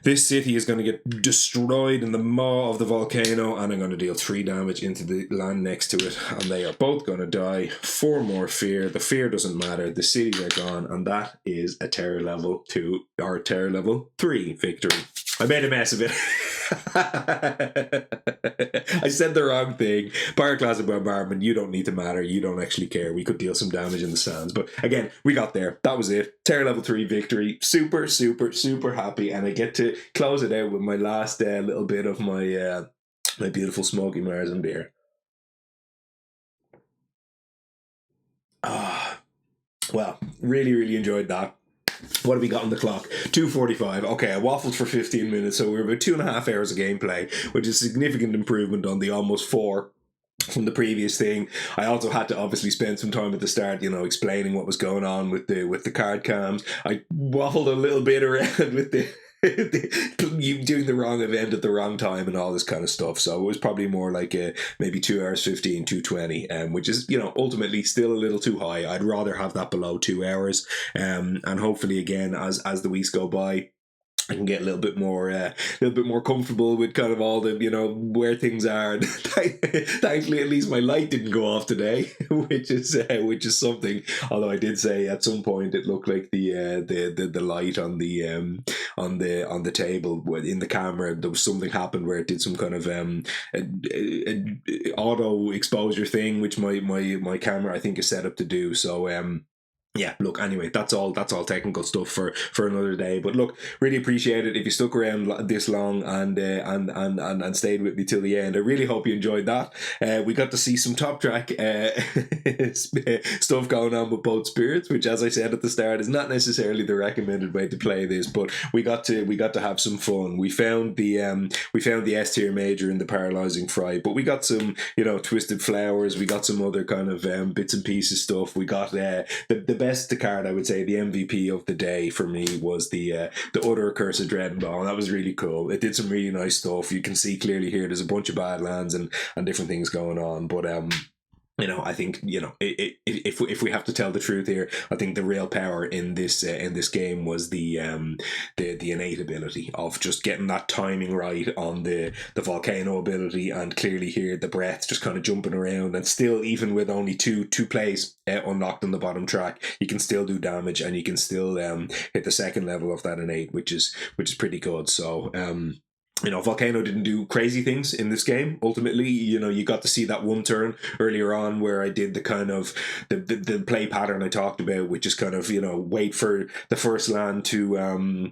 This city is going to get destroyed in the maw of the volcano, and I'm going to deal 3 damage into the land next to it, and they are both going to die. 4 more fear. The fear doesn't matter. The cities are gone, and that is a terror level 2 or terror level 3 victory. I made a mess of it. I said the wrong thing. Pyroclastic Bombardment, you don't need to matter. You don't actually care. We could deal some damage in the sands. But again, we got there. That was it. Terror level 3 victory. Super, super, super happy. And I get to close it out with my last little bit of my my beautiful smoky Marzen beer. Well, really, really enjoyed that. What have we got on the clock? 2:45. Okay, I waffled for 15 minutes, so we're about 2.5 hours of gameplay, which is a significant improvement on the almost 4 from the previous thing. I also had to obviously spend some time at the start, explaining what was going on with the card cams. I waffled a little bit around with you doing the wrong event at the wrong time and all this kind of stuff. So it was probably more like maybe 2 hours 15, 2:20, which is ultimately still a little too high. I'd rather have that below 2 hours, and hopefully again as the weeks go by, I can get a little bit more comfortable with kind of all the where things are. And thankfully, at least my light didn't go off today, which is something. Although I did say at some point it looked like the light on the table in the camera, there was something happened where it did some kind of auto exposure thing, which my camera I think is set up to do. So yeah, look, anyway, that's all technical stuff for another day. But look, really appreciate it if you stuck around this long and stayed with me till the end. I really hope you enjoyed that. We got to see some top track stuff going on with both spirits, which, as I said at the start, is not necessarily the recommended way to play this, but we got to have some fun. We found the S tier major in the paralyzing fright, but we got some twisted flowers. We got some other kind of bits and pieces stuff. We got the best card, I would say, the MVP of the day for me was the Utter Accursed Dreadnought, and that was really cool. It did some really nice stuff. You can see clearly here there's a bunch of bad lands and different things going on, but I think if we have to tell the truth here, I think the real power in this game was the innate ability of just getting that timing right on the volcano ability, and clearly here the breath just kind of jumping around, and still even with only two plays unlocked on the bottom track, you can still do damage and you can still hit the second level of that innate, which is pretty good. So Volcano didn't do crazy things in this game. Ultimately, you got to see that one turn earlier on where I did the kind of the play pattern I talked about, which is kind of wait for the first land to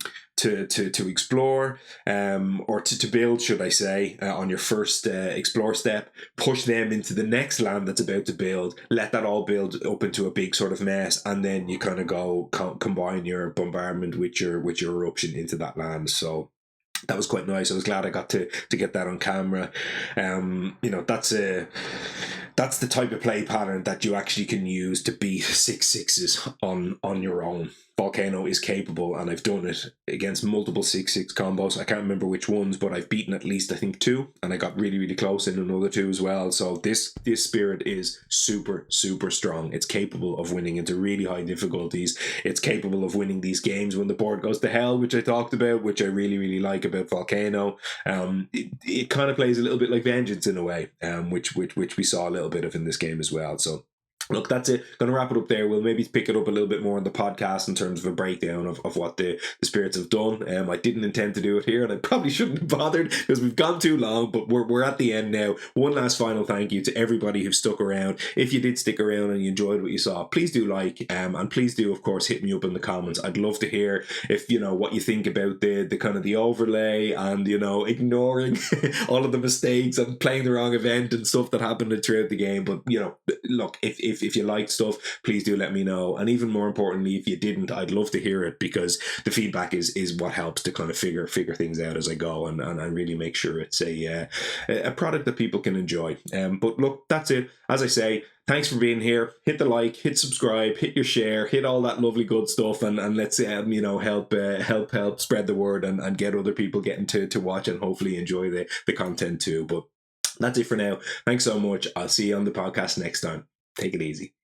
explore, or to build, should I say, on your first explore step. Push them into the next land that's about to build. Let that all build up into a big sort of mess, and then you kind of go combine your bombardment with your eruption into that land. So that was quite nice. I was glad I got to get that on camera. That's the type of play pattern that you actually can use to beat 6/6s on your own. Volcano is capable, and I've done it against multiple 6/6 combos. I can't remember which ones, but I've beaten at least, I think, 2, and I got really, really close in another 2 as well. So this spirit is super, super strong. It's capable of winning into really high difficulties. It's capable of winning these games when the board goes to hell, which I talked about, which I really, really like about Volcano. It kind of plays a little bit like Vengeance in a way, which we saw a little bit of in this game as well. So look, that's it. Going to wrap it up there. We'll maybe pick it up a little bit more on the podcast in terms of a breakdown of what the spirits have done. I didn't intend to do it here, and I probably shouldn't have bothered because we've gone too long, but we're at the end now. One last final thank you to everybody who stuck around. If you did stick around and you enjoyed what you saw, please do like, and please do, of course, hit me up in the comments. I'd love to hear if what you think about the kind of the overlay and ignoring all of the mistakes and playing the wrong event and stuff that happened throughout the game. But look, if you liked stuff, please do let me know. And even more importantly, if you didn't, I'd love to hear it, because the feedback is what helps to kind of figure things out as I go, and I really make sure it's a product that people can enjoy. But look, that's it. As I say, thanks for being here. Hit the like, hit subscribe, hit your share, hit all that lovely good stuff, and let's help spread the word and get other people getting to watch and hopefully enjoy the content too. But that's it for now. Thanks so much. I'll see you on the podcast next time. Take it easy.